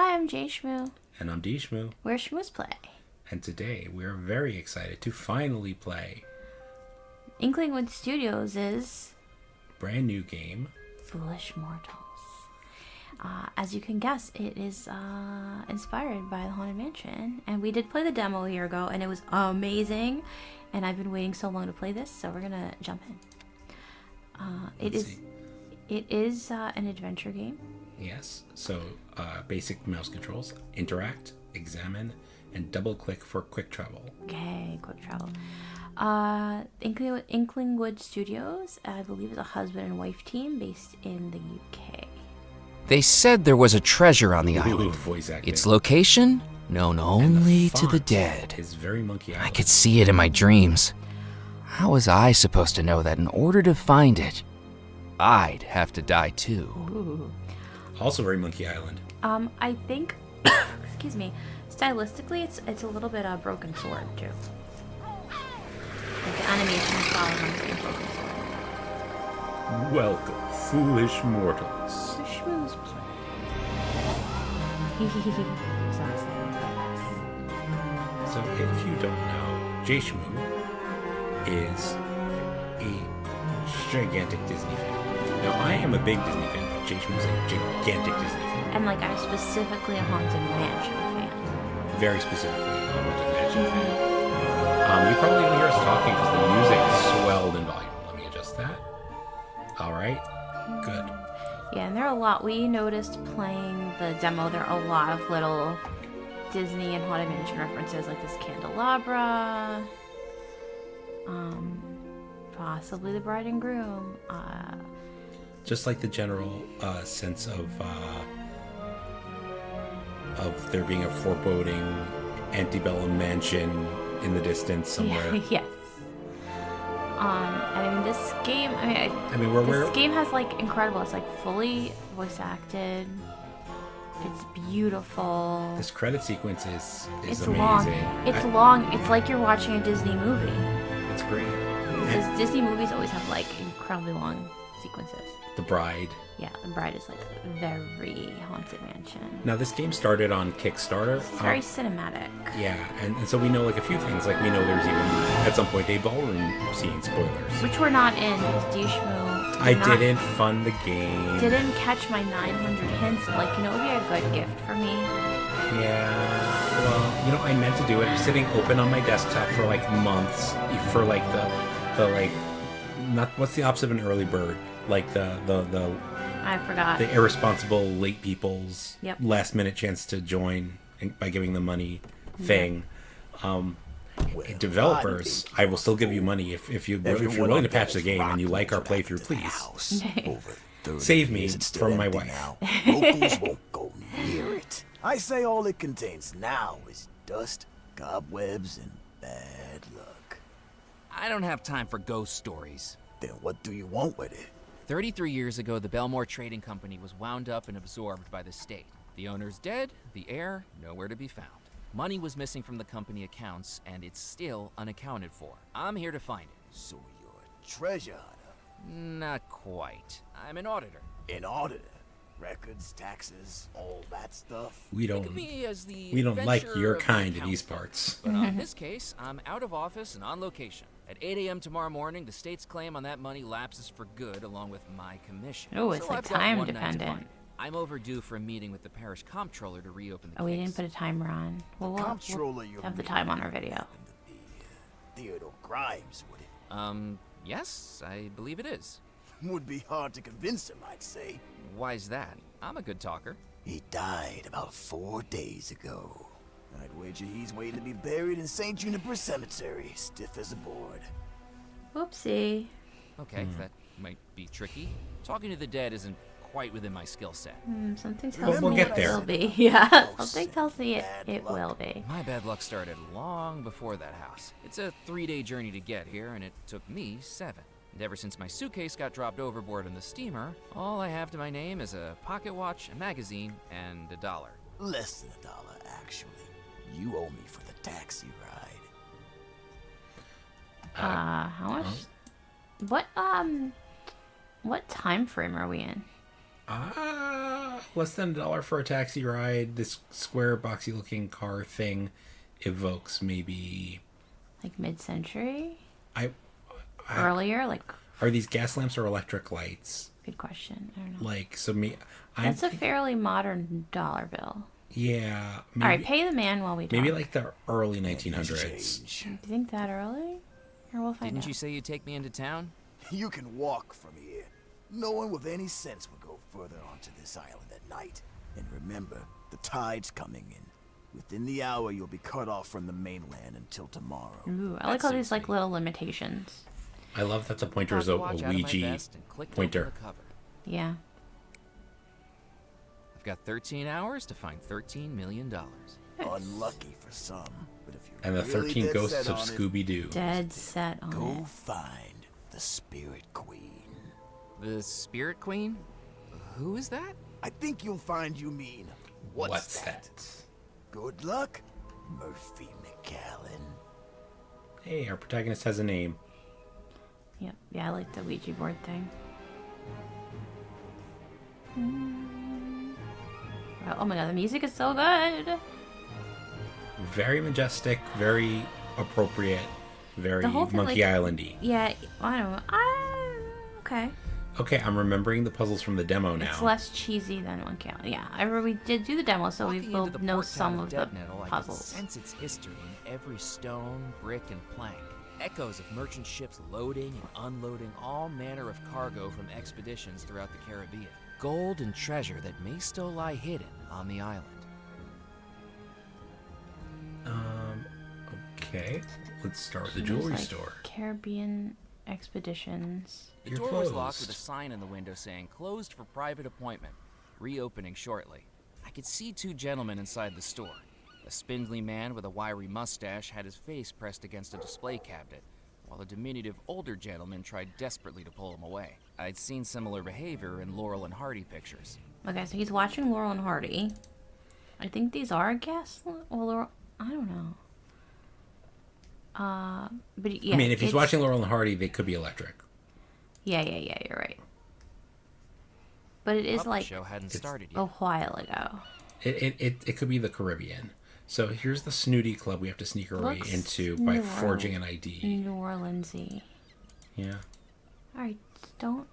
Hi, I'm JShmoo. And I'm DShmoo. We're Shmoo's Play. And today we're very excited to finally play Inklingwood Studios' brand new game, Foolish Mortals. As you can guess, it is inspired by the Haunted Mansion. And we did play the demo a year ago, and it was amazing. And I've been waiting so long to play this, so we're going to jump in. It is an adventure game. Yes. So basic mouse controls: interact, examine, and double click for quick travel. Okay, quick travel. Inklingwood Studios, I believe, is a husband and wife team based in the UK. They said there was a treasure on the Ooh, island. voice acting. Its location known only to the font dead. is very Monkey Island. I could see it in my dreams. How was I supposed to know that in order to find it, I'd have to die too? Ooh. Also very Monkey Island. I think, excuse me, stylistically, it's a little bit Broken Sword too. Like the animation style reminds me of Broken Sword. Welcome, foolish mortals. The Shmoo's Play. So if you don't know, JShmoo is a gigantic Disney fan. Now I am a big Disney fan, but JShmoo is a gigantic Disney fan. And like I'm specifically a Haunted Mansion fan. Very specifically a Haunted Mansion fan. You probably didn't hear us talking because the music swelled in volume. Let me adjust that. All right, good. Yeah, and there are a lot. We noticed playing the demo, there are a lot of little Disney and Haunted Mansion references, like this candelabra, possibly the bride and groom. Just like the general sense of there being a foreboding antebellum mansion in the distance somewhere. Yes. And I mean, this game. This game has like incredible. It's like fully voice acted. It's beautiful. This credit sequence is It's amazing. long. It's long. It's like you're watching a Disney movie. It's great. Because Disney movies always have like incredibly long sequences. The Bride. Yeah, The Bride is like very Haunted Mansion. Now this game started on Kickstarter. It's very cinematic. Yeah, and so we know like a few things. Like we know there's even at some point a ballroom scene. Spoilers. Which we're not in because DShmoo. I didn't fund the game. Didn't catch my 900 hints. Like, it would be a good gift for me. Yeah. Well, I meant to do it. It's sitting open on my desktop for like months. For like the like, not what's the opposite of an early bird? Like the I forgot. the irresponsible late people's Yep. last minute chance to join by giving them money thing. Developers, I will still give you money if you're willing to patch the game and you like our playthrough, please. Save me from my wife. Locals won't go near it. I say all it contains now is dust, cobwebs, and bad luck. I don't have time for ghost stories. Then what do you want with it? 33 years ago, the Belmore Trading Company was wound up and absorbed by the state. The owner's dead, the heir nowhere to be found. Money was missing from the company accounts, and it's still unaccounted for. I'm here to find it. So you're a treasure hunter. Not quite. I'm an auditor. An auditor. Records, taxes, all that stuff. We Think of don't me as the we don't like adventurer your of the kind in account these book. parts. But on this case, I'm out of office and on location. At 8 a.m. tomorrow morning, the state's claim on that money lapses for good, along with my commission. Oh, it's So like I've got time one night to dependent. find it. I'm overdue for a meeting with the parish comptroller to reopen the Oh, we case. didn't put a timer on. Well, we'll Comptroller, you have the time on our video. Theodore Grimes, would it? Yes, I believe it is. Would be hard to convince him, I'd say. Why's that? I'm a good talker. He died about 4 days ago. I'd wager he's waiting to be buried in St. Juniper Cemetery, stiff as a board. Whoopsie. Okay, that might be tricky. Talking to the dead isn't quite within my skill set. Something tells we'll me get it there. will be. Yeah, something tells me it will be. My bad luck started long before that house. It's a 3-day journey to get here, and it took me 7. And ever since my suitcase got dropped overboard on the steamer, all I have to my name is a pocket watch, a magazine, and $1. Less than $1, actually. You owe me for the taxi ride. How much? What time frame are we in? Less than $1 for a taxi ride. This square, boxy-looking car thing evokes maybe... Like mid-century? I Earlier? Like... Are these gas lamps or electric lights? Good question. I don't know. Like, so me... That's a fairly modern dollar bill. Yeah. Maybe, All right, pay the man while we talk. maybe like the early 1900s. Do you think that early? Or we'll find Didn't out. you say you'd take me into town? You can walk from here. No one with any sense would go further onto this island at night. And remember, the tide's coming in. Within the hour, you'll be cut off from the mainland until tomorrow. Ooh, I like all these like little limitations. I love that the pointer is a Ouija pointer. Yeah. I've got 13 hours to find $13 million. Unlucky for some, but if you're And the really 13 dead ghosts set of on it, Scooby-Doo. Dead set on go it. find the Spirit Queen. The Spirit Queen? Who is that? I think you'll find you mean, what's that? Good luck, Murphy McAllen. Hey, our protagonist has a name. Yep. Yeah, I like the Ouija board thing. Oh my god, the music is so good. Very majestic, very appropriate, very The whole thing, Monkey like- Island-y. Yeah, I don't know. Okay. Okay, I'm remembering the puzzles from the demo now. It's less cheesy than one count. Yeah, I remember we did do the demo, so we Walking will into the know port town some of the Dead Nettle, I puzzles. can sense its history in every stone, brick, and plank. Echoes of merchant ships loading and unloading all manner of cargo from expeditions throughout the Caribbean. Gold and treasure that may still lie hidden on the island. Okay, let's start with the There's, jewelry like, store. Caribbean expeditions. The You're door was locked with a closed. sign in the window saying closed for private appointment, reopening shortly. I could see two gentlemen inside the store. A spindly man with a wiry mustache had his face pressed against a display cabinet, while a diminutive older gentleman tried desperately to pull him away. I'd seen similar behavior in Laurel and Hardy pictures. Okay, so he's watching Laurel and Hardy. I think these are gas. Well, I don't know. But yeah. I mean, if he's it's- watching Laurel and Hardy, they could be electric. Yeah, you're right. But it is Puppet like show hadn't started a yet. while ago. It could be the Caribbean. So here's the snooty club we have to sneak our way Looks into by New forging an ID. New Orleansy. Yeah. All right, don't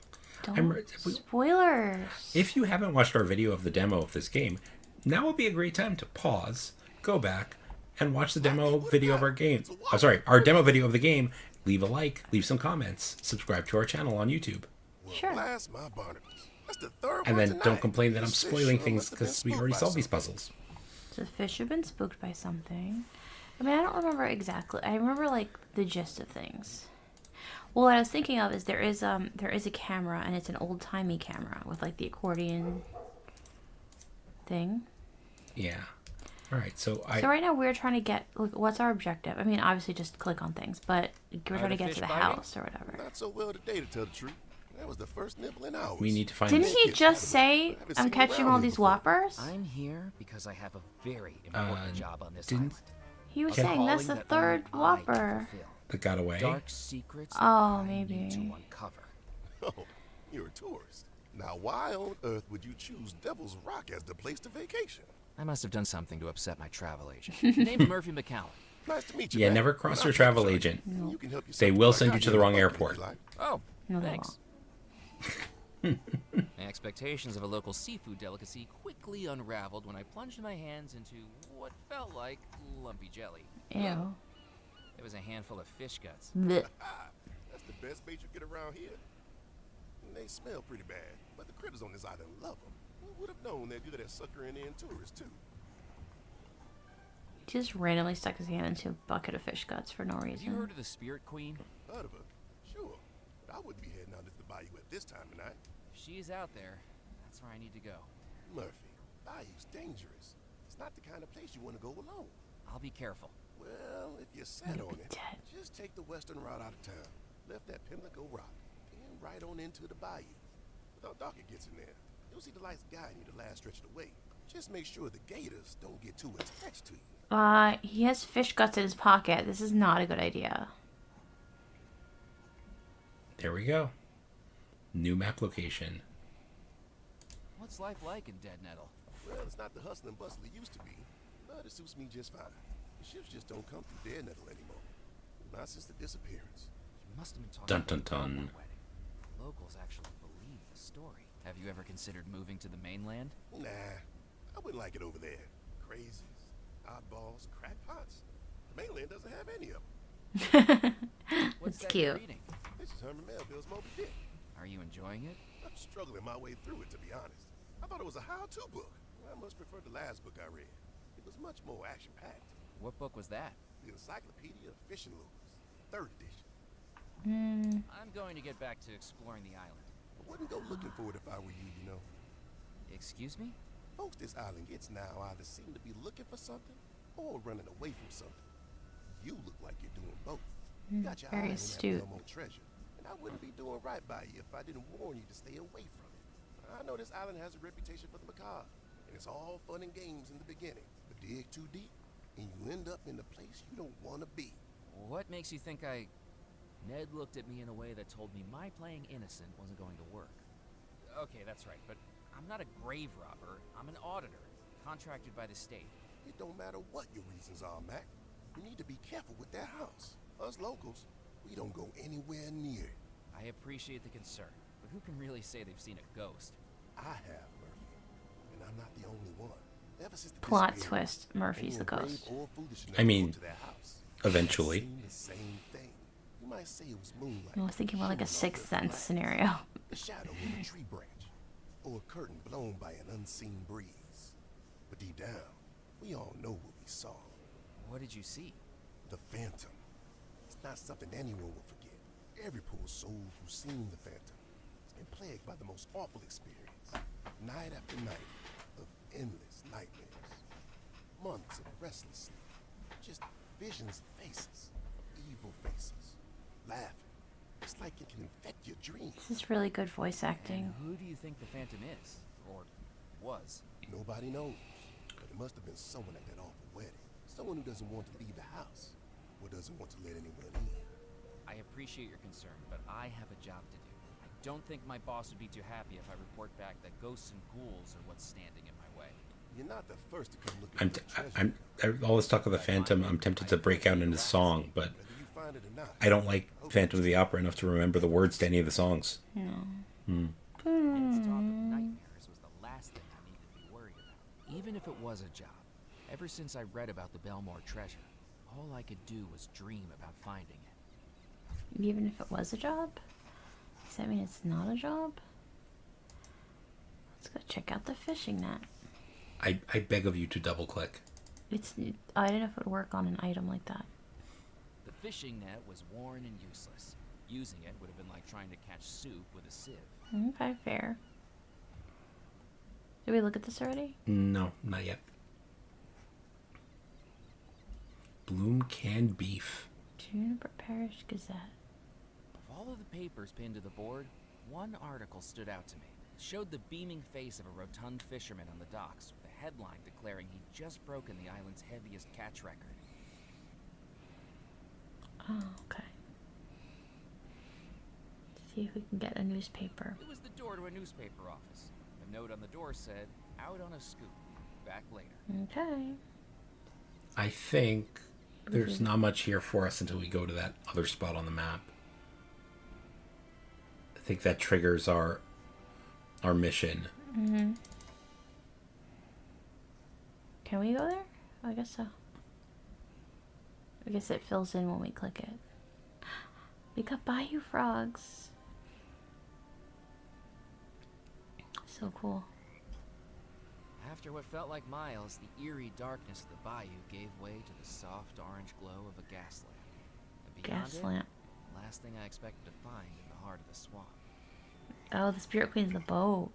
I'm- spoilers. If you haven't watched our video of the demo of this game, now would be a great time to pause, go back, and watch the demo video of our game. I'm sorry, our demo video of the game. Leave a like, leave some comments, subscribe to our channel on YouTube. Sure. Blast my barnacles. That's the third And one then don't tonight. complain that I'm This fish spoiling sure things must have been because we spooked already by solved these something. puzzles. The fish have been spooked by something. I mean, I don't remember exactly. I remember like the gist of things. Well, what I was thinking of is there is a camera, and it's an old timey camera with like the accordion thing. Yeah. All right, so So right now we're trying to get. Look, what's our objective? I mean, obviously just click on things, but we're trying to the get fish to the biting? house or whatever. Not so well today, to tell the truth. That was the first nibble in hours. we need to find Didn't this. he just say I'm catching all these whoppers? I'm here because I have a very important job on this didn't- island. He was Can- saying that's the Calling that third only I can whopper. fulfill. that got away. Dark secrets Oh, that I maybe. need to uncover. Oh, you're a tourist. Now, why on earth would you choose Devil's Rock as the place to vacation? I must have done something to upset my travel agent. Name's Murphy McAllen. Nice to meet you. Yeah, man. never cross When your I travel catch you, agent. you can help They yourself will to send my you to the wrong goddamn bucket if airport. you like. Oh, No, they thanks. My expectations of a local seafood delicacy quickly unraveled when I plunged my hands into what felt like lumpy jelly. Ew. It was a handful of fish guts. Blech. That's the best bait you get around here. And they smell pretty bad, but the critters on this island love them. Who would have known they're good at suckering in tourists, too? He just randomly stuck his hand into a bucket of fish guts for no Have you reason. heard of the Spirit Queen? Heard of her? Sure. But I wouldn't be heading out to the Bayou at this time of night. If she's out there, that's where I need to go. Murphy, Bayou's dangerous. It's not the kind of place you want to go alone. I'll be careful. Well, if you sat on it, dead. just take the western route out of town. Left that Pimlico Rock, and right on into the Bayou. Without dark it gets in there, you'll see the lights guiding you the last stretch of the way. Just make sure the gators don't get too attached to you. He has fish guts in his pocket. This is not a good idea. There we go. New map location. What's life like in Dead Nettle? Well, it's not the hustle and bustle it used to be, but it suits me just fine. The ships just don't come through Dead Nettle anymore. Not since the disappearance. You must have been talking Dun, about dun, the dun. wedding. Locals actually believe the story. Have you ever considered moving to the mainland? Nah, I wouldn't like it over there. Crazies, oddballs, crackpots. The mainland doesn't have any of them. What's It's that cute. you're reading? This is Herman Melville's Moby Dick. Are you enjoying it? I'm struggling my way through it, to be honest. I thought it was a how-to book. I much prefer the last book I read. It was much more action-packed. What book was that? The Encyclopedia of Fishing Lures, 3rd edition. I'm going to get back to exploring the island. I wouldn't go looking for it if I were you, you know. Excuse me? Folks this island gets now either seem to be looking for something or running away from something. You look like you're doing both. You got your Very eye on that astute. Belmont treasure, and I wouldn't be doing right by you if I didn't warn you to stay away from it. I know this island has a reputation for the macabre, and it's all fun and games in the beginning, but dig too deep, and you end up in the place you don't want to be. What makes you think I... Ned looked at me in a way that told me my playing innocent wasn't going to work. Okay, that's right, but I'm not a grave robber. I'm an auditor, contracted by the state. It don't matter what your reasons are, Mac. You need to be careful with that house. Us locals, we don't go anywhere near it. I appreciate the concern, but who can really say they've seen a ghost? I have, Murphy, and I'm not the only one. Ever since the Plot disappearance, twist. Murphy's the anyone brave ghost. or foolish enough I to mean, go to their house eventually. has seen the same thing. You might say it was moonlight. I was thinking more like a shimmering Sixth off the Sense glass, scenario. the shadow of a tree branch, or a curtain blown by an unseen breeze. But deep down, we all know what we saw. What did you see? The Phantom. It's not something anyone will forget. Every poor soul who's seen the Phantom has been plagued by the most awful experience. Night after night of endless nightmares. Months of restless sleep. Just visions of faces. Evil faces. Laughing. It's like it can infect your dreams. This is really good voice And acting. who do you think the Phantom is? Or was? Nobody knows. But it must have been someone at that awful wedding. Someone who doesn't want to leave the house. Or doesn't want to let anyone in. I appreciate your concern, but I have a job to do. I don't think my boss would be too happy if I report back that ghosts and ghouls are what's standing in my way. You're not the first to come looking for the treasure. All this talk of the Phantom, I'm tempted to break out into song, but Whether you find it or not. I don't like Phantom of the Opera enough to remember the words to any of the songs. No. Ned's talk of nightmares was the last thing I needed to be worried about. Even if it was a job, ever since I read about the Belmore treasure, all I could do was dream about finding it. Even if it was a job? Does that mean it's not a job? Let's go check out the fishing net. I beg of you to double click. I don't know if it would work on an item like that. The fishing net was worn and useless. Using it would have been like trying to catch soup with a sieve. Okay, fair. Did we look at this already? No, not yet. Bloom canned beef. Juniper Parish Gazette. Of all of the papers pinned to the board, one article stood out to me. It showed the beaming face of a rotund fisherman on the docks, with a headline declaring he'd just broken the island's heaviest catch record. Oh, okay. See if we can get a newspaper. It was the door to a newspaper office. The note on the door said, "Out on a scoop. Back later." Okay. I think there's not much here for us until we go to that other spot on the map. I think that triggers our mission. Mm-hmm. Can we go there? I guess so. I guess it fills in when we click it. We got Bayou frogs. So cool. After what felt like miles, the eerie darkness of the bayou gave way to the soft orange glow of a gas lamp. And beyond Gas it, lamp. last thing I expected to find in the heart of the swamp. Oh, the Spirit Queen's the boat.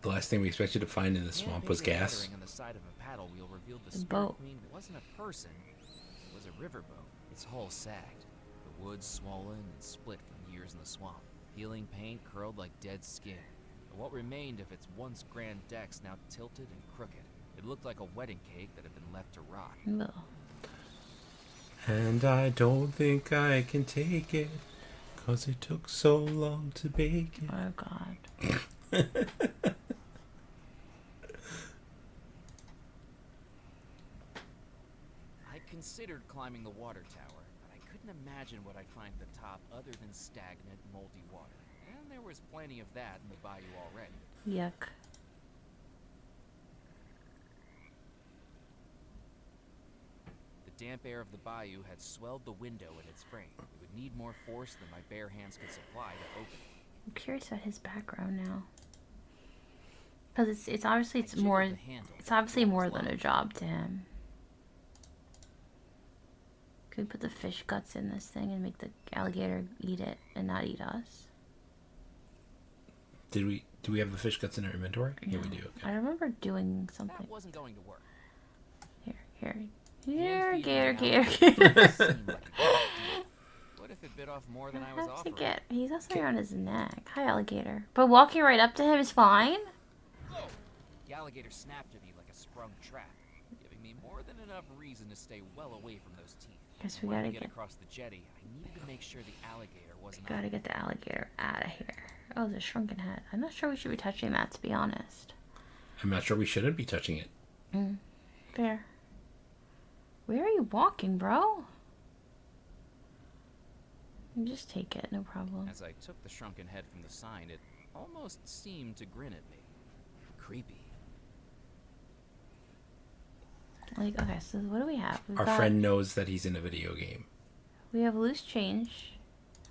The last thing we expected to find in the swamp was Hand-painted gas. lettering on the side of a paddle wheel revealed the The Spirit boat. Queen wasn't a person, it was a riverboat. Its hull sagged, the wood swollen and split from years in the swamp. Peeling paint curled like dead skin. And what remained of its once grand decks now tilted and crooked. It looked like a wedding cake that had been left to rot. Ugh. And I don't think I can take it, 'cause it took so long to bake it. Oh god. I considered climbing the water tower, but I couldn't imagine what I'd find at the top other than stagnant, moldy water. And there was plenty of that in the bayou already. Yuck. The damp air of the bayou had swelled the window in its frame. It would need more force than my bare hands could supply to open it. I'm curious about his background now. Because it's obviously I jiggled more the handle, it's obviously but it more was than a locked. job to him. Could we put the fish guts in this thing and make the alligator eat it and not eat us? Do we have the fish guts in our inventory? Yeah, we do. I Okay. remember doing something. That wasn't going to work. Here, Hand gator, feeding gator, the gator. alligator seemed like a good idea. What if it bit off more than I was Have to offering? get. He's also around his neck. Hi, alligator. But walking right up to him is fine. Whoa! The alligator snapped at me like a sprung trap, giving me more than enough reason to stay well away from those teeth. Guess we When gotta we get get. across the jetty, I needed to make sure the alligator wasn't Gotta on. get the alligator out of here. Oh, the shrunken head. I'm not sure we should be touching that, to be honest. I'm not sure we shouldn't be touching it. Fair. Where are you walking, bro? You just take it, no problem. As I took the shrunken head from the sign, it almost seemed to grin at me. Creepy. Like, okay, so what do we have? We've Our got- friend knows that he's in a video game. We have loose change.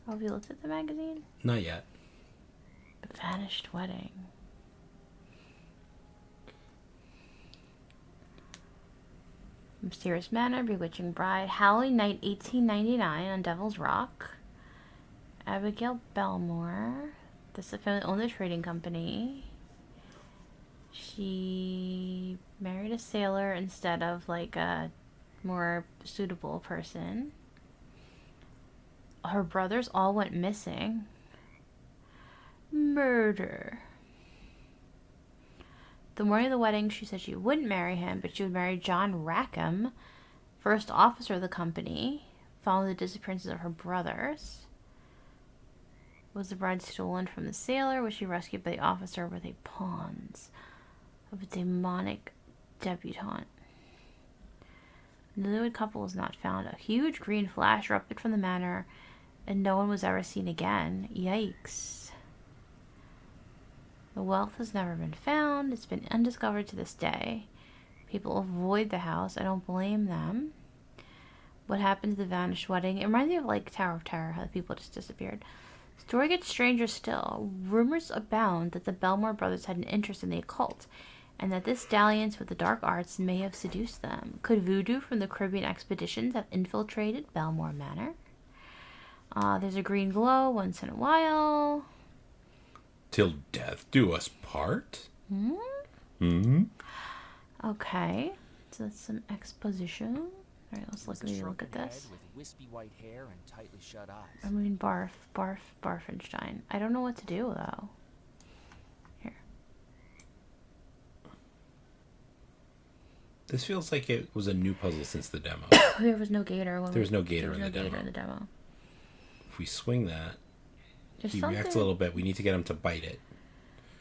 Oh, have you looked at the magazine? Not yet. The Vanished Wedding. Mysterious Manor, Bewitching Bride, Halloween Night 1899 on Devil's Rock. Abigail Belmore. This is a family owned a trading company. She married a sailor instead of like a more suitable person. Her brothers all went missing. Murder. The morning of the wedding, she said she wouldn't marry him, but she would marry John Rackham, first officer of the company, following the disappearances of her brothers. Was the bride stolen from the sailor? Was she rescued by the officer? Were they pawns of a demonic debutante? The newlywed couple was not found. A huge green flash erupted from the manor, and no one was ever seen again. Yikes. The wealth has never been found. It's been undiscovered to this day. People avoid the house. I don't blame them. What happened to the vanished wedding? It reminds me of like Tower of Terror, how the people just disappeared. Story gets stranger still. Rumors abound that the Belmore brothers had an interest in the occult, and that this dalliance with the dark arts may have seduced them. Could voodoo from the Caribbean expeditions have infiltrated Belmore Manor? There's a green glow once in a while. Till death do us part? Okay, so that's some exposition. All right, let's It was look a at shrunken this. head with wispy white hair and tightly shut eyes. I mean, barf, Barfenstein. I don't know what to do though. Here, This feels like it was a new puzzle since the demo. there was no gator. There was no gator in the gator demo. in the demo. If we swing that, There's he something. reacts a little bit. We need to get him to bite it.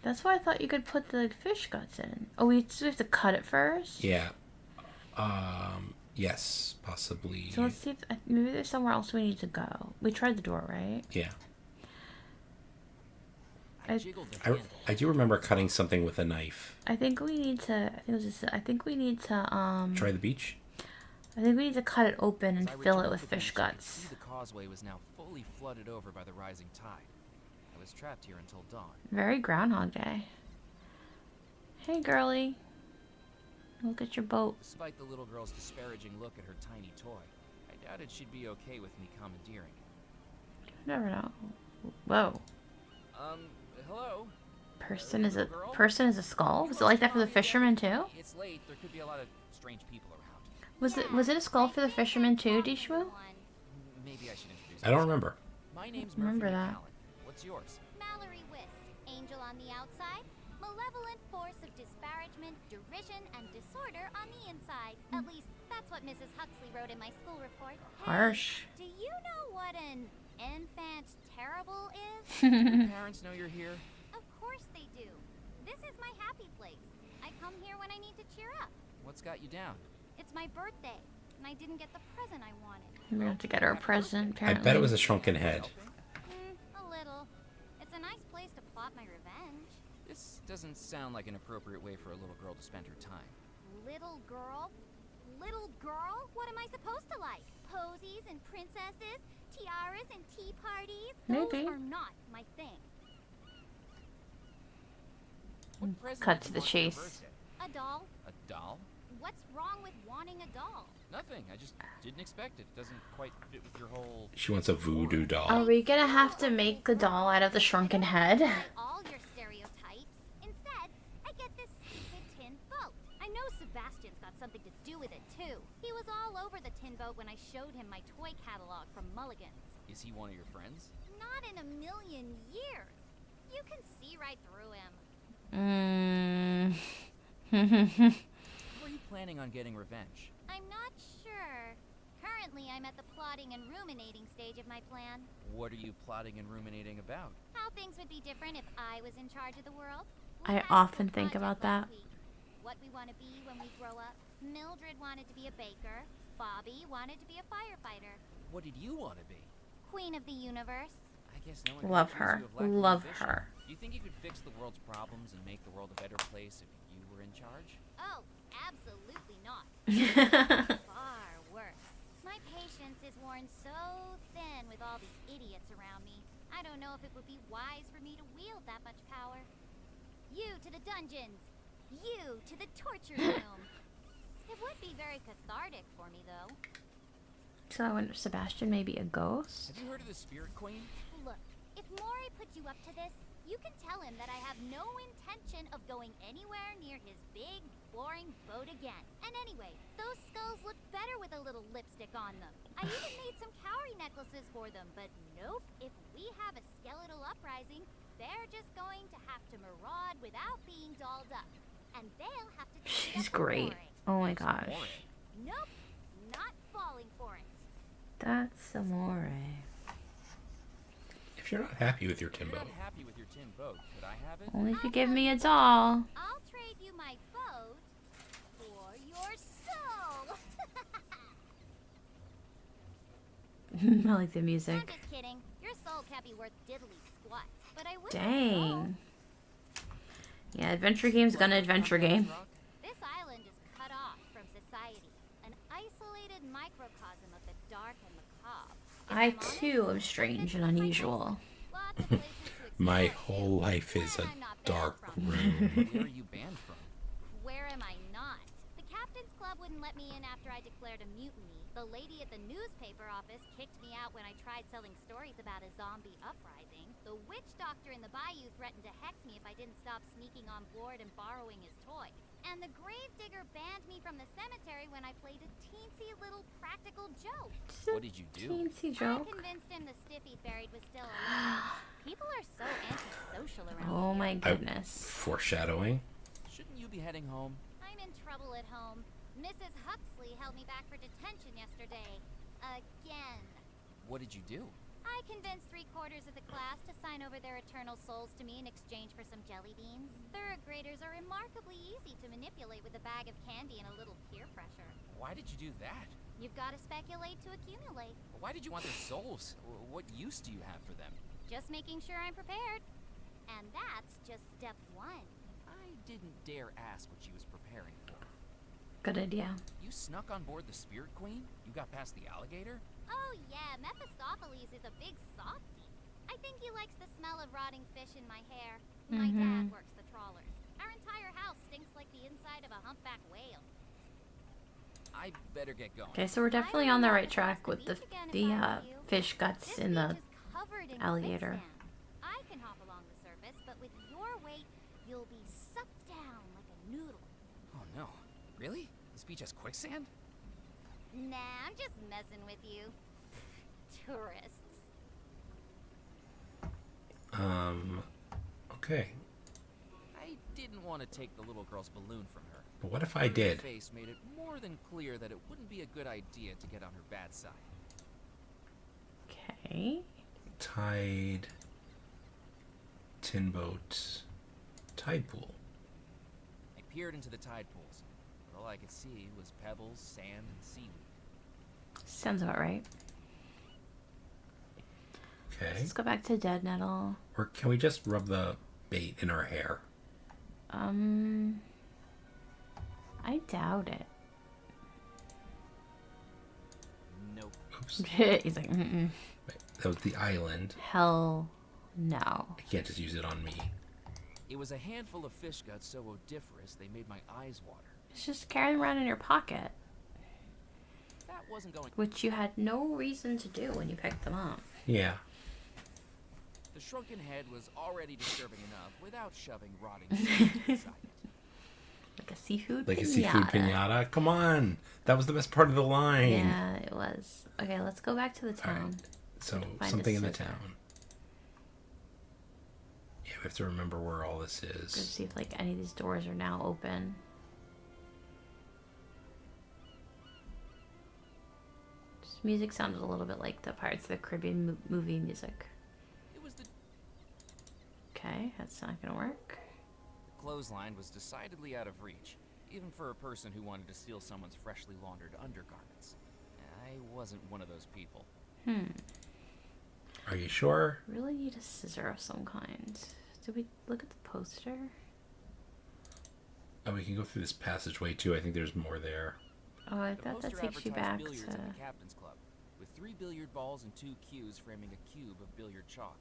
That's why I thought you could put the fish guts in. Oh, we have to cut it first. Yeah. Yes, possibly. So let's see if maybe there's somewhere else we need to go. We tried the door, right? Yeah. I jiggled the I, handle. I do remember cutting something with a knife. I think we need to. I think we need to. Try the beach? I think we need to cut it open and As I fill it returned with to fish beach, I could guts. see the causeway was now fully flooded over by the rising tide. I was trapped here until dawn. Very Groundhog Day. Hey, girly. Look at your boat. Despite the little girl's disparaging look at her tiny toy, I doubted she'd be okay with me commandeering it. Never know. Whoa. Hello? Person is a Little girl? person is a skull. Was it like that for the fisherman too? It's late. There could be a lot of strange people around. Was it a skull for the fisherman too, DShmoo? Maybe I should introduce I don't myself. remember. My name's Remember Murphy that. McAllen. What's yours? Mallory Wiss, angel on the outside, malevolent force of disparagement, derision, and disorder on the inside. At least, that's what Mrs. Huxley wrote in my school report. Harsh. Hey, do you know what an enfant terrible is? Your parents know you're here? Of course they do. This is my happy place. I come here when I need to cheer up. What's got you down? It's my birthday, and I didn't get the present I wanted. I'm gonna have to get her a present, I apparently. bet it was a shrunken head. A little. It's a nice place to plot my revenge. This doesn't sound like an appropriate way for a little girl to spend her time. Little girl? Little girl? What am I supposed to like? Posies and princesses? Tiaras and tea parties? Maybe. Those are not my thing. What present Cut did to you the want for your chase. birthday? A doll? A doll? What's wrong with wanting a doll? Nothing. I just didn't expect it. Doesn't quite fit with your whole... She wants a voodoo Are doll. we gonna have to make the doll out of the shrunken head? By all your stereotypes. Instead, I get this stupid tin boat. I know Sebastian's got something to do with it too. He was all over the tin boat when I showed him my toy catalog from Mulligan's. Is he one of your friends? Not in a million years. You can see right through him. How are you planning on getting revenge? I'm not sure. Currently, I'm at the plotting and ruminating stage of my plan. What are you plotting and ruminating about? How things would be different if I was in charge of the world. I had often a think project about last that. week. What we want to be when we grow up. Mildred wanted to be a baker. Bobby wanted to be a firefighter. What did you want to be? Queen of the universe. I guess no one Love can her. accuse you of lacking Love ambition. her. Do you think you could fix the world's problems and make the world a better place if you were in charge? Oh, absolutely not. Far worse. My patience is worn so thin with all these idiots around me. I don't know if it would be wise for me to wield that much power. You to the dungeons. You to the torture room. It would be very cathartic for me, though. So I wonder if Sebastian may be a ghost? Have you heard of the Spirit Queen? Look, if Maury put you up to this, you can tell him that I have no intention of going anywhere near his big, boring boat again. And anyway, those skulls look better with a little lipstick on them. I even made some cowrie necklaces for them, but nope. If we have a skeletal uprising, they're just going to have to maraud without being dolled up. And they'll have to take She's it up with great. Maury. Oh my gosh. Nope, not falling for it. That's amore. If you're not happy with your If tin you're boat, not happy with your tin boat, could I have it? Only if you give me a doll. I'll trade you my boat for your soul. I like the I'm music. just kidding. Your soul can't be worth diddly squat. But I would. Dang. Yeah, adventure game's gonna adventure game. This island is cut off from society, an isolated microcosm of the dark and macabre. If I I'm honest, too am strange and unusual. lots of places to my explore whole here, life is a and I'm not banned dark from. room. Where are you banned from? Where am I not? The captain's club wouldn't let me in after I declared a mutiny. The lady at the newspaper office kicked me out when I tried selling stories about a zombie uprising. The witch doctor in the Bayou threatened to hex me if I didn't stop sneaking on board and borrowing his toys. And the gravedigger banned me from the cemetery when I played a teensy little practical joke. What did you do? Teensy I joke. convinced him the stiff he buried was still alive. People are so antisocial around Oh here. my goodness. Foreshadowing. Shouldn't you be heading home? I'm in trouble at home. Mrs. Huxley held me back for detention yesterday. Again. What did you do? I convinced 3/4 of the class to sign over their eternal souls to me in exchange for some jelly beans. Third graders are remarkably easy to manipulate with a bag of candy and a little peer pressure. Why did you do that? You've got to speculate to accumulate. Why did you want their souls? What use do you have for them? Just making sure I'm prepared. And that's just step one. I didn't dare ask what she was preparing for. Good idea. You snuck on board the Spirit Queen? You got past the alligator? Oh yeah, Mephistopheles is a big softie. I think he likes the smell of rotting fish in my hair. My dad works the trawlers. Our entire house stinks like the inside of a humpback whale. I better get going. Okay, so we're definitely on the right track with the fish guts This in the beach is covered in alligator. quicksand. I can hop along the surface, but with your weight, you'll be sucked down like a noodle. Oh no. Really? This beach has quicksand? Nah, I'm just messing with you. Tourists. Okay. I didn't want to take the little girl's balloon from her. But what if I Her did? face made it more than clear that it wouldn't be a good idea to get on her bad side. Okay. Tide. Tin boat. tide pool. I peered into the tide pools, but all I could see was pebbles, sand, and seaweed. Sounds about right. Okay. Let's go back to Dead Nettle. Or can we just rub the bait in our hair? I doubt it. Nope. Oops. He's like, mm-mm. Wait, that was the island. Hell no. I can't just use it on me. It was a handful of fish guts so odoriferous they made my eyes water. It's just carry them around in your pocket, That wasn't going. which you had no reason to do when you picked them up. Yeah. The shrunken head was already disturbing enough without shoving rotting fish inside it. Like a seafood Like pinata. a seafood pinata? Come on! That was the best part of the line. Yeah, it was. Okay, let's go back to the All right. town. So, Find something a in the scissor. town. Yeah, we have to remember where all this Go is. see if like any of these doors are now open. This music sounded a little bit like the Pirates of the Caribbean movie music. It was the Okay, that's not gonna work. clothesline was decidedly out of reach, even for a person who wanted to steal someone's freshly laundered undergarments. I wasn't one of those people. Are you sure? Really need a scissor of some kind. Did we look at the poster? Oh, we can go through this passageway too. I think there's more there. Oh, I The thought that poster takes you back advertised billiards to... at the captain's club, with 3 billiard balls and 2 cues framing a cube of billiard chalk.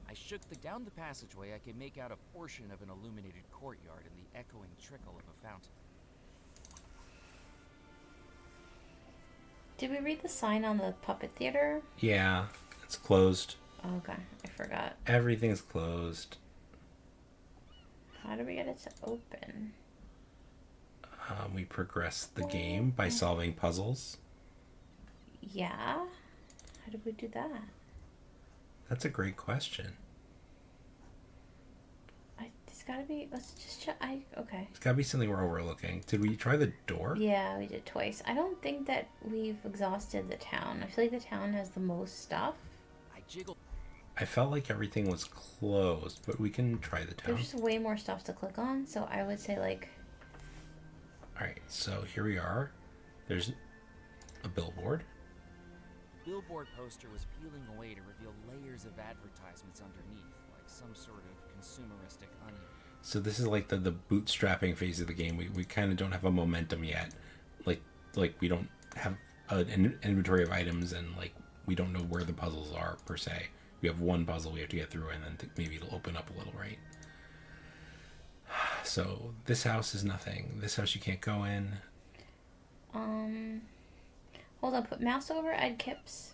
I shook down the passageway. I could make out a portion of an illuminated courtyard and the echoing trickle of a fountain. Did we read the sign on the puppet theater? Yeah, it's closed. Oh, okay, I forgot. Everything's closed. How do we get it to open? We progress the game by solving puzzles. Yeah? How did we do that? That's a great question. It's gotta be... Let's just check... Okay. It's gotta be something we're overlooking. Did we try the door? Yeah, we did twice. I don't think that we've exhausted the town. I feel like the town has the most stuff. I jiggled. I felt like everything was closed, but we can try the town. There's just way more stuff to click on, so I would say, like... Alright, so here we are. There's a billboard. Billboard poster was peeling away to reveal layers of advertisements underneath, like some sort of consumeristic onion. So this is like the bootstrapping phase of the game. We kind of don't have a momentum yet. Like we don't have an inventory of items, and like we don't know where the puzzles are per se. We have one puzzle we have to get through, and then maybe it'll open up a little, right? So this house is nothing. This house you can't go in. Hold on, put mouse over Ed Kipps.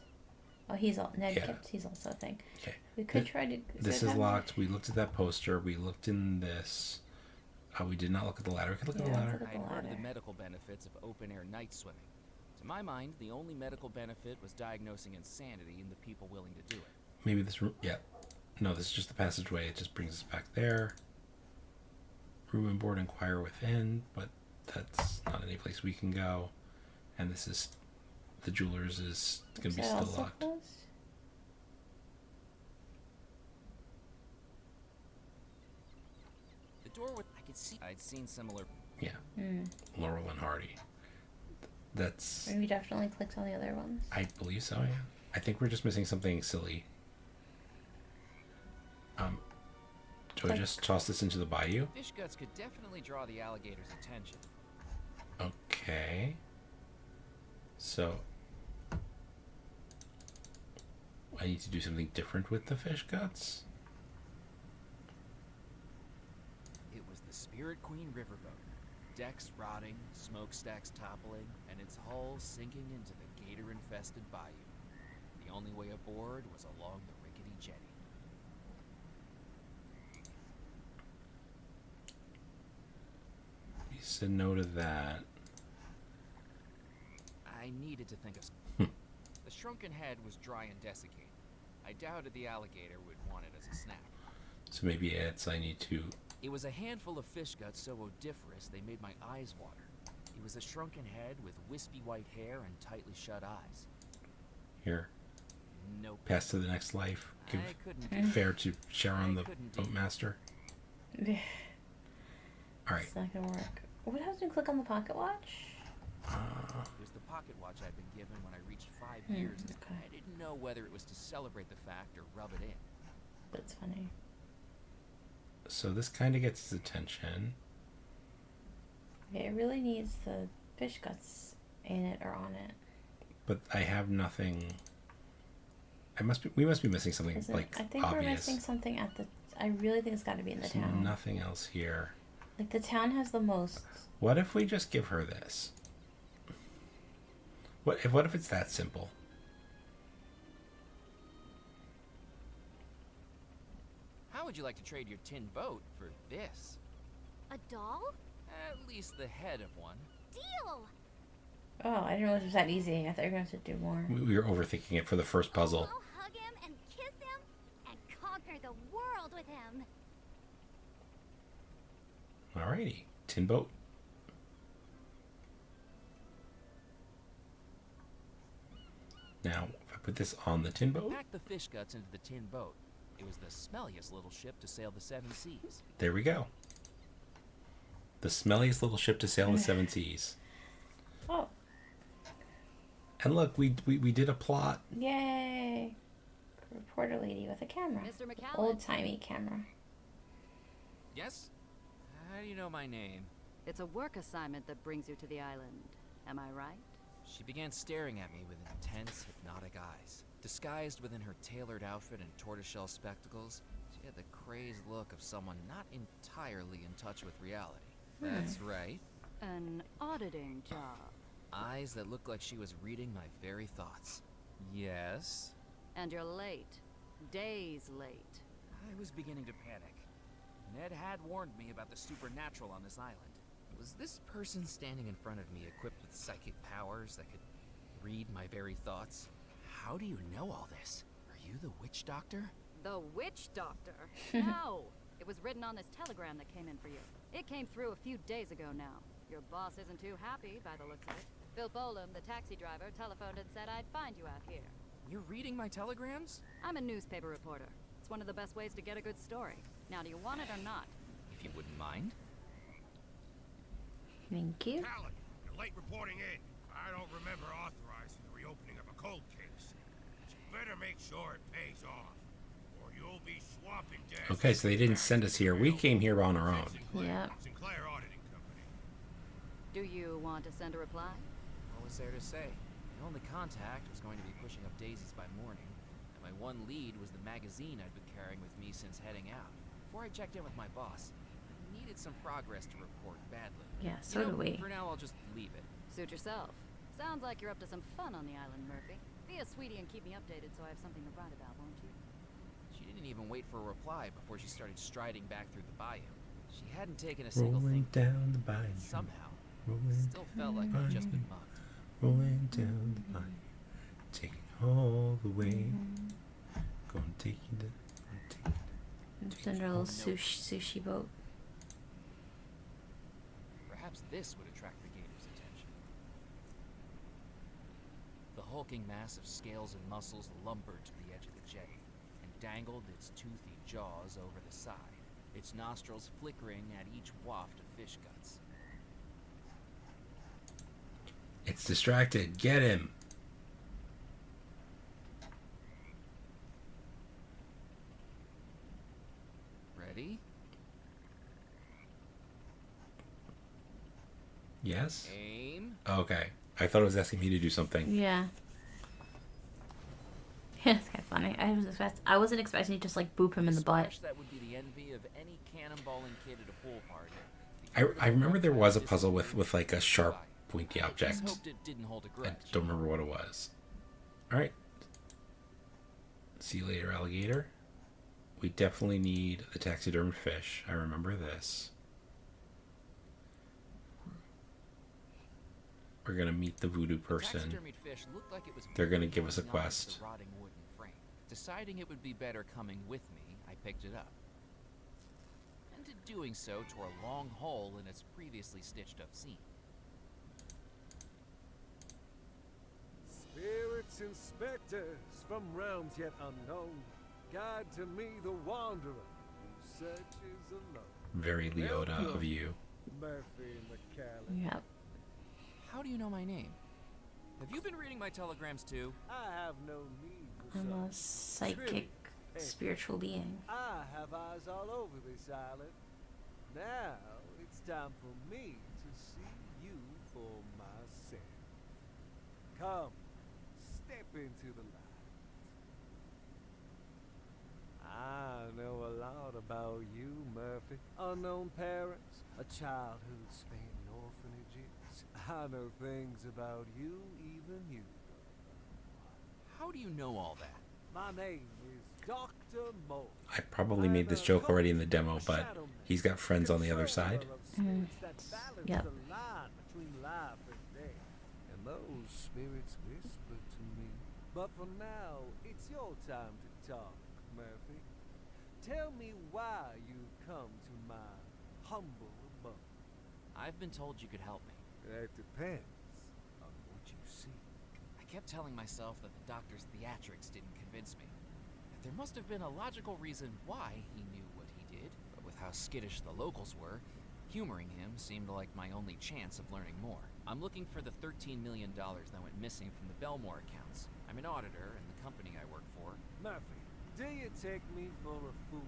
Oh, he's all... Ned Yeah. Kipps, he's also a thing. Okay. We could try to... This there is time- locked. We looked at that poster. We looked in this. We did not look at the ladder. We could look at the Yeah, ladder. look at I'd the heard of the ladder. medical benefits of open-air night swimming. To my mind, the only medical benefit was diagnosing insanity in the people willing to do it. Maybe this room. Yeah. No, this is just the passageway. It just brings us back there. Room and board inquire within, but that's not any place we can go. And this is... The jeweler's is going to be Is that still also locked. closed? The door with I could see. I'd seen similar. Yeah. Laurel and Hardy. That's... And we definitely clicked on the other ones. I believe so, yeah. I think we're just missing something silly. Do I just toss this into the bayou? Fish guts could definitely draw the alligator's attention. Okay. So... I need to do something different with the fish guts? It was the Spirit Queen riverboat. Decks rotting, smokestacks toppling, and its hull sinking into the gator-infested bayou. The only way aboard was along the rickety jetty. We said no to that. I needed to think of something. The shrunken head was dry and desiccated. I doubted the alligator would want it as a snack. So maybe it's I need to... It was a handful of fish guts so odoriferous they made my eyes water. It was a shrunken head with wispy white hair and tightly shut eyes. Here. Nope. pass to the next life, give I couldn't do fare to Sharon the couldn't do boatmaster. It's Alright. not gonna work. What happens when you click on the pocket watch? It was the pocket watch I'd been given when I reached 5 years. okay. I didn't know whether it was to celebrate the fact or rub it in. That's funny. So this kind of gets his attention. Okay, it really needs the fish guts in it or on it. But I have nothing. We must be missing something Is it- like I think obvious. we're missing something at the. I really think it's got to be in the There's town. nothing else here. Like the town has the most. What if we just give her this? What if it's that simple? How would you like to trade your tin boat for this? A doll? At least the head of one. Deal! Oh, I didn't realize it was that easy. I thought you were going to have to do more. We were overthinking it for the first puzzle. I'll hug him and kiss him and conquer the world with him. Alrighty, tin boat. Now, if I put this on the tin boat, Pack the fish guts into the tin boat. It was the smelliest little ship to sail the 7 seas. there we go. The smelliest little ship to sail the 7 seas. Oh, And look, we did a plot. yay! Reporter lady with a camera. Mr. McCallum. Old timey camera. Yes? How do you know my name? It's a work assignment that brings you to the island. Am I right? She began staring at me with intense, hypnotic eyes. Disguised within her tailored outfit and tortoiseshell spectacles, she had the crazed look of someone not entirely in touch with reality. That's right. An auditing job. Eyes that looked like she was reading my very thoughts. Yes? And you're late. Days late. I was beginning to panic. Ned had warned me about the supernatural on this island. Was this person standing in front of me equipped with psychic powers that could read my very thoughts? How do you know all this? Are you the witch doctor? The witch doctor? No! It was written on this telegram that came in for you. It came through a few days ago now. Your boss isn't too happy by the looks of it. Phil Bolam, the taxi driver, telephoned and said I'd find you out here. You're reading my telegrams? I'm a newspaper reporter. It's one of the best ways to get a good story. Now, do you want it or not? If you wouldn't mind. Thank you. Callan, you're late reporting in. I don't remember authorizing the reopening of a cold case. But you better make sure it pays off, or you'll be swapping desks. Okay, so they didn't send us here. We came here on our own. Yep. Sinclair Auditing Company. Do you want to send a reply? What was there to say? My only contact was going to be pushing up daisies by morning, and my one lead was the magazine I'd been carrying with me since heading out. Before I checked in with my boss, I needed some progress to report badly. Yeah, so do we. For now, I'll just leave it. Suit yourself. Sounds like you're up to some fun on the island, Murphy. Be a sweetie and keep me updated so I have something to write about, won't you? She didn't even wait for a reply before she started striding back through the bayou. She hadn't taken a single Rolling thing. down the bayou. Somehow, Rolling still felt like I'd just been mugged. Rolling down the bayou, taking all the way. Gonna take you down. It's in her little sushi boat. Perhaps this would attract the gator's attention. The hulking mass of scales and muscles lumbered to the edge of the jetty and dangled its toothy jaws over the side, its nostrils flickering at each waft of fish guts. It's distracted. Get him. Ready? Yes? Aim. Okay. I thought it was asking me to do something. Yeah. Yeah, it's kind of funny. I wasn't expecting to just like boop him in the butt. Splash that would be the envy of any cannonballing kid at a pool party. I remember there was a puzzle with like a sharp, pointy I object. just hoped it didn't hold a I grudge. don't remember what it was. Alright. See you later, alligator. We definitely need the taxidermed fish. I remember this. We're gonna meet the voodoo person. Taxidermied fish looked like it was They're gonna give us a holding on to quest. the rotting wooden frame. Deciding it would be better coming with me, I picked it up. And in doing so, tore a long hole in its previously stitched up seam. Spirits Spirits and specters from realms yet unknown, guide to me the wanderer who searches alone. Very Leota of you. Murphy McCallan. Yep. How do you know my name? Have you been reading my telegrams too? I have no need for I'm a such psychic, trivia. spiritual being. I have eyes all over this island. Now it's time for me to see you for myself. Come, step into the light. I know a lot about you, Murphy. Unknown parents, a childhood spent in orphanages. I know things about you even you don't know. How do you know all that? My name is Dr. Moore. I probably made this joke already in the demo, but he's got friends on the other side. Yep. The line between life and death. And those spirits whisper to me. But for now, it's your time to talk, Murphy. Tell me why you've come to my humble abode. I've been told you could help me. That depends on what you see. I kept telling myself that the doctor's theatrics didn't convince me. That there must have been a logical reason why he knew what he did, but with how skittish the locals were, humoring him seemed like my only chance of learning more. I'm looking for the $13 million that went missing from the Belmore accounts. I'm an auditor in the company I work for. Murphy, do you take me for a fool?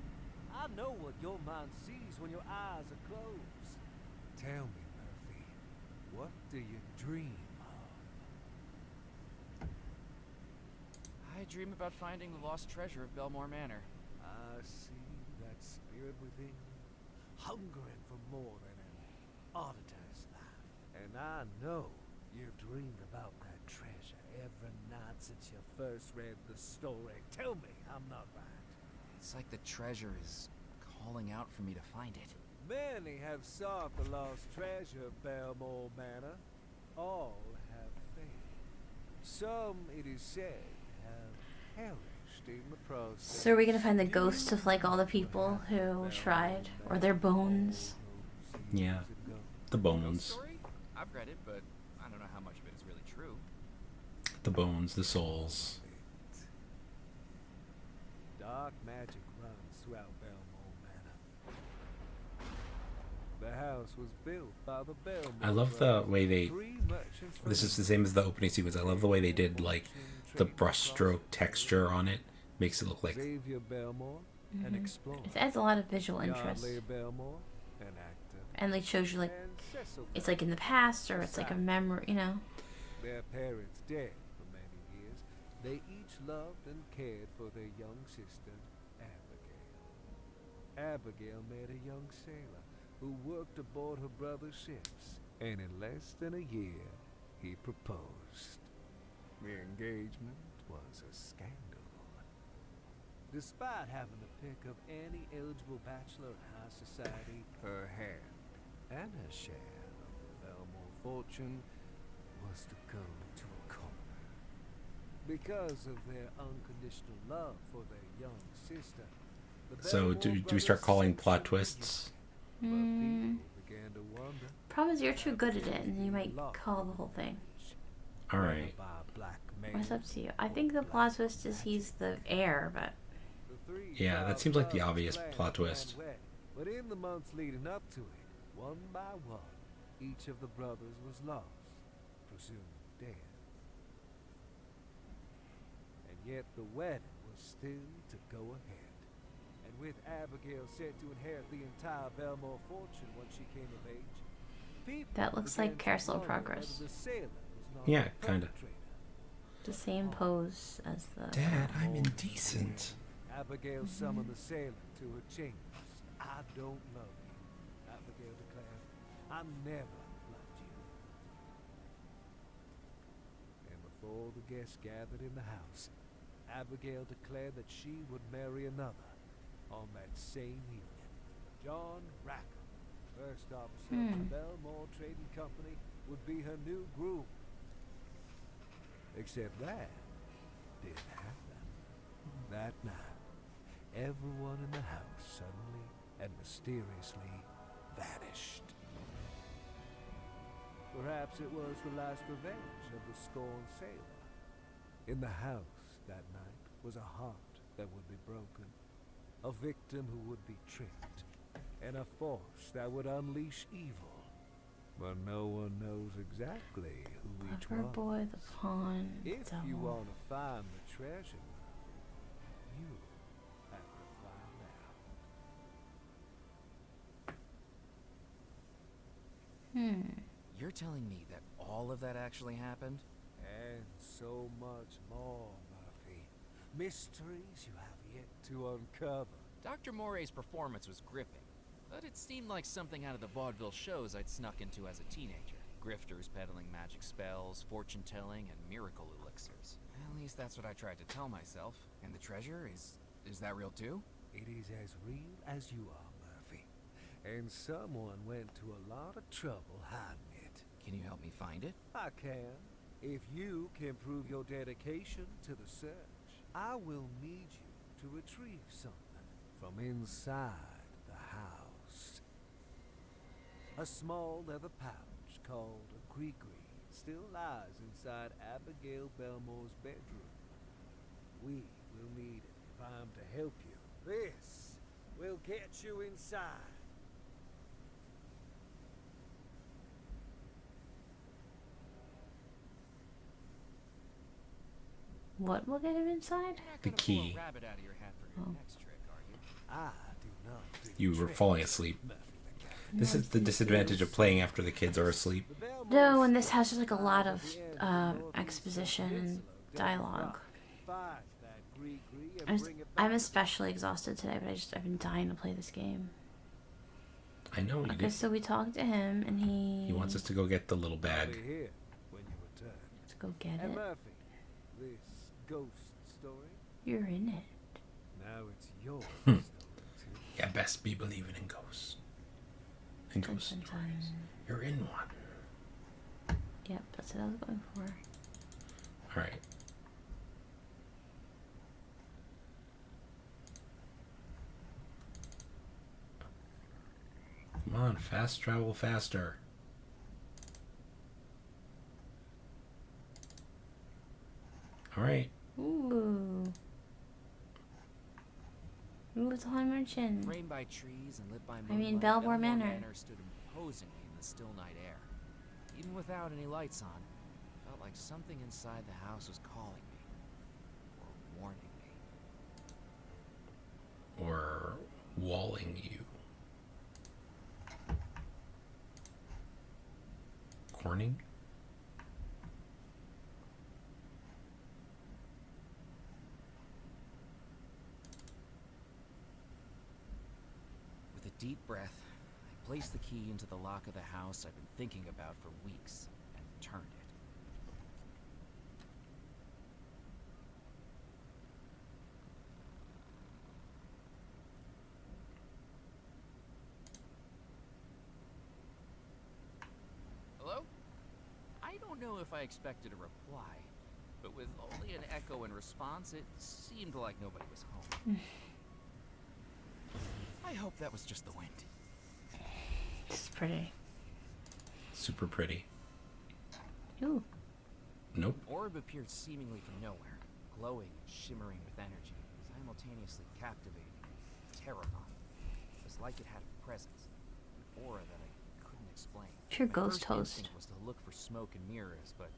I know what your mind sees when your eyes are closed. Tell me, Murphy, what do you dream of? I dream about finding the lost treasure of Belmore Manor. I see that spirit within you, hungering for more than an auditor's life. And I know you've dreamed about that treasure every night since you first read the story. Tell me I'm not right. It's like the treasure is calling out for me to find it. Many have sought the lost treasure of Belmore Manor. All have failed. Some, it is said, have perished in the process. So are we gonna find the ghosts of like all the people who tried, or their bones? Yeah, the bones. Story? I've read it, but I don't know how much of it is really true. The bones, the souls. Dark magic runs throughout Belmore Manor. The house was built by the Belmore I love the brothers, way they. three merchants from This is the same as the opening sequence. I love the way they did like the brushstroke texture on it. Makes it look like. Xavier Belmore, an explorer. It adds a lot of visual interest, Yardley Belmore, an actor. and like shows you like And Cecil it's like in the past or it's like a memory, you know. Their parents dead for many years, they each loved and cared for their young sister, Abigail. Abigail met a young sailor who worked aboard her brother's ships, and in less than a year, he proposed. The engagement was a scandal. Despite having the pick of any eligible bachelor in high society, her hand and her share of the Belmore fortune was to go to a corner. Because of their unconditional love for their young sister, the So Belmore do we start calling brothers plot sexually twists? but people began to wonder. Problem is you're too good at it, and you might call the whole thing. All right. By black It's up males, to you. I think the plot twist is he's the heir, but the three Yeah, that wild seems like the lovers obvious planned plot to run twist. away. But in the months leading up to it, one by one, each of the brothers was lost, presumed dead. And yet the wedding was still to go ahead. And with Abigail set to inherit the entire Belmore fortune once she came of age, people That looks began like to Carousel of wonder Progress. whether the sailor was not Yeah, the kinda. perpetrator. the same pose as the. Dad, I'm indecent. Abigail summoned the sailor to her chambers. I don't love you, Abigail declared. I never loved you. And before the guests gathered in the house, Abigail declared that she would marry another on that same evening. John Rackham, first officer of the Belmore Trading Company, would be her new groom. Except that didn't happen. That night, everyone in the house suddenly and mysteriously vanished. Perhaps it was the last revenge of the scorned sailor. In the house that night was a heart that would be broken, a victim who would be tricked, and a force that would unleash evil. But no one knows exactly who each Clever was. boy, the pawn, If devil. you want to find the treasure, you have to find out. You're telling me that all of that actually happened? And so much more, Murphy. Mysteries you have yet to uncover. Dr. Morey's performance was gripping, but it seemed like something out of the vaudeville shows I'd snuck into as a teenager. Grifters peddling magic spells, fortune-telling, and miracle elixirs. At least that's what I tried to tell myself. And the treasure, is that real too? It is as real as you are, Murphy. And someone went to a lot of trouble hiding it. Can you help me find it? I can. If you can prove your dedication to the search, I will need you to retrieve something from inside the house. A small leather pouch called a gree-gree still lies inside Abigail Belmore's bedroom. We will need it if I'm to help you. This will get you inside. What will get him inside? You're not The gonna pull key. a rabbit out of your hat for your next trick, are you? I do not do You were tricks, falling asleep. Murphy the cat. This is the disadvantage of playing after the kids are asleep. The Belmores No, and this has just like a lot of exposition and dialogue. find that gree-gree and I'm, s- bring it I'm back. especially exhausted today, but I've been dying to play this game. I know you Okay, did. so we talked to him, and He wants us to go get the little I'll bag. be here when you return. to go get And it. Murphy, this ghost story, You're in it. now it's your story too. Yeah, best be believing in ghosts. And Dun, ghost dun, stories. dun. You're in one. Yep, that's what I was going for. Alright. Come on, fast travel faster. Alright. Ooh. Ooh, it's a Haunted Mansion. Framed by trees and lit by I mean, moonlight, Belmore Manor. stood imposingly in the still night air. Even without any lights on, it felt like something inside the house was calling me, or warning me. Or walling you. Corning? With a deep breath, I placed the key into the lock of the house I've been thinking about for weeks, and turned it. Hello? I don't know if I expected a reply, but with only an echo in response, it seemed like nobody was home. I hope that was just the wind. It's pretty. Super pretty. Ooh. Nope. Orb appeared seemingly from nowhere, glowing and shimmering with energy, simultaneously captivating and terrifying. It was like it had a presence, an aura that I couldn't explain. Pure My ghost first host. instinct was to look for smoke and mirrors, but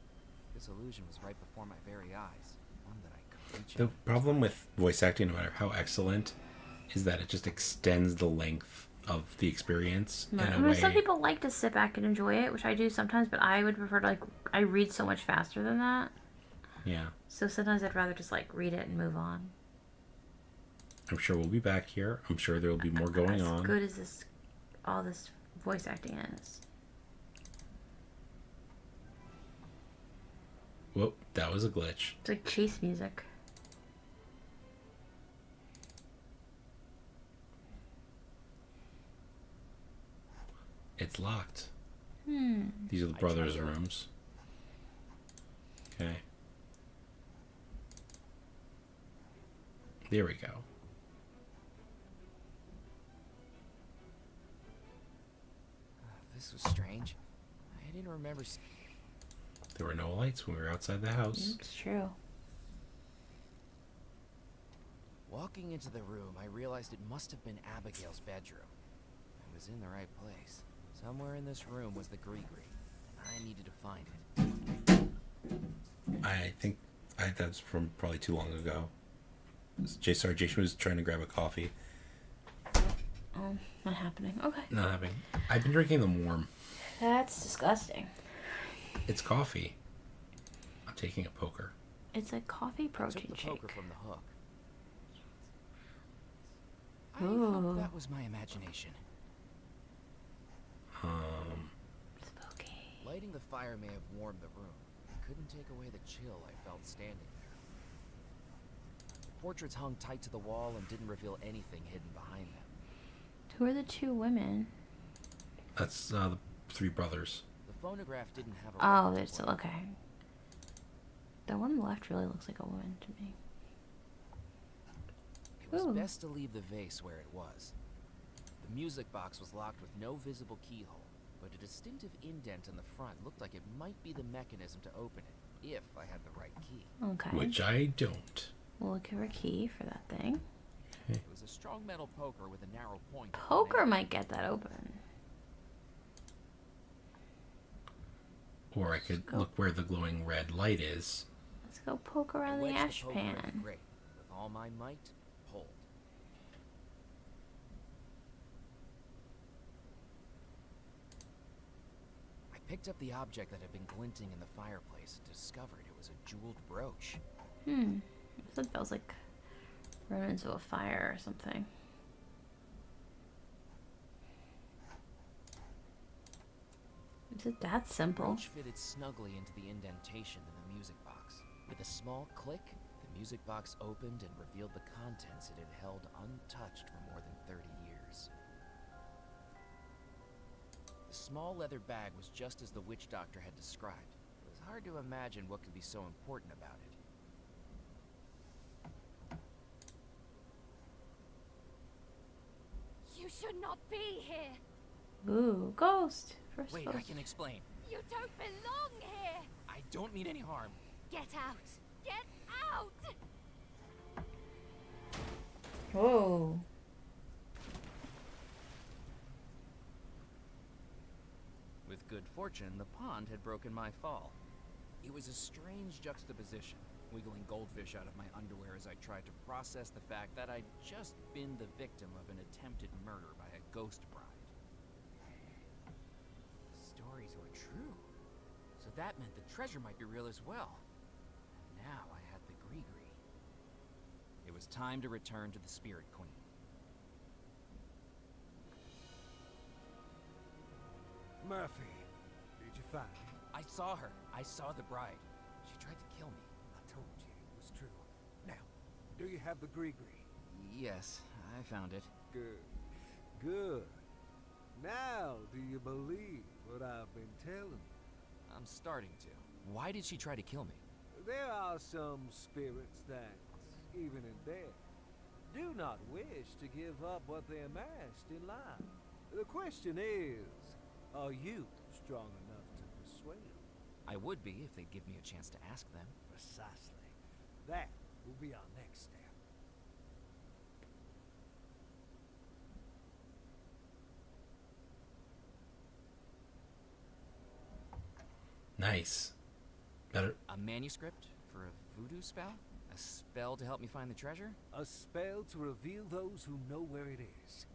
this illusion was right before my very eyes, one that I could reach The out. problem with voice acting, no matter how excellent, is that it just extends the length of the experience in I a mean, way. some people like to sit back and enjoy it, which I do sometimes, but I would prefer to, like, I read so much faster than that. Yeah. So sometimes I'd rather just, like, read it and move on. I'm sure we'll be back here. I'm sure there will be more going As on. good as this, all this voice acting is. Whoop, that was a glitch. It's like chase music. It's locked. Hmm. These are the brothers' rooms. Okay. There we go. This was strange. I didn't remember. There were no lights when we were outside the house. It's true. Walking into the room, I realized it must have been Abigail's bedroom. I was in the right place. Somewhere in this room was the Gree-Gree, and I needed to find it. I think that's from probably too long ago. JShmoo was trying to grab a coffee. Oh, not happening. Okay. Not happening. I've been drinking them warm. That's disgusting. It's coffee. I'm taking a poker. It's a coffee I protein took the shake. poker from the hook. I Ooh. hope that was my imagination. Spooky. Lighting the fire may have warmed the room. It couldn't take away the chill I felt standing there. The portraits hung tight to the wall and didn't reveal anything hidden behind them. Who are the two women? That's the three brothers. The phonograph didn't have a Oh, record they're still player. okay. The one on the left really looks like a woman to me. It was Ooh. best to leave the vase where it was. The music box was locked with no visible keyhole, but a distinctive indent in the front looked like it might be the mechanism to open it, if I had the right key. Okay. Which I don't. We'll look for a key for that thing. It was a strong metal poker with a narrow point. Poker might get that open. Or I could Go. look where the glowing red light is. Let's go poke around I the wedged ash poker in the pan. grate. With all my might, pulled. I picked up the object that had been glinting in the fireplace and discovered it was a jeweled brooch. That feels like run into a fire or something. Is it that The simple? brooch fitted snugly into the indentation in the music box. With a small click, the music box opened and revealed the contents it had held untouched for more than 30 years. The small leather bag was just as the witch doctor had described. It was hard to imagine what could be so important about it. You should not be here. Ooh, ghost. First Wait, ghost. I can explain. You don't belong here. I don't mean any harm. Get out. Get out. Whoa. With good fortune, the pond had broken my fall. It was a strange juxtaposition, wiggling goldfish out of my underwear as I tried to process the fact that I'd just been the victim of an attempted murder by a ghost bride. The stories were true, so that meant the treasure might be real as well. And now I had the Gree-Gree. It was time to return to the Spirit Queen. Murphy, did you find it? I saw her. I saw the bride. She tried to kill me. I told you it was true. Now, do you have the Gree-Gree? Yes, I found it. Good. Good. Now, do you believe what I've been telling you? I'm starting to. Why did she try to kill me? There are some spirits that, even in death, do not wish to give up what they amassed in life. The question is, are you strong enough to persuade them? I would be if they'd give me a chance to ask them. Precisely. That will be our next step. Nice. Better. A manuscript for a voodoo spell? A spell to help me find the treasure? A spell to reveal those who know where it is.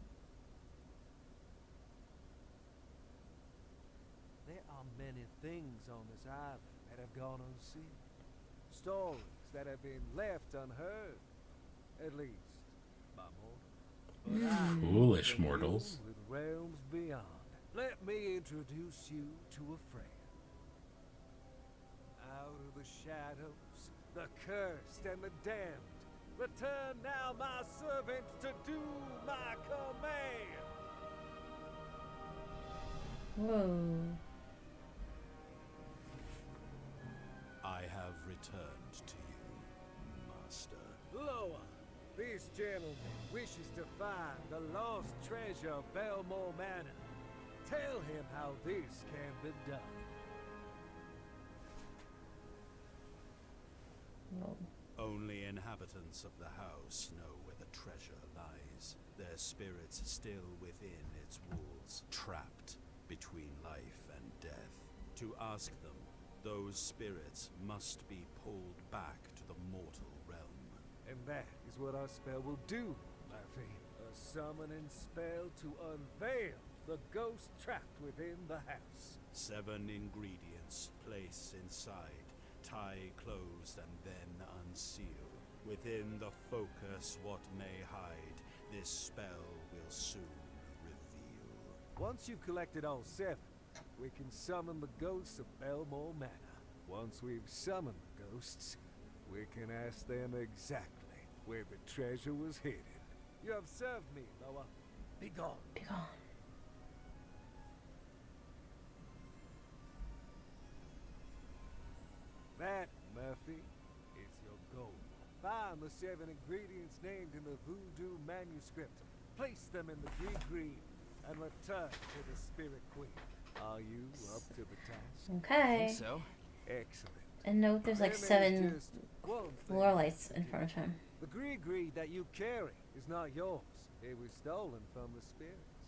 There are many things on this island that have gone unseen. Stories that have been left unheard. At least, by mortals. But I Foolish commune mortals. with realms beyond. Let me introduce you to a friend. Out of the shadows, the cursed and the damned. Return now, my servants, to do my command. Whoa. I have returned to you, Master. Loa, this gentleman wishes to find the lost treasure of Belmore Manor. Tell him how this can be done. Whoa. Only inhabitants of the house know where the treasure lies. Their spirits still within its walls, trapped between life and death. To ask them, those spirits must be pulled back to the mortal realm. And that is what our spell will do, Laffy. A summoning spell to unveil the ghost trapped within the house. 7 ingredients place inside, tie closed and then unseal. Within the focus what may hide, this spell will soon reveal. Once you've collected all 7, we can summon the ghosts of Belmore Manor. Once we've summoned the ghosts, we can ask them exactly where the treasure was hidden. You have served me, Noah. Be gone. Be gone. That, Murphy, is your goal. Find the 7 ingredients named in the voodoo manuscript. Place them in the green and return to the Spirit Queen. Are you up to the task? Okay. I think so. Excellent. And note there's like Then 7 just one thing floor lights in front of him. The gree that you carry is not yours. It was stolen from the spirits.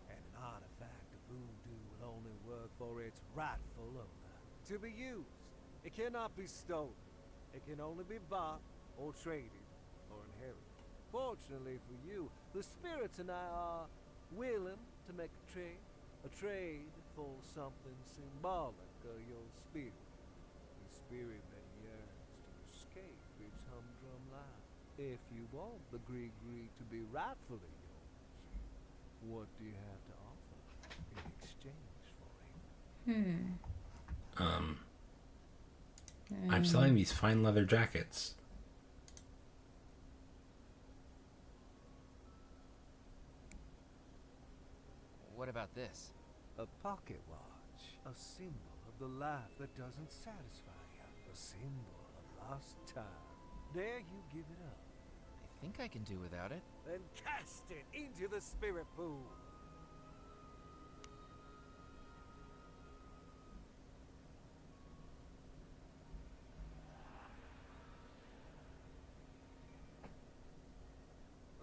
And an artifact of voodoo will only work for its rightful owner. To be used, it cannot be stolen. It can only be bought or traded or inherited. Fortunately for you, the spirits and I are willing to make a trade for something symbolic of your spirit. The spirit that yearns to escape its humdrum life. If you want the gree to be rightfully yours, what do you have to offer in exchange for it? I'm selling these fine leather jackets. What about this? A pocket watch, a symbol of the life that doesn't satisfy you, a symbol of lost time. Dare you give it up? I think I can do without it. Then cast it into the spirit pool.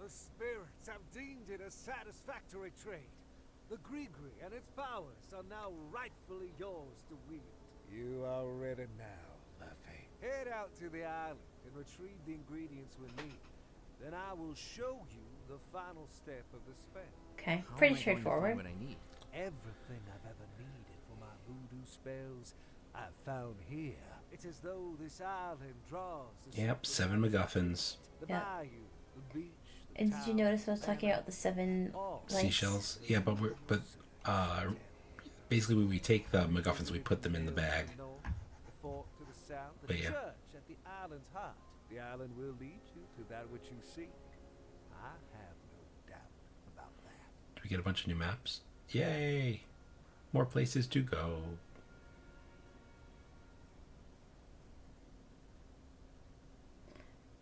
The spirits have deemed it a satisfactory trade. The gree and its powers are now rightfully yours to wield. You are ready now, Luffy. Head out to the island and retrieve the ingredients we need. Then I will show you the final step of the spell. Okay, How pretty am I going to straightforward. find what I need? Everything I've ever needed for my voodoo spells, I've found here. It's as though this island draws. Yep, 7 MacGuffins. The Yep. bayou, the beach. The And did you town, notice I was talking about the 7 lights? Seashells. Yeah, but basically when we take the MacGuffins, we put them in the bag. The fort to the south, the But yeah. church at the island's heart. The island will lead you to that which you seek. I have no doubt about that. Do we get a bunch of new maps? Yay! More places to go.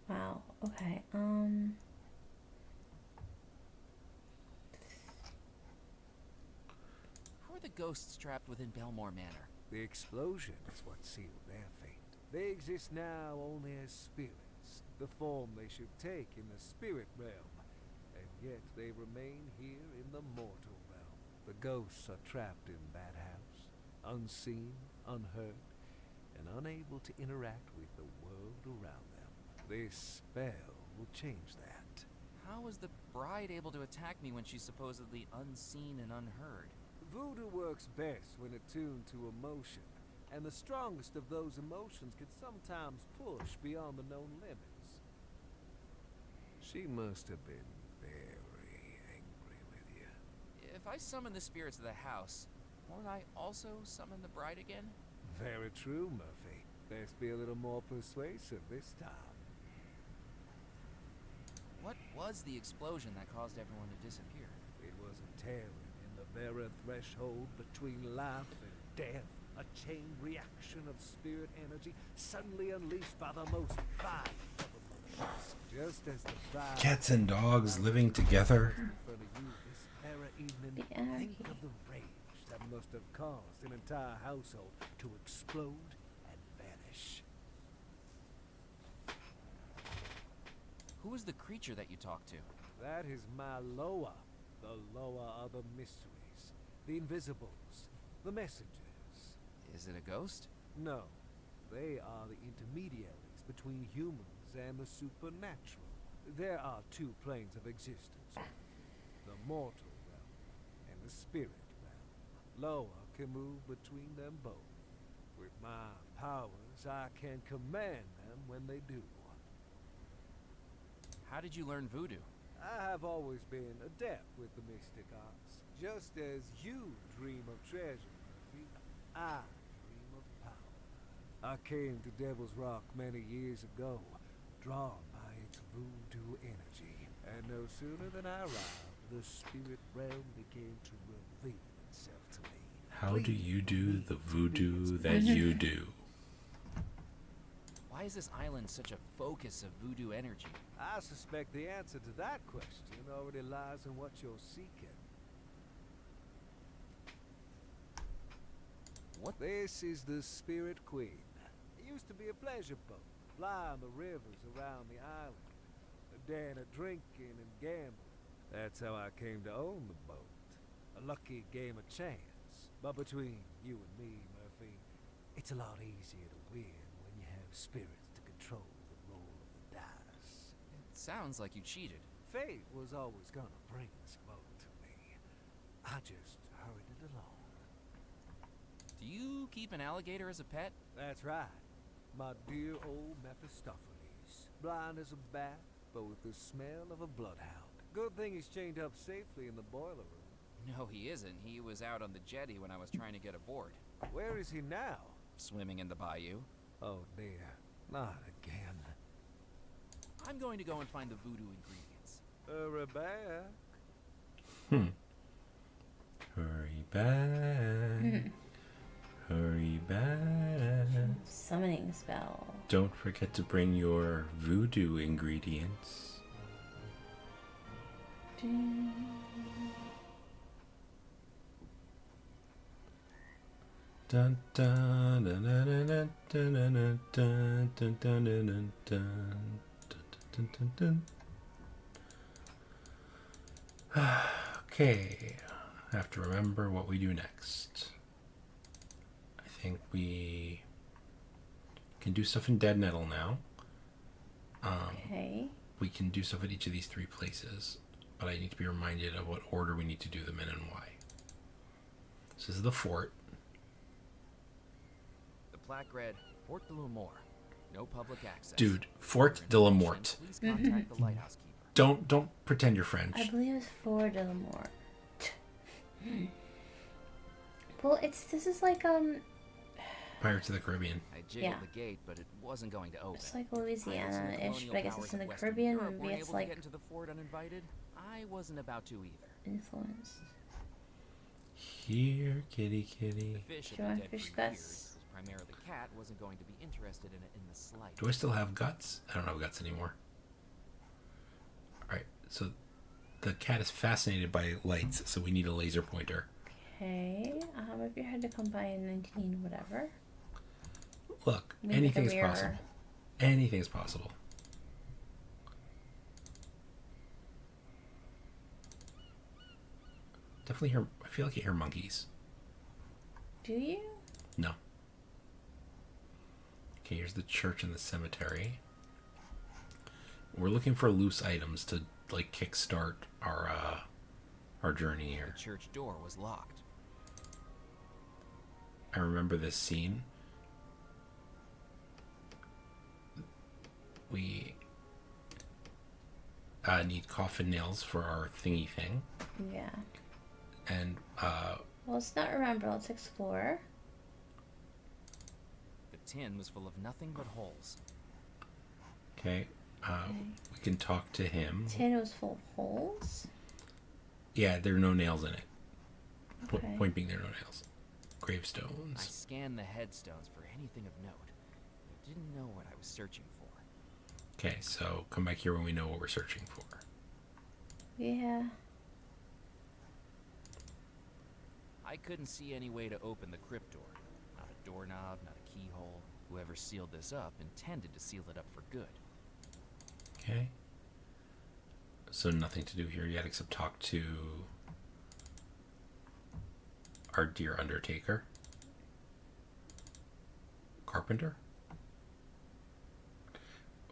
Wow. Okay. How are the ghosts trapped within Belmore Manor? The explosion is what sealed their fate. They exist now only as spirits, the form they should take in the spirit realm, and yet they remain here in the mortal realm. The ghosts are trapped in that house, unseen, unheard, and unable to interact with the world around them. This spell will change that. How was the bride able to attack me when she's supposedly unseen and unheard? Voodoo works best when attuned to emotion, and the strongest of those emotions can sometimes push beyond the known limits. She must have been very angry with you. If I summon the spirits of the house, won't I also summon the bride again? Very true, Murphy. Best be a little more persuasive this time. What was the explosion that caused everyone to disappear? It was a tearing in the very threshold between life and death. A chain reaction of spirit energy suddenly unleashed by the most violent of emotions. Just as the bride... Cats and dogs living together. in front of you this very evening, The anarchy. think of the rage that must have caused an entire household to explode and vanish. Who is the creature that you talked to? That is my Loa, the Loa of the mysteries, the invisibles, the messengers. Is it a ghost? No, they are the intermediaries between humans and the supernatural. There are two planes of existence, the mortal realm and the spirit realm. Loa can move between them both. With my powers, I can command them when they do. How did you learn voodoo? I have always been adept with the mystic arts. Just as you dream of treasure, Murphy, I dream of power. I came to Devil's Rock many years ago, drawn by its voodoo energy. And no sooner than I arrived, the spirit realm began to reveal itself to me. How do you do the voodoo that you do? Why is this island such a focus of voodoo energy? I suspect the answer to that question already lies in what you're seeking. What? This is the Spirit Queen. It used to be a pleasure boat, flying the rivers around the island, a den of drinking and gambling. That's how I came to own the boat. A lucky game of chance. But between you and me, Murphy, it's a lot easier to win when you have spirits to control the roll of the dice. It sounds like you cheated. Fate was always gonna bring this boat to me. I just hurried it along. Do you keep an alligator as a pet? That's right. My dear old Mephistopheles. Blind as a bat, but with the smell of a bloodhound. Good thing he's chained up safely in the boiler room. No, he isn't. He was out on the jetty when I was trying to get aboard. Where is he now? Swimming in the bayou. Oh dear, not again. I'm going to go and find the voodoo ingredients. Hurry back. Hurry back. Hurry back. Summoning spell. Don't forget to bring your voodoo ingredients. Dun dun dun dun dun dun dun dun dun dun dun dun dun dun. Okay, I have to remember what we do next. I think we can do stuff in Dead Nettle now. Okay. We can do stuff at each of these three places, but I need to be reminded of what order we need to do them in and why. This is the fort. The plaque read, Fort de la Mort. No public access. Dude, Fort de la Mort. Please contact the lighthouse keeper. Don't pretend you're French. I believe it's for de la Mort. Well, this is like Pirates of the Caribbean. I jiggled Yeah. the gate, but it wasn't going to open. it's like Pirates and the Louisiana-ish, colonial but I guess powers it's in of the Western Caribbean. Europe Maybe weren't it's able to like get into the fort uninvited. I wasn't about to either. influenced. Here, kitty, kitty. The fish Do had you been want dead fish for years. guts? It was primarily cat wasn't going to be interested in it in the slightest. Do I still have guts? I don't have guts anymore. Alright, so the cat is fascinated by lights, so we need a laser pointer. Okay. If you had to come by in 19 whatever. Look, Maybe the anything is mirror. possible. Anything is possible. Definitely hear. I feel like I hear monkeys. Do you? No. Okay, here's the church and the cemetery. We're looking for loose items to like kickstart our journey here. The church door was locked. I remember this scene. We need coffin nails for our thingy thing. Yeah. And Well, let's not remember. Let's explore. The tin was full of nothing but holes. okay, we can talk to him. Tin was full of holes. Yeah, there are no nails in it. Okay. Point being, there are no nails. I Gravestones. scanned the headstones for anything of note. I didn't know what I was searching for. Okay, so come back here when we know what we're searching for. Yeah. I couldn't see any way to open the crypt door. Not a doorknob, not a keyhole. Whoever sealed this up intended to seal it up for good. Okay. So nothing to do here yet except talk to our dear Undertaker. Carpenter?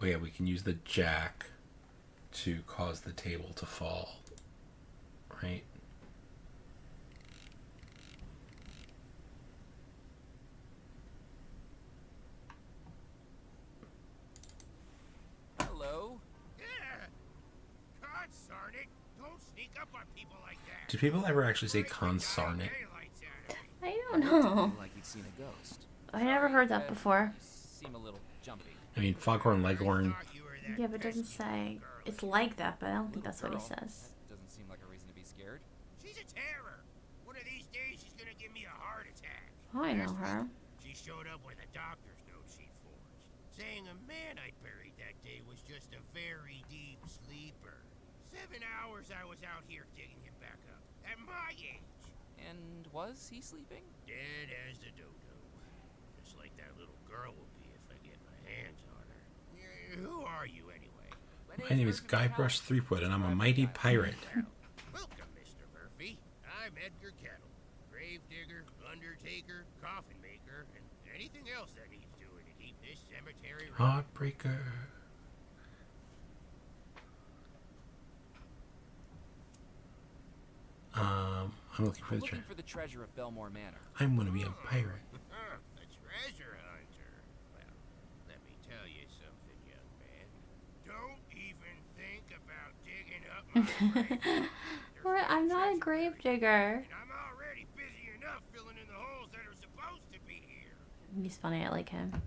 Oh yeah, we can use the jack to cause the table to fall. Right? Hello? Yeah. Consarn it. Don't sneak up on people like that. Do people ever actually say consarn it? I don't know. Like you'd seen a ghost. I never heard that before. You seem a little jumpy. I mean, Foghorn Leghorn. Yeah, but it doesn't say. It's like that, but I don't think that's what he says. Doesn't seem like a reason to be scared. She's a terror. One of these days she's gonna give me a heart attack. Oh, I know her. She showed up with a doctor's note she'd forged, saying a man I'd buried that day was just a very deep sleeper. 7 hours I was out here digging him back up. At my age. And was he sleeping? Dead as a dodo. Just like that little girl will be if I get my hands on her. Who are you anyway? My name is Guybrush Threepwood, and I'm a mighty pirate. Welcome, Mr. Murphy. I'm Edgar Kettle. Gravedigger, undertaker, coffin maker, and anything else that needs doing to keep this cemetery running. Heartbreaker. I'm looking for the treasure. Looking for the treasure of Belmore Manor. I'm gonna be a pirate. A treasure hunter. Well, let me tell you something, young man. Don't even think about digging up my grave. I'm not a grave digger. And I'm already busy enough filling in the holes that are supposed to be here. He's funny. I like him.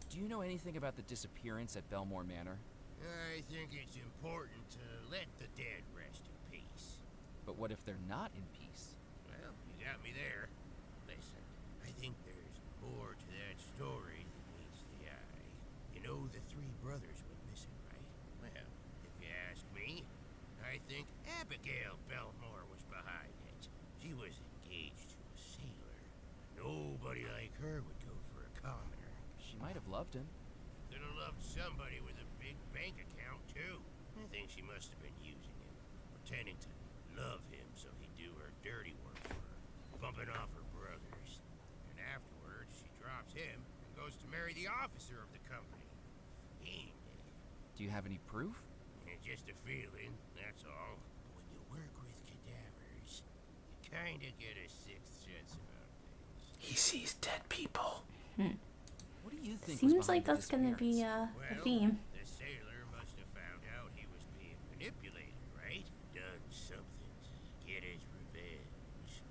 Do you know anything about the disappearance at Belmore Manor? I think it's important to let the dead rest in peace. But what if they're not in peace? Well, you got me there. Listen, I think there's more to that story than meets the eye. You know the 3 brothers went missing, right? Well, if you ask me, I think Abigail Belmore was behind it. She was engaged to a sailor. Nobody like her would go for a commoner. She might have loved him. Could have loved somebody with a big bank account, too. I think she must have been using him, pretending to love him so he'd do her dirty work for her, bumping off her brothers. And afterwards, she drops him and goes to marry the officer of the company. Do you have any proof? Just a feeling, that's all. When you work with cadavers, you kinda get a sixth sense about things. He sees dead people. What do you think? Seems like that's gonna be a theme. The sailor must have found out he was being manipulated, right? Done something to get his revenge.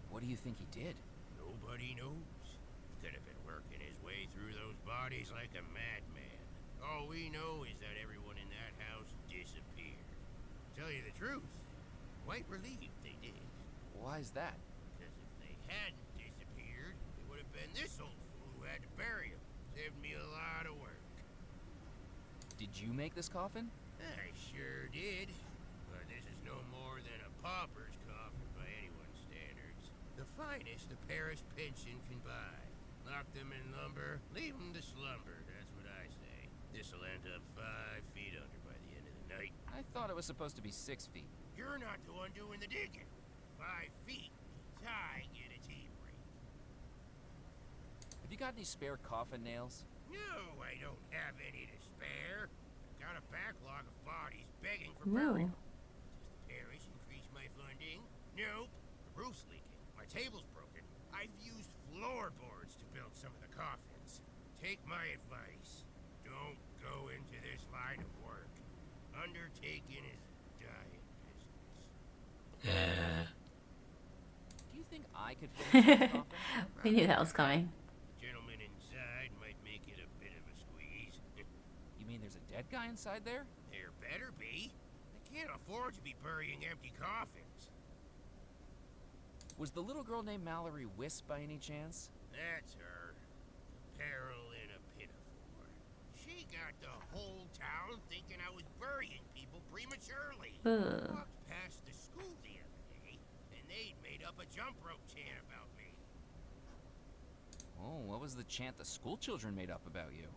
What do you think he did? Nobody knows. Could have been working his way through those bodies like a madman. All we know is that everyone in that house disappeared. To tell you the truth, quite relieved they did. Why is that? Because if they hadn't disappeared, it would have been this old fool who had to bury them. Saved me a lot of work. Did you make this coffin? I sure did. But this is no more than a pauper's coffin by anyone's standards. The finest a Paris pension can buy. Lock them in lumber, leave them to slumber, that's what I say. This'll end up 5 feet under by the end of the night. I thought it was supposed to be 6 feet. You're not the one doing the digging. 5 feet means I get a tea break. Have you got any spare coffin nails? No, I don't have any to spare. I've got a backlog of bodies begging for Ooh. burial. Does the parish increase my funding? Nope. The roof's leaking. My table's broken. I've used floorboards to build some of the coffins. Take my advice. Don't go into this line of work. Undertaking is a dying business. Do you think I could finish this coffin? We knew that was coming. The gentleman inside might make it a bit of a squeeze. You mean there's a dead guy inside there? There better be. I can't afford to be burying empty coffins. Was the little girl named Mallory Wisp by any chance? That's her. Peril in a pinafore. She got the whole town thinking I was burying people prematurely. Ugh. Walked past the school the other day, and they'd made up a jump rope chant about me. Oh, what was the chant the school children made up about you?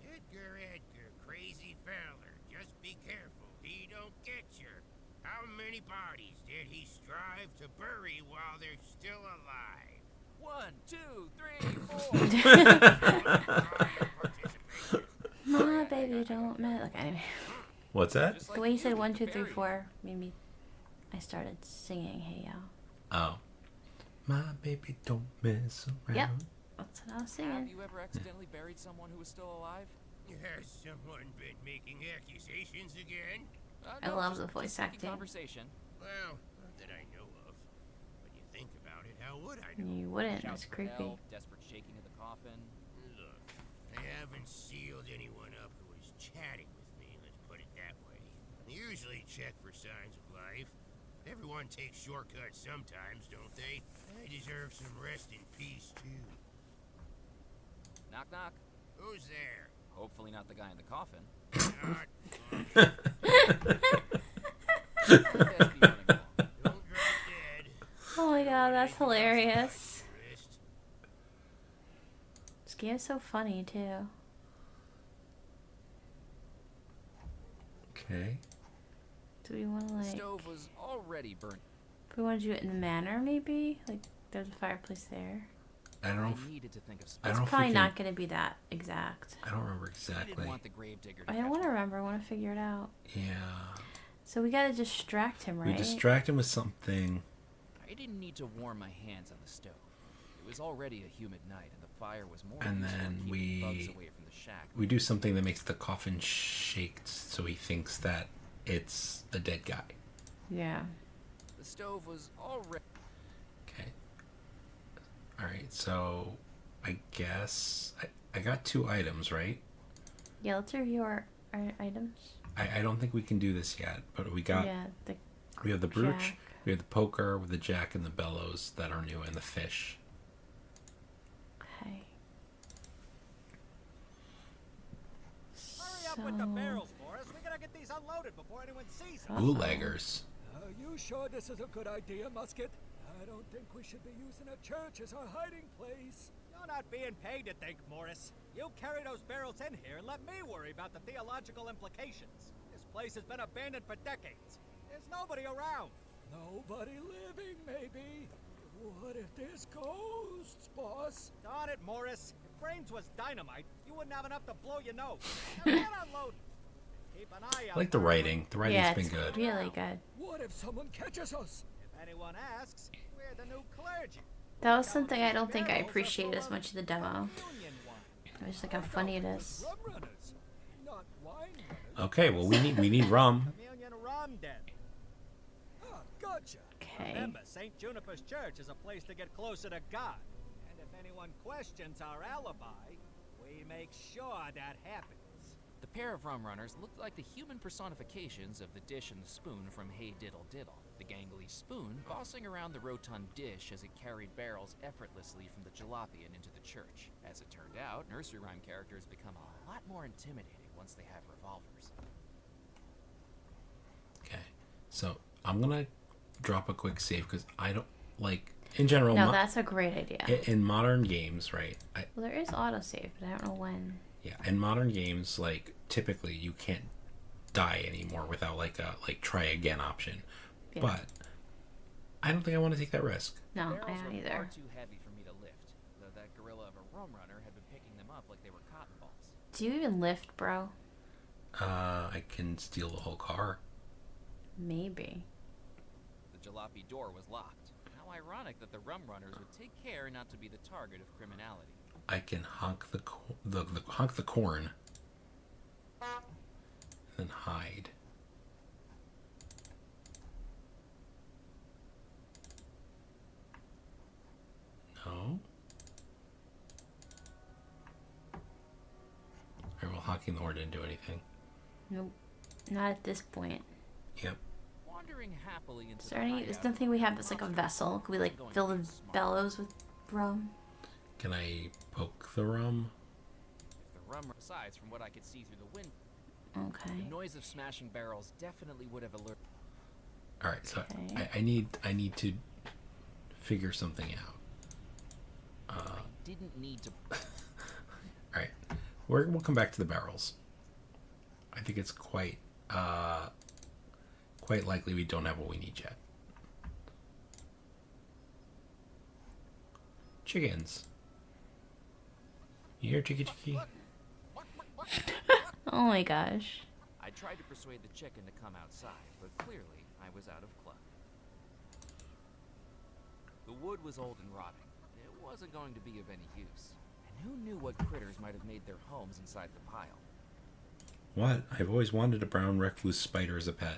Edgar, Edgar, crazy feller, just be careful. many bodies did he strive to bury while they're still alive? 1, 2, 3, 4. My baby don't matter. Okay, anyway. What's that? Just The like way you said you, 1, 2, 3, buried. 4 made me. I started singing Hey Yo. Oh. My baby don't mess around. Yep. That's what I was Have singing. you ever accidentally buried someone who was still alive? Has someone been making accusations again? I No, love just the voice seeking acting. Conversation. Well, not that I know of. When you think about it, how would I know? You wouldn't. Shouts It's for creepy. help, desperate shaking of the coffin. Look, I haven't sealed anyone up who was chatting with me, let's put it that way. I usually check for signs of life. Everyone takes shortcuts sometimes, don't they? I deserve some rest in peace, too. Knock, knock. Who's there? Hopefully not the guy in the coffin. Not Best be running along. Don't drop dead. Oh my god, that's hilarious. Wrist. This game's so funny too. Okay. Do we want to The like? stove was already burnt. If we want to do it in the manor, maybe like there's a fireplace there. I don't know. I If, needed to think of I space. don't It's know if we probably can- not going to be that exact. I don't remember I exactly. didn't want the gravedigger to I don't catch want me. to remember. I want to figure it out. Yeah. So we got to distract him, right? We distract him with something. I didn't need to warm my hands on the stove. It was already a humid night, and the fire was more And useful in then keeping we- bugs away from the shack. We do something that makes the coffin shake, so he thinks that it's a dead guy. Yeah. The stove was already. Okay. All right. So, I guess I got 2 items, right? Yeah. Let's review our items. I don't think we can do this yet, but we got Yeah. The we have the brooch, jack. we have the poker with the jack and the bellows that are new, and the fish. Okay. Hurry up with the barrels, Morris. We gotta get these unloaded before anyone sees them. Bootleggers. Are you sure this is a good idea, Musket? I don't think we should be using a church as our hiding place. You're not being paid to think, Morris. You carry those barrels in here and let me worry about the theological implications. This place has been abandoned for decades. There's nobody around. Nobody living, maybe. What if there's ghosts, boss? Darn it, Morris. If brains was dynamite, you wouldn't have enough to blow your nose. Now get unloaded. Keep an eye out. I like the for writing. The writing's Yeah, been it's good. really good. What if someone catches us? If anyone asks, we're the new clergy. That was something I don't think I appreciated as much in the demo. Union wine. I just like how funny it is. Rum runners, not wine runners. Okay. Well, we need rum. Communion rum den. Ah, gotcha. Okay. Remember, St. Juniper's Church is a place to get closer to God. And if anyone questions our alibi, we make sure that happens. The pair of rum runners looked like the human personifications of the dish and the spoon from Hey Diddle Diddle. The gangly spoon bossing around the rotund dish as it carried barrels effortlessly from the jalopy and into the church. As it turned out, nursery rhyme characters become a lot more intimidating once they have revolvers. Okay. So I'm gonna drop a quick save because I don't like in general. No, that's a great idea. in modern games, right? Well, there is autosave, but I don't know when. Yeah, in modern games, like typically you can't die anymore without like a try again option. Yeah. But I don't think I want to take that risk. No, I Barrels don't were far either. too heavy for me to lift, though that gorilla of a rum runner had been picking them up like they were cotton balls. Do you even lift, bro? I can steal the whole car. Maybe. The jalopy door was locked. How ironic that the rum runners would take care not to be the target of criminality. I can honk honk the corn, then hide. No. Alright, well, honking the horn didn't do anything. Nope. Not at this point. Yep. Wandering happily into Is there any? Is nothing we have that's like a vessel? Could we like fill the bellows with rum? Can I poke the rum? If the rum, besides, from what I could see through the window, Okay. the noise of smashing barrels definitely would have alerted. Alright, so Okay. I need to figure something out. I didn't need to. Alright. We'll come back to the barrels. I think it's quite quite likely we don't have what we need yet. Chickens. You hear chicky chicky? Oh my gosh. I tried to persuade the chicken to come outside, but clearly I was out of cluck. The wood was old and rotting. It wasn't going to be of any use. And who knew what critters might have made their homes inside the pile? What? I've always wanted a brown recluse spider as a pet.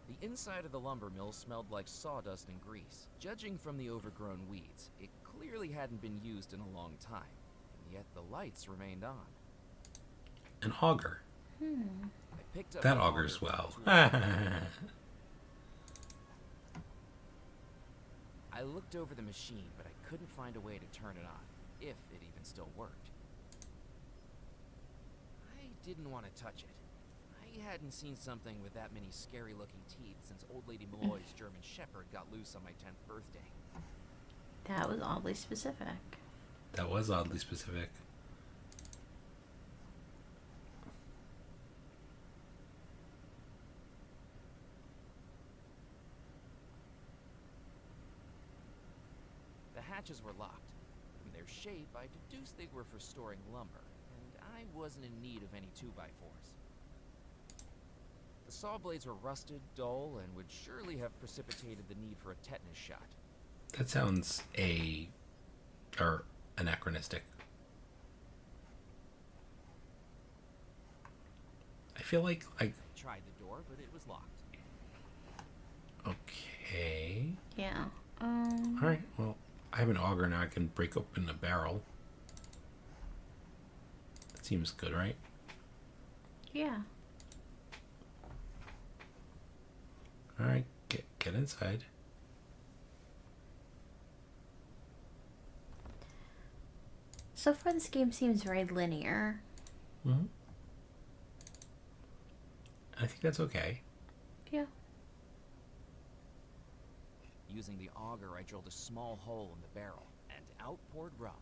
The inside of the lumber mill smelled like sawdust and grease. Judging from the overgrown weeds, it clearly hadn't been used in a long time. And yet the lights remained on. An auger. I picked up That the augurs auger well. from the tool. I looked over the machine, but I couldn't find a way to turn it on, if it even still worked. I didn't want to touch it. I hadn't seen something with that many scary-looking teeth since Old Lady Malloy's German Shepherd got loose on my 10th birthday. That was oddly specific. That was oddly specific. The hatches were locked. From their shape, I deduced they were for storing lumber, and I wasn't in need of any 2x4s. The saw blades were rusted, dull, and would surely have precipitated the need for a tetanus shot. That sounds anachronistic. I feel like I tried the door, but it was locked. Okay. Yeah. Alright, well, I have an auger now. I can break open a barrel. That seems good, right? Yeah. Alright, get inside. So far, this game seems very linear. Mm-hmm. I think that's okay. Yeah. Using the auger, I drilled a small hole in the barrel, and out poured rum.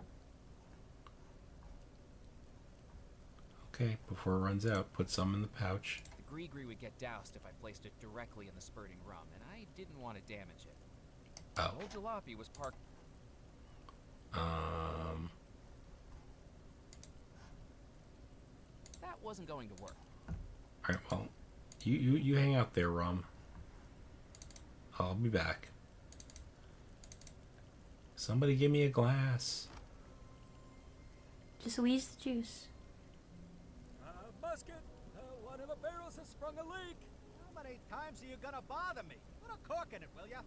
Okay, before it runs out, put some in the pouch. The gree-gree would get doused if I placed it directly in the spurting rum, and I didn't want to damage it. Oh. Old jalopy was parked. That wasn't going to work. Alright, well, you hang out there, Rum. I'll be back. Somebody give me a glass. Just squeeze the juice. Musket, one of the barrels has sprung a leak. How many times are you gonna bother me? Put a cork in it, will ya?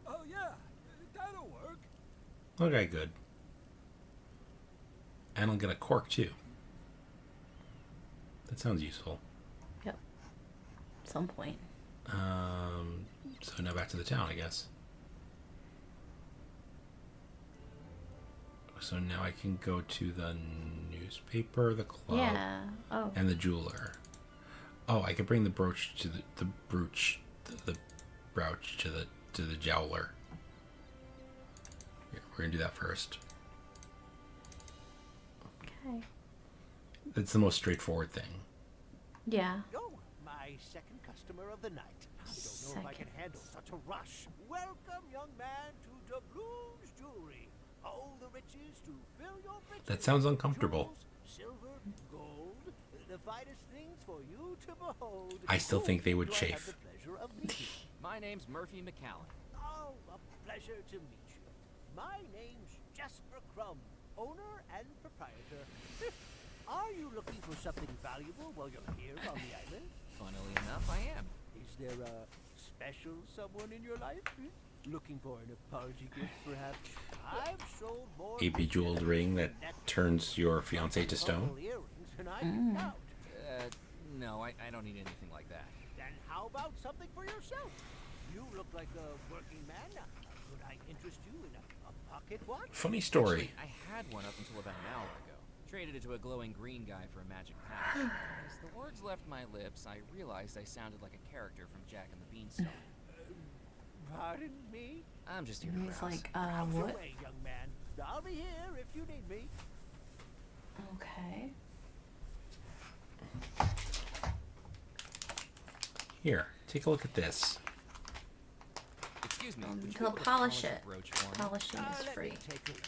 Oh yeah, that'll work. Okay, good. And I'll get a cork too. That sounds useful. Yep. At some point. So now back to the town, I guess. So now I can go to the newspaper, the club, Yeah. Oh. and the jeweler. Oh, I could bring the brooch to the brooch to the jeweler. Here, we're gonna do that first. Okay. It's the most straightforward thing. Yeah. Oh, my second customer of the night. I don't know if I can handle such a rush. Welcome, young man, to Doubloon's Jewelry. All the riches to fill your britches. That sounds uncomfortable. Jewels, silver, gold, the finest things for you to behold. I still think they would Do I have chafe. the pleasure of meeting? My name's Murphy McCallan. Oh, a pleasure to meet you. My name's Jasper Crumb, owner and proprietor. Are you looking for something valuable while you're here on the island? Funnily enough, I am. Is there a special someone in your life? Looking for an apology gift, perhaps? I've sold more A bejeweled ring that turns your fiancé to stone. earrings than I can count. No, I don't need anything like that. Then how about something for yourself? You look like a working man. Could I interest you in a pocket watch? Funny story. Actually, I had one up until about an hour ago. Traded it to a glowing green guy for a magic pouch. As the words left my lips, I realized I sounded like a character from Jack and the Beanstalk. Pardon me? I'm just here to He's browse. like, Browse what? away, young man. I'll be here if you need me. Okay. Here, take a look at this. Excuse me. would you be He'll able to polish a it. brooch for me? Polishing is free. Take a look.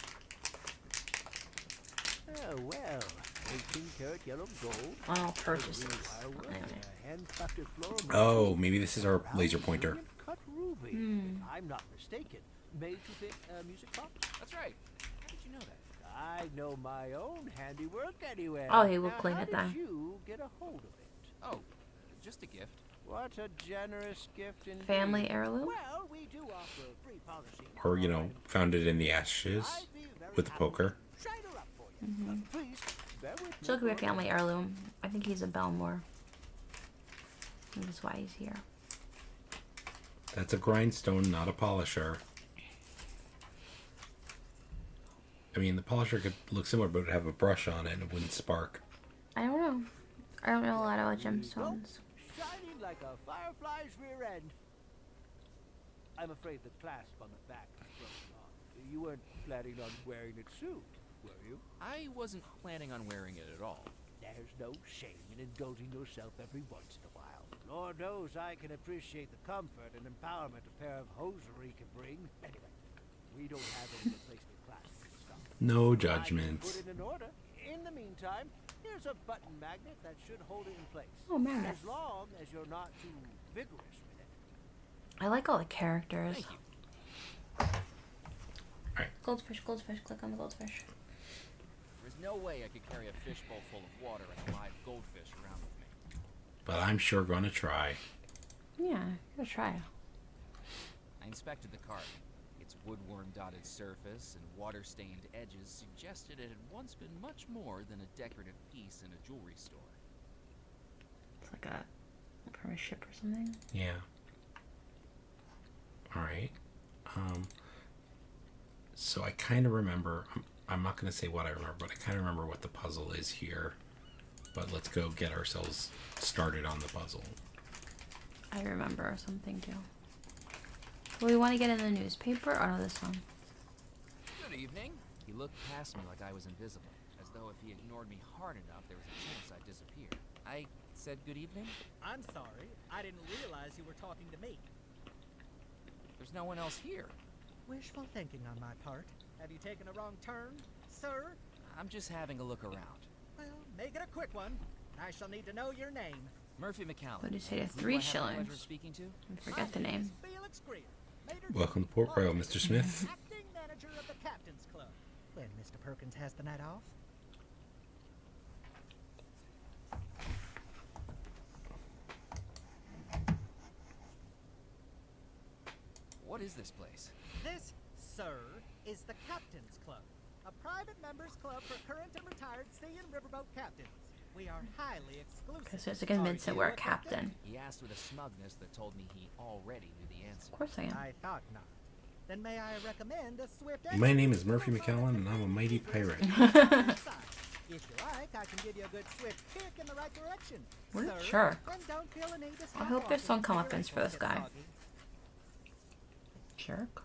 Oh, well. 18-karat yellow gold. Oh, purchases. Anyway. Handcrafted floral Oh, maybe this is our laser pointer. cut ruby. If I'm not mistaken. Made to fit a music box? That's right. How did you know that? I know my own handiwork anyway. Oh, he will Now, clean how it then. did you get a hold of it? Oh, just a gift. What a generous gift indeed. Family heirloom? Well, we do offer free polishing. Or, you know, found it in the ashes I'd be very with a happy poker. to shine her up for you. Please, bear with me. It's like a weird family heirloom. I think he's a Belmore. And that's why he's here. That's a grindstone, not a polisher. I mean, the polisher could look similar, but it would have a brush on it and it wouldn't spark. I don't know. I don't know a lot about gemstones. Shining like a firefly's rear end. I'm afraid the clasp on the back is broken off. You weren't planning on wearing it soon, were you? I wasn't planning on wearing it at all. There's no shame in indulging yourself every once in a while. Lord knows I can appreciate the comfort and empowerment a pair of hosiery can bring. Anyway, we don't have any replacement clasps in stock. No I can judgments. put it in order. In the meantime, here's a button magnet that should hold it in place. Oh, magnet. As long as you're not too vigorous with it. I like all the characters. Thank you. Alright. Goldfish, goldfish. Click on the goldfish. There's no way I could carry a fishbowl full of water and a live goldfish around with me. But I'm sure gonna try. Yeah, give it a try. I inspected the cart. Its woodworm-dotted surface and water-stained edges suggested it had once been much more than a decorative piece in a jewelry store. It's like from a ship or something. Yeah. Alright. So I kind of remember, I'm not going to say what I remember, but I kind of remember what the puzzle is here. But let's go get ourselves started on the puzzle. I remember something too. Do we want to get in the newspaper or this one? Good evening. He looked past me like I was invisible, as though if he ignored me hard enough, there was a chance I'd disappear. I said good evening. I'm sorry. I didn't realize you were talking to me. There's no one else here. Wishful thinking on my part. Have you taken a wrong turn, sir? I'm just having a look around. Well, make it a quick one. I shall need to know your name. Murphy McCallum. What did you say to Who do 3 I have the pleasure of shillings? speaking to? I forget the name. Felix Greer. Mater Welcome to Port Royal, Mr. Smith. Acting manager of the Captain's Club. When Mr. Perkins has the night off. What is this place? This, sir, is the Captain's Club, a private members club for current and retired sea and riverboat captains. We are highly exclusive. Okay, so it's to convince that we're a captain. He asked with a smugness that told me he already knew the answer. Of course I am. I thought not. Then may I recommend a swift My name is Murphy McCallum, and I'm a mighty pirate. If you like, I can give you a good swift kick in the right direction. What? Sir, Sure. and don't feel a need to I stop hope there's some walking. comeuppance for this Your guy. ankles get Jerk.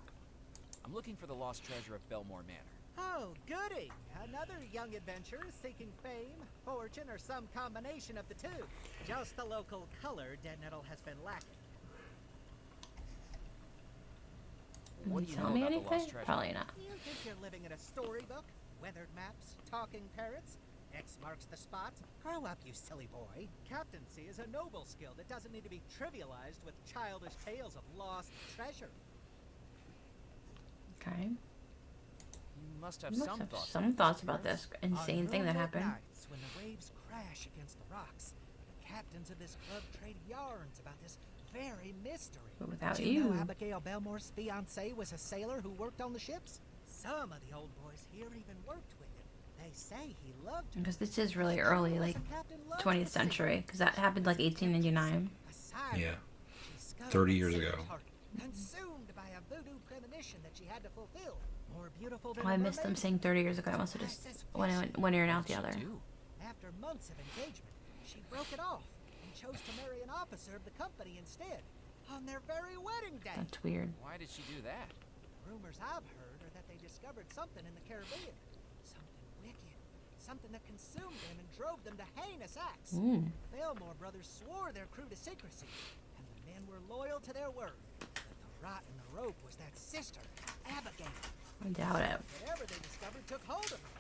I'm looking for the lost treasure of Belmore Manor. Oh, goody! Another young adventurer seeking fame, fortune, or some combination of the two. Just the local color Dead Nettle has been lacking. What Can do you you tell know me about the anything? lost treasure? Probably not. You think you're living in a storybook? Weathered maps, talking parrots, X marks the spot? Grow up, you silly boy. Captaincy is a noble skill that doesn't need to be trivialized with childish tales of lost treasure. Okay. You must have You must some have thoughts. some thoughts about this insane thing that On happened. moonlit nights, when the waves crash against the rocks, the captains of this club trade yarns about this very mystery. But without Did you know you. Abigail Belmore's fiancé was a sailor who worked on the ships? Some of the old boys here even worked with him. They say he loved her. Because this is really early, like 20th century. Because that happened like 1899. Yeah. 30 years ago. Consumed by a voodoo premonition that she had to fulfill. More beautiful than Oh, I a missed them mermaid. saying 30 years ago. I must have just went one ear and out the other. After months of engagement, she broke it off and chose to marry an officer of the company instead on their very wedding day. That's weird. Why did she do that? Rumors I've heard are that they discovered something in the Caribbean. Something wicked. Something that consumed them and drove them to heinous acts. Mm. Belmore brothers swore their crew to secrecy, and were loyal to their word. But the rot in the rope was that sister, Abigail. I doubt it. Whatever they discovered took hold of her.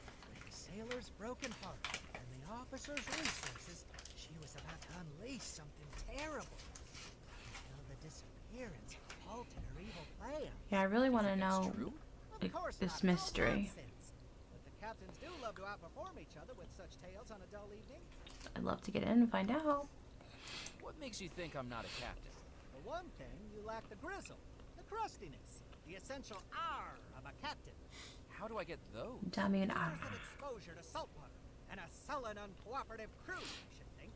The sailor's broken heart and the officer's resources, she was about to unleash something terrible. Until the disappearance halted her evil plan. Yeah, I really want to know Of course this not, no mystery. nonsense. But the captains do love to outperform each other with such tales on a dull evening. I'd love to get in and find out. What makes you think I'm not a captain? For one thing, you lack the grizzle, the crustiness, the essential R of a captain. How do I get those? Dummy and There's an exposure to saltwater and a sullen, uncooperative crew, I should think.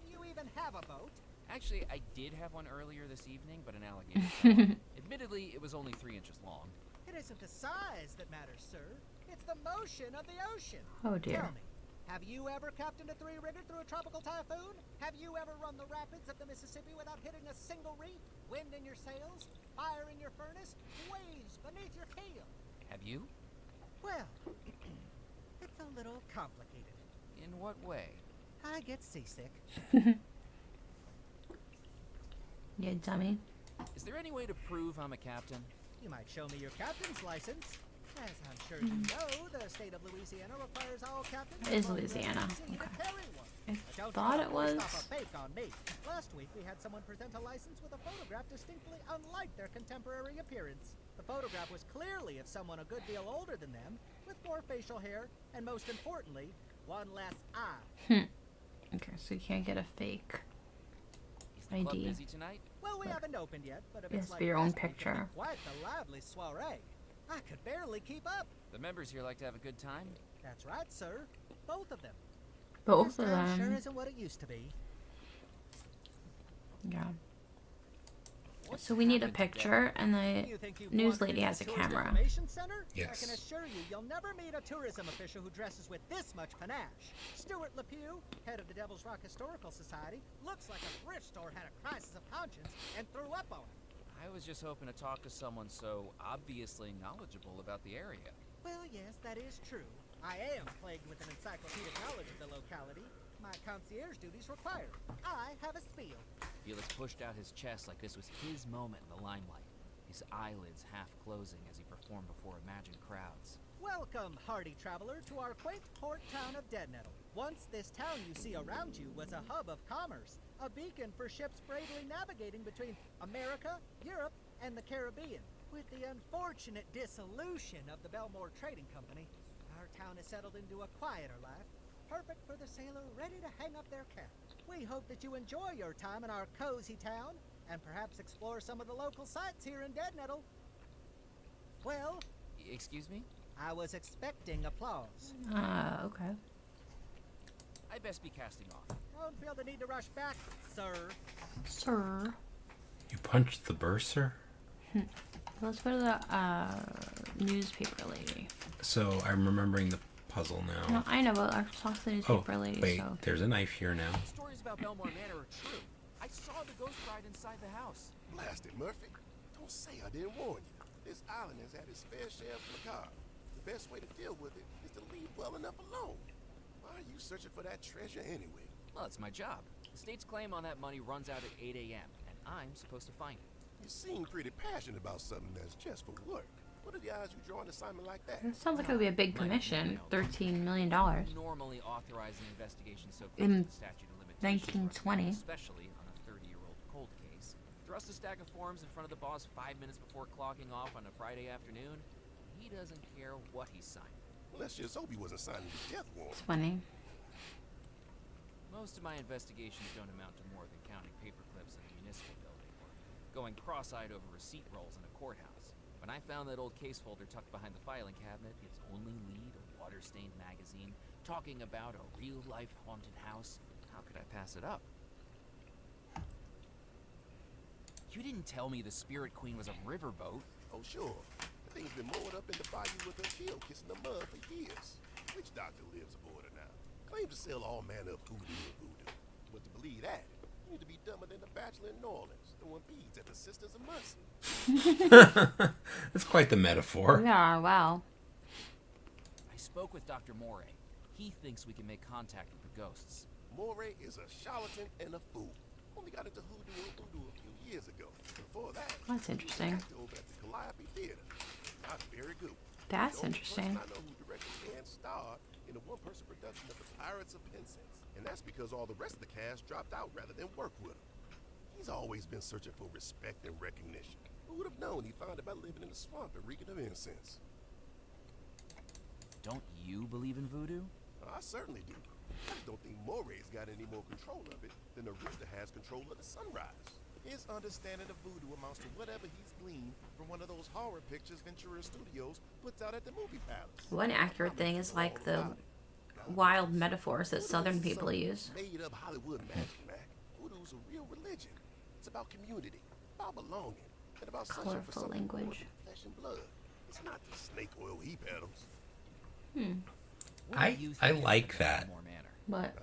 You even have a boat. Actually, I did have one earlier this evening, but an alligator fell on it. Admittedly, it was only 3 inches long. It isn't the size that matters, sir. It's the motion of the ocean. Oh, dear. Tell me, have you ever captained a 3-rigger through a tropical typhoon? Have you ever run the rapids of the Mississippi without hitting a single reef? Wind in your sails? Fire in your furnace? Waves beneath your keel? Have you? Well, it's a little complicated. In what way? I get seasick. Yeah, dummy. Is there any way to prove I'm a captain? You might show me your captain's license. As I'm sure you know, the state of Louisiana requires all captains. It is upon Louisiana. residency to Okay. carry one. I But don't thought try it to was. stop a fake on me. Last week we had someone present a license with a photograph distinctly unlike their contemporary appearance. The photograph was clearly of someone a good deal older than them, with more facial hair, and most importantly, one less eye. Okay, so you can't get a fake Is the club ID. busy tonight? Well, we haven't opened yet, but if Yes, it's like for your own last week, it'll be picture. quite the lively soiree. I could barely keep up. The members here like to have a good time. That's right, sir. Both of them. Both This of town sure them. isn't what it used to be. Yeah. What's So we need a happened today? picture, and the You think you've news wandered lady into has a the tourist camera. information center? I Yes. can assure you, you'll never meet a tourism official who dresses with this much panache. Stuart LePew, head of the Devil's Rock Historical Society, looks like a thrift store had a crisis of conscience and threw up on it. I was just hoping to talk to someone so obviously knowledgeable about the area. Well, yes, that is true. I am plagued with an encyclopedic knowledge of the locality. My concierge duties require. I have a spiel. Felix pushed out his chest like this was his moment in the limelight, his eyelids half closing as he performed before imagined crowds. Welcome, hardy traveler, to our quaint port town of Deadnettle. Once this town you see around you was a hub of commerce, a beacon for ships bravely navigating between America, Europe, and the Caribbean. With the unfortunate dissolution of the Belmore Trading Company, our town has settled into a quieter life, perfect for the sailor ready to hang up their cap. We hope that you enjoy your time in our cozy town, and perhaps explore some of the local sites here in Deadnettle. Well, Excuse me? I was expecting applause. Okay. I best be casting off. Don't feel the need to rush back, sir. Sir. You punched the bursar? Let's go to the newspaper lady. So I'm remembering the puzzle now. No, I know, but I saw the newspaper lady, wait, so. there's a knife here now. Stories about Belmore Manor are true. I saw the ghost ride inside the house. Blast it, Murphy. Don't say I didn't warn you. This island has had its fair share of macabre. The best way to deal with it is to leave well enough alone. Why are you searching for that treasure anyway? Well, it's my job. The state's claim on that money runs out at 8 a.m., and I'm supposed to find it. You seem pretty passionate about something that's just for work. What are the odds you draw an assignment like that? It sounds like it would be a big commission. $13 million. Normally authorize an investigation so close In to the statute of limitations, 1920. especially on a 30-year-old cold case. Thrust a stack of forms in front of the boss 5 minutes before clocking off on a Friday afternoon. He doesn't care what he's signing. Well, let's just hope he wasn't signing the death warrant. It's funny. Most of my investigations don't amount to more than counting paper clips in a municipal building or going cross-eyed over receipt rolls in a courthouse. When I found that old case folder tucked behind the filing cabinet, its only lead, a water-stained magazine, talking about a real-life haunted house, how could I pass it up? You didn't tell me the Spirit Queen was a riverboat. Oh, sure. The thing's been moored up in the bayou with her keel kissing the mud for years. Which doctor lives aboard her now? Claims to sell all manner of hoodoo and voodoo. But to believe that, you need to be dumber than the bachelor in New Orleans, throwing beads at the Sisters of Mercy. That's quite the metaphor. Yeah, wow. I spoke with Dr. Moray. He thinks we can make contact with the ghosts. Moray is a charlatan and a fool. Only got into hoodoo and voodoo a few years ago. Before that, That's interesting. acted over at the Calliope Theater. Not very good. That's The only interesting. person I know who directed and starred in a one-person production of The Pirates of Penzance. And that's because all the rest of the cast dropped out rather than work with him. He's always been searching for respect and recognition. Who would have known he'd find it by living in the swamp and reeking of incense? Don't you believe in voodoo? I certainly do. I just don't think Moray's got any more control of it than the rooster has control of the sunrise. His understanding of voodoo amounts to whatever he's gleaned from one of those horror pictures Ventura Studios puts out at the movie palace. One accurate thing is like the wild metaphors that Southern people use. Made up Hollywood magic, Mac. Voodoo's a real religion. It's about community, about belonging, and about searching for Colorful something more language. than flesh and blood. It's not the snake oil he peddles. I like that. What?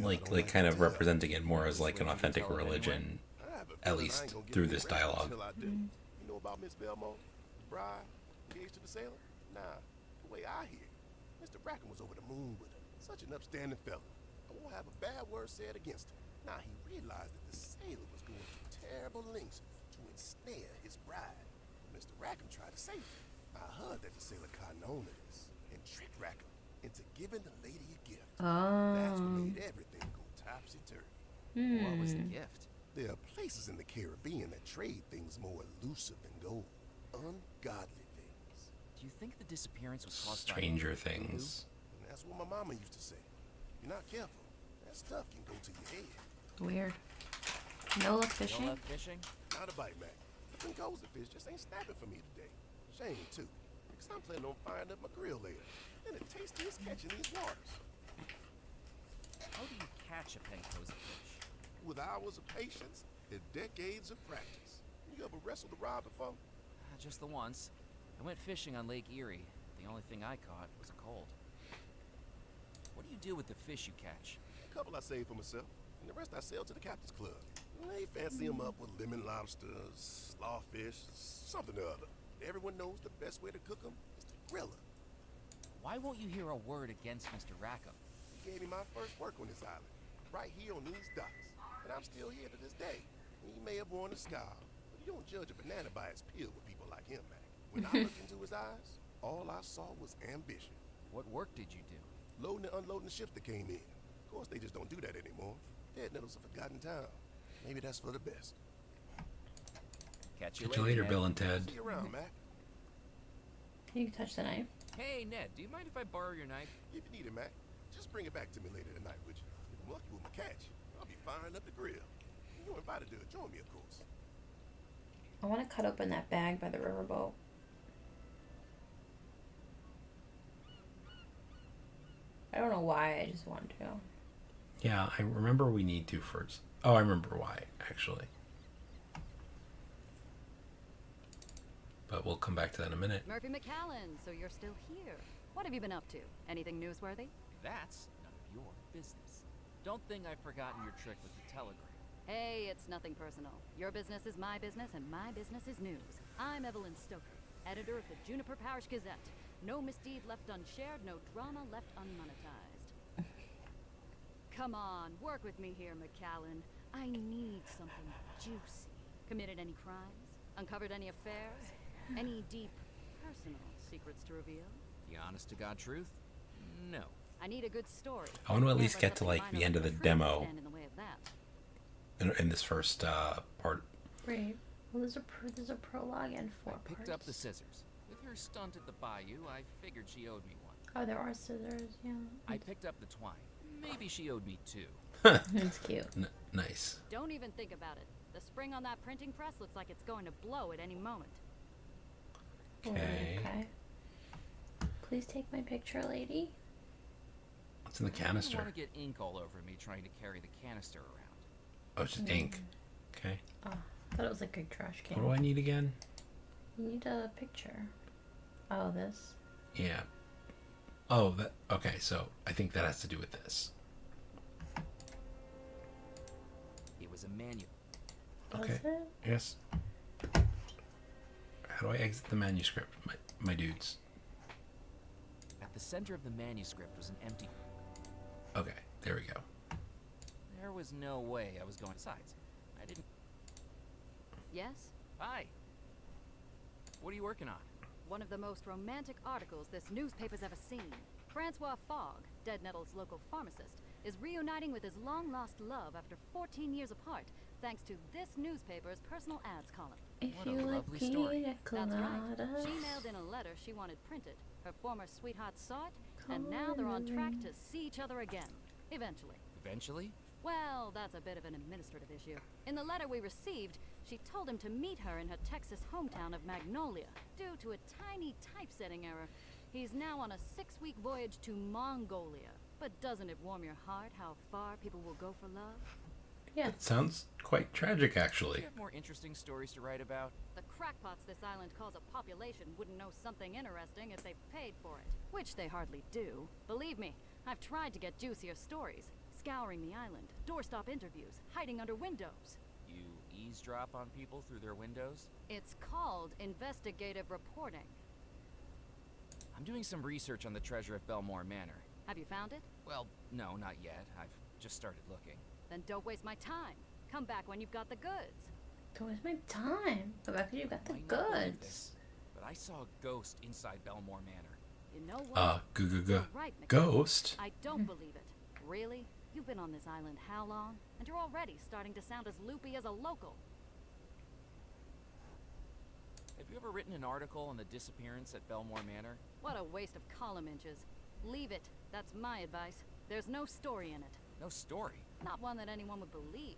Like kind of representing it more as like an authentic religion, at least through this dialogue. You know about Miss Belmont, the bride, engaged to the sailor? Nah, the way I hear, Mr. Bracken was over the moon with her. Such an upstanding fella. I won't have a bad word said against him. Now he realized that the sailor was going to terrible lengths to ensnare his bride. But Mr. Rackham tried to save her. I heard that the sailor caught on to this and tricked Rackham into giving the lady a gift. That's what made everything go topsy-turvy. What was the gift? There are places in the Caribbean that trade things more elusive than gold. Ungodly things. Do you think the disappearance was caused Stranger by Things. And that's what my mama used to say. If you're not careful, that stuff can go to your head. Weird. No luck voodoo? fishing? No luck fishing? Not a bite, Mac. Them goes the fish just ain't snapping for me today. Shame, too. Because I'm planning on firing up my grill later. And the tastiest catch in these waters. How do you catch a Pencosa fish? With hours of patience and decades of practice. You ever wrestled a rod before? Just the once. I went fishing on Lake Erie. The only thing I caught was a cold. What do you do with the fish you catch? A couple I save for myself, and the rest I sell to the Captain's Club. They fancy them up with lemon lobsters, slawfish, something or other. Everyone knows the best way to cook them is to grill them. Why won't you hear a word against Mr. Rackham? He gave me my first work on this island, right here on these docks. And I'm still here to this day. He may have worn a scar, but you don't judge a banana by its peel with people like him, Mac. When I looked into his eyes, all I saw was ambition. What work did you do? Loading and unloading the ships that came in. Of course, they just don't do that anymore. Dead Nettle's a forgotten town. Maybe that's for the best. Catch you Catch you later, Ned. Bill and Ted. See you around, Mac. You can touch the knife. Hey, Ned, do you mind if I borrow your knife? If you need it, Mac, just bring it back to me later tonight, would you? If I'm lucky with my catch, I'll be firing up the grill. You're invited to join me, of course. I want to cut open that bag by the riverboat. I don't know why, I just want to. Yeah, I remember we need to first. Oh, I remember why, actually. But we'll come back to that in a minute. Murphy McAllen, so you're still here. What have you been up to? Anything newsworthy? That's none of your business. Don't think I've forgotten your trick with the telegram. Hey, it's nothing personal. Your business is my business, and my business is news. I'm Evelyn Stoker, editor of the Juniper Parish Gazette. No misdeed left unshared, no drama left unmonetized. Come on, work with me here, McAllen. I need something juicy. Committed any crimes? Uncovered any affairs? Any deep, personal secrets to reveal? The honest to God truth? No. I need a good story. I want to at least get to like the end of the demo Stand in the way of that. in this first part. Right. Well, there's a prologue and four I picked parts. up the scissors. With her stunt at the Bayou, I figured she owed me one. Oh, there are scissors, yeah. I picked up the twine. Maybe she owed me two. That's cute. Nice. Don't even think about it. The spring on that printing press looks like it's going to blow at any moment. Okay. Okay. Please take my picture, lady. What's in the I don't canister? want to get ink all over me trying to carry the canister around. Oh, it's just ink. Okay. Oh, I thought it was like a trash can. What do I need again? You need a picture. Oh, this? Yeah. Oh, that. Okay, so I think that has to do with this. It was a manual. Okay. Was it? Yes. How do I exit the manuscript, my dudes? At the center of the manuscript was an empty... Okay, there we go. There was no way I was going... Besides, I didn't... Yes? Hi. What are you working on? One of the most romantic articles this newspaper's ever seen. Francois Fogg, Dead Nettle's local pharmacist, is reuniting with his long-lost love after 14 years apart, thanks to this newspaper's personal ads column. If What a you like lovely story. pina That's right. coladas. She mailed in a letter she wanted printed. Her former sweetheart saw it, and now they're on track to see each other again. Eventually. Eventually? Well, that's a bit of an administrative issue. In the letter we received, she told him to meet her in her Texas hometown of Magnolia. Due to a tiny typesetting error, he's now on a 6-week voyage to Mongolia. But doesn't it warm your heart how far people will go for love? Yeah. It sounds quite tragic, Do actually. you have more interesting stories to write about? The crackpots this island calls a population wouldn't know something interesting if they paid for it. Which they hardly do. Believe me, I've tried to get juicier stories. Scouring the island, doorstop interviews, hiding under windows. You eavesdrop on people through their windows? It's called investigative reporting. I'm doing some research on the treasure of Belmore Manor. Have you found it? Well, no, not yet. I've just started looking. Then don't waste my time. Come back when you've got the goods. Don't waste my time. But after you got the Might not believe goods. this, but I saw a ghost inside Belmore Manor. You know what? You're right, McKenna. Ghost? I don't believe it. Really? You've been on this island how long? And you're already starting to sound as loopy as a local. Have you ever written an article on the disappearance at Belmore Manor? What a waste of column inches. Leave it. That's my advice. There's no story in it. No story. Not one that anyone would believe.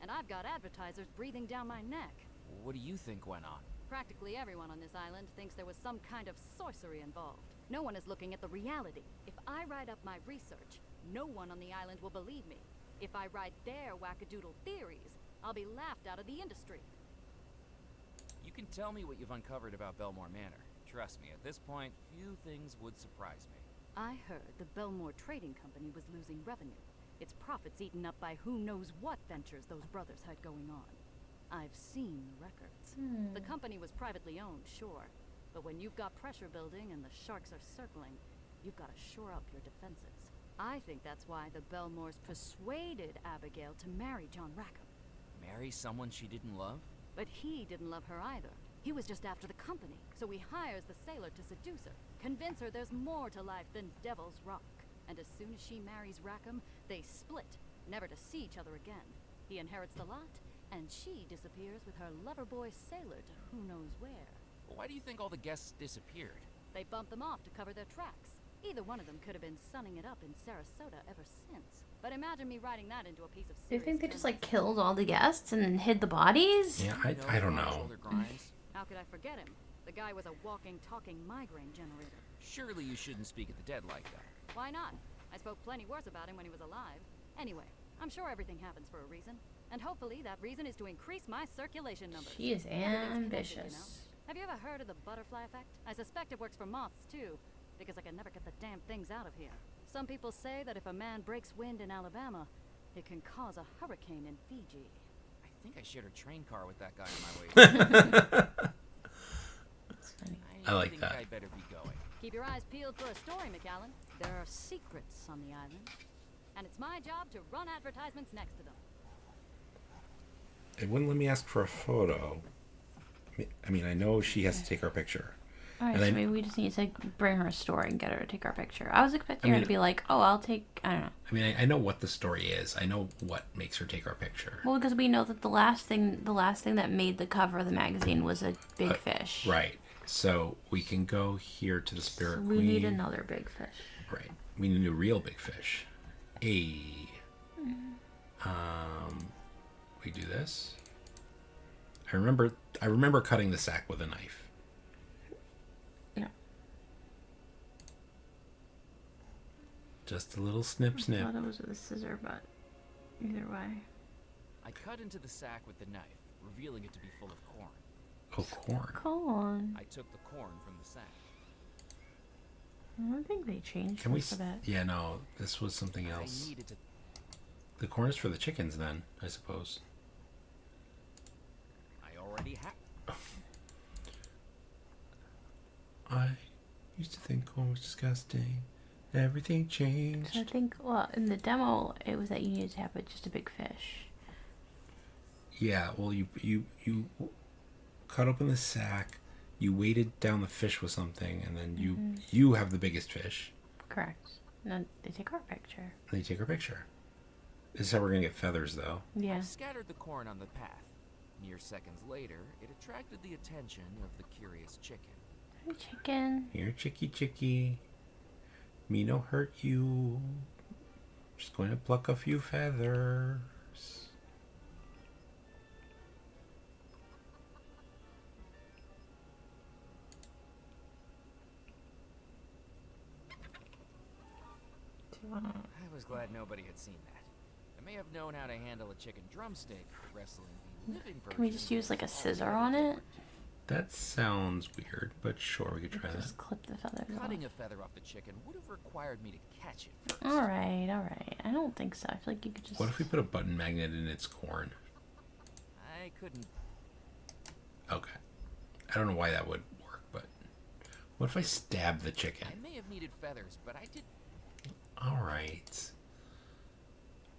And I've got advertisers breathing down my neck. What do you think went on? Practically everyone on this island thinks there was some kind of sorcery involved. No one is looking at the reality. If I write up my research, no one on the island will believe me. If I write their wackadoodle theories, I'll be laughed out of the industry. You can tell me what you've uncovered about Belmore Manor. Trust me, at this point, few things would surprise me. I heard the Belmore Trading Company was losing revenue. Its profits eaten up by who knows what ventures those brothers had going on. I've seen the records. The company was privately owned, sure. But when you've got pressure building and the sharks are circling, you've got to shore up your defenses. I think that's why the Belmores persuaded Abigail to marry John Rackham. Marry someone she didn't love? But he didn't love her either. He was just after the company, so he hires the sailor to seduce her, convince her there's more to life than Devil's Rock. And as soon as she marries Rackham, they split, never to see each other again. He inherits the lot, and she disappears with her lover boy sailor to who knows where. Well, why do you think all the guests disappeared? They bumped them off to cover their tracks. Either one of them could have been sunning it up in Sarasota ever since. But imagine me writing that into a piece of Do you serious think they just like journalism. killed all the guests and hid the bodies? Yeah, I don't know. Shoulder Grimes? How could I forget him? The guy was a walking, talking migraine generator. Surely you shouldn't speak of the dead like that. Why not? I spoke plenty worse about him when he was alive. Anyway, I'm sure everything happens for a reason. And hopefully that reason is to increase my circulation numbers. She is Everything's ambitious. connected, you know? Have you ever heard of the butterfly effect? I suspect it works for moths, too. Because I can never get the damn things out of here. Some people say that if a man breaks wind in Alabama, it can cause a hurricane in Fiji. I think I shared a train car with that guy on my way. That's funny. I like think that. I'd better be going. Keep your eyes peeled for a story, McAllen. There are secrets on the island. And it's my job to run advertisements next to them. It wouldn't let me ask for a photo. I mean, I know she has to take our picture. Alright, And so I- maybe we just need to bring her a story and get her to take our picture. I was expecting her to be like, oh, I'll take, I don't know. I mean, I know what the story is. I know what makes her take our picture. Well, because we know that the last thing that made the cover of the magazine was a big fish. Right. So we can go here to the Spirit We Queen. need another big fish. Right. We need a real big fish. We do this. I remember cutting the sack with a knife. Yeah. Just a little snip I snip. thought it was with a scissor, but either way. I cut into the sack with the knife, revealing it to be full of corn. Oh, corn. Corn. I took the corn from the sack. I don't think they changed Can we? this for that. Yeah, no. This was something else. I needed to. The corn is for the chickens, then I suppose. I already have. I used to think corn was disgusting. Everything changed. So I think, well, in the demo, it was that you needed to have just a big fish. Yeah, well, you cut open the sack, you weighted down the fish with something, and then you have the biggest fish. Correct. And then they take our picture. They take our picture. This is how we're gonna get feathers, though. Yeah. I scattered the corn on the path. Mere seconds later, it attracted the attention of the curious chicken. Hey, chicken. Here, chicky. Me no hurt you. Just going to pluck a few feathers. I was glad nobody had seen that. I may have known how to handle a chicken drumstick, but wrestling the living version. Can we just use like a scissor on it? That sounds weird, but sure, we could try that. Just clip the feathers Cutting off. a feather off the chicken would have required me to catch it first. Alright. I don't think so. I feel like you could just... What if we put a button magnet in its corn? I couldn't. Okay. I don't know why that would work, but... What if I stab the chicken? I may have needed feathers, but I did. Alright.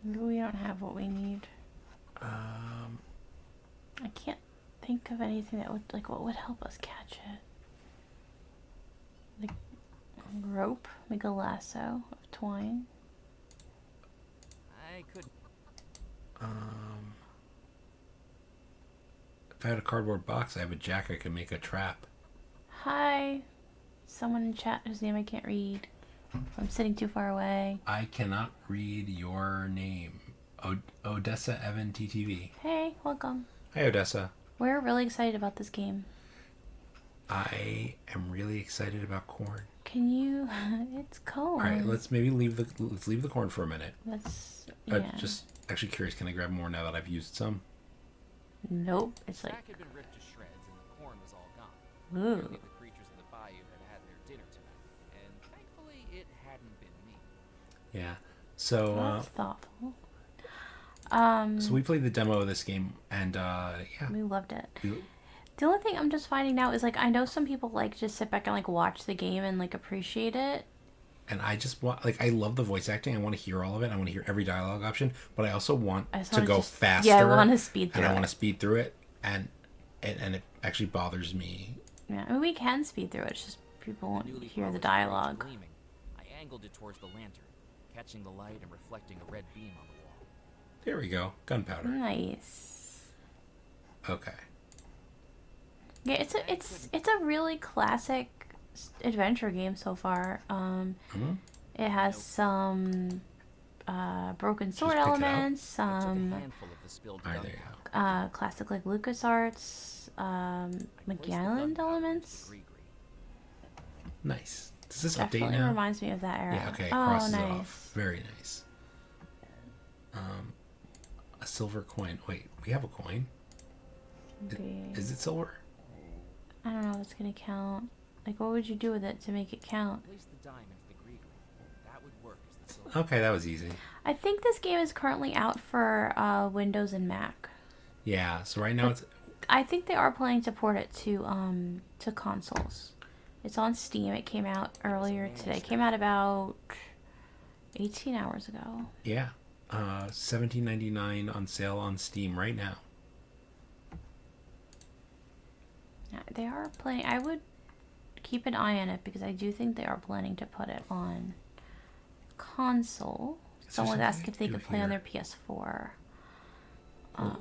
We don't have what we need. I can't think of anything that would, like, what would help us catch it. Like, rope? Like a lasso of twine? I could. If I had a cardboard box, I have a jack, I could make a trap. Hi. Someone in chat whose name I can't read. I'm sitting too far away. I cannot read your name. Odessa Evan TTV. Hey, welcome. Hi, Odessa. We're really excited about this game. I am really excited about corn. Can you... It's cold. All right, let's maybe leave the corn for a minute. Let's... Yeah. Just actually curious, can I grab more now that I've used some? Nope. It's The like... sack had been ripped to shreds and the corn was all gone. Ooh. Clearly the creatures in the bayou had their dinner tonight, and thankfully it hadn't been me. Yeah. So That's thoughtful. so we played the demo of this game, and yeah, We loved it. The only thing I'm just finding now is, like, I know some people like just sit back and like watch the game and like appreciate it. And I just want, like, I love the voice acting. I want to hear all of it. I want to hear every dialogue option, but I also want to go faster. Yeah, I want to speed through and it. I want to speed through it, and it actually bothers me. Yeah, I mean, we can speed through it. It's just people won't Newly hear the polished dialogue. blades gleaming. I angled it towards the lantern, catching the light and reflecting a red beam on the wall. There we go. Gunpowder. Nice. Okay. Yeah, it's a really classic adventure game so far. It has some broken sword pick it up. elements, I took a some handful of the spilled All right, there gunpowder. you go. classic like LucasArts, McGallant elements. Nice. Does this Definitely update now? reminds me of that era. Yeah. Okay. It Oh, crosses it nice. off. Very nice. A silver coin. Wait, we have a coin. Okay. Is it silver? I don't know if it's gonna count. Like, what would you do with it to make it count? Place the dime into the gree. That would work as the silver. Okay, that was easy. I think this game is currently out for Windows and Mac. Yeah. So right now it's. I think they are planning to port it to consoles. It's on Steam. It came out earlier today. It came out about 18 hours ago. Yeah. $17.99 on sale on Steam right now. Yeah, they are planning. I would keep an eye on it because I do think they are planning to put it on console. Is there Someone asked something if they I can could do play on here? their PS4.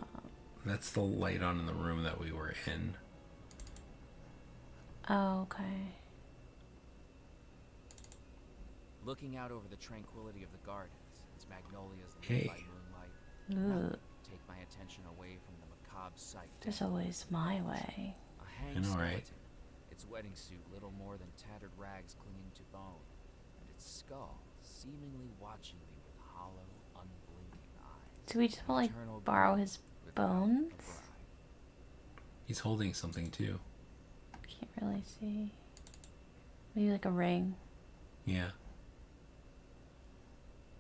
That's the light on in the room that we were in. Oh, okay. Looking out over the tranquility of the gardens, its magnolias lit Hey. by moonlight, Ooh, nothing could take my attention away from the macabre sight. there's always my way. A hanged I know, skeleton, right? its wedding suit little more than tattered rags clinging to bone, and its skull seemingly watching me with hollow, unblinking eyes. Do we just want, Eternal like, borrow glow his without a bones? bride. He's holding something too. Can't really see. Maybe like a ring. Yeah.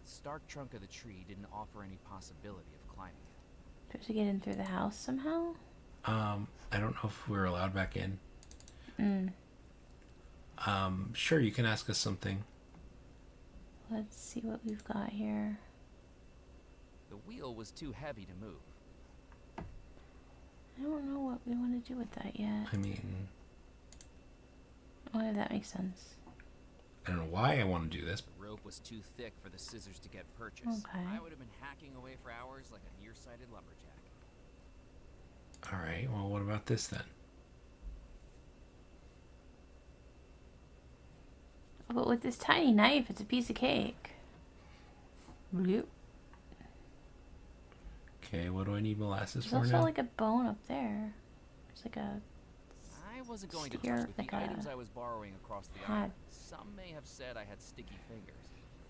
The stark trunk of the tree didn't offer any possibility of climbing it. Do we have to get in through the house somehow? I don't know if we're allowed back in. Mm. Sure, you can ask us something. Let's see what we've got here. The wheel was too heavy to move. I don't know what we want to do with that yet. I mean, I wonder if that makes sense. I don't know why I want to do this. The rope was too thick for the scissors to get purchased. Okay. I would have been hacking away for hours like a nearsighted lumberjack. All right, well, what about this then? But with this tiny knife, it's a piece of cake. Bloop. Okay, what do I need molasses There's for also now? like a bone up there. It's like a... I wasn't going to Steer, touch with like the a items I was borrowing across the hat. island. Some may have said I had sticky fingers.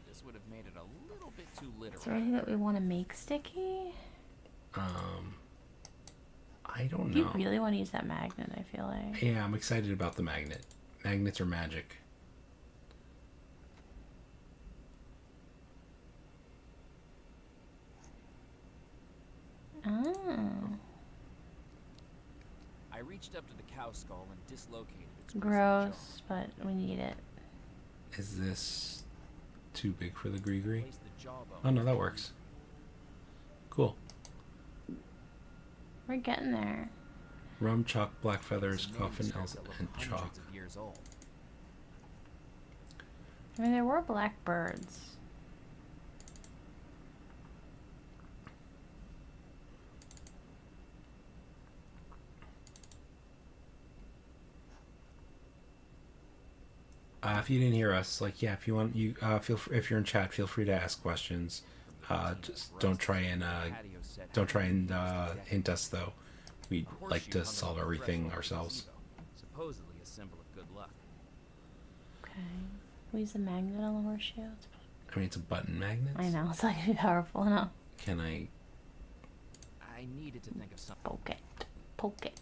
This would have made it a little bit too literal. Is there anything that we want to make sticky? I don't You know. really want to use that magnet, I feel like. Yeah, I'm excited about the magnet. Magnets are magic. Oh. I reached up to the cow skull and dislocated its grisly jaw. Gross, but we need it. Is this too big for the gree-gree? Placed the jawbone Oh no, that works. Cool. We're getting there. Rum, chalk, black feathers, It's a coffin, manuscript nails, that looked and chalk. hundreds of years old. I mean, there were blackbirds. If you didn't hear us, like, yeah, if you want, you if you're in chat, feel free to ask questions. Just don't try and hint us though. We like to solve everything ourselves. Supposedly a symbol of good luck. Okay. We use a magnet on the horseshoe. I mean, it's a button magnet. I know, it's not gonna be powerful enough. Can I? I needed to think of something. Poke it. Poke it.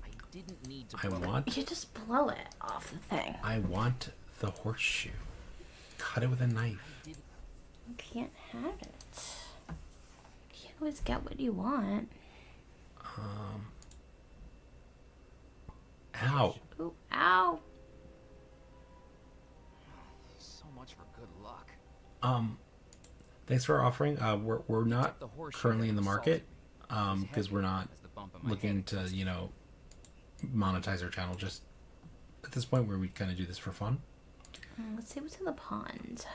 I didn't need to. I want. You just blow it off the thing. I want the horseshoe. Cut it with a knife. You can't have it. You can't always get what you want. Ow. Ooh, ow. So much for good luck. Thanks for offering. We're not The horseshoe currently that in the assaulted market, me. because we're not As the bump in my looking head to, was- monetize our channel. Just at this point where we kind of do this for fun. Let's see what's in the pond.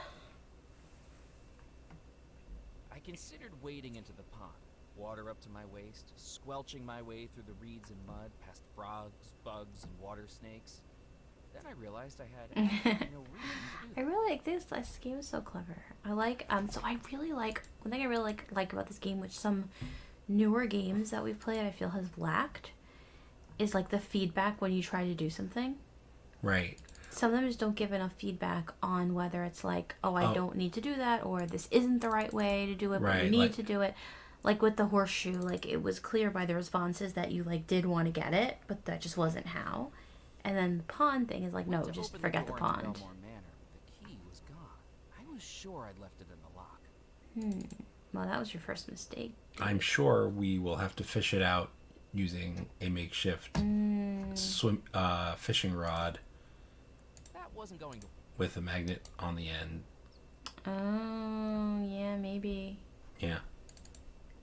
I considered wading into the pond, water up to my waist, squelching my way through the reeds and mud, past frogs, bugs, and water snakes. Then I realized I had absolutely no reason to do I that. really like this. This game is so clever. I like so I really like one thing I really like about this game, which some newer games that we've played I feel has lacked, is like the feedback when you try to do something. Right. Some of them just don't give enough feedback on whether it's like, oh, I don't need to do that, or this isn't the right way to do it, but Right, you need like- to do it. Like with the horseshoe, like it was clear by the responses that you like did want to get it, but that just wasn't how. And then the pond thing is like, no, Went to just open forget the door into pond. Belmore Manor, but the key was gone. I was sure I'd left it in the lock. Well, that was your first mistake. I'm sure we will have to fish it out using a makeshift fishing rod That wasn't going to. with a magnet on the end. Oh, yeah, maybe. Yeah.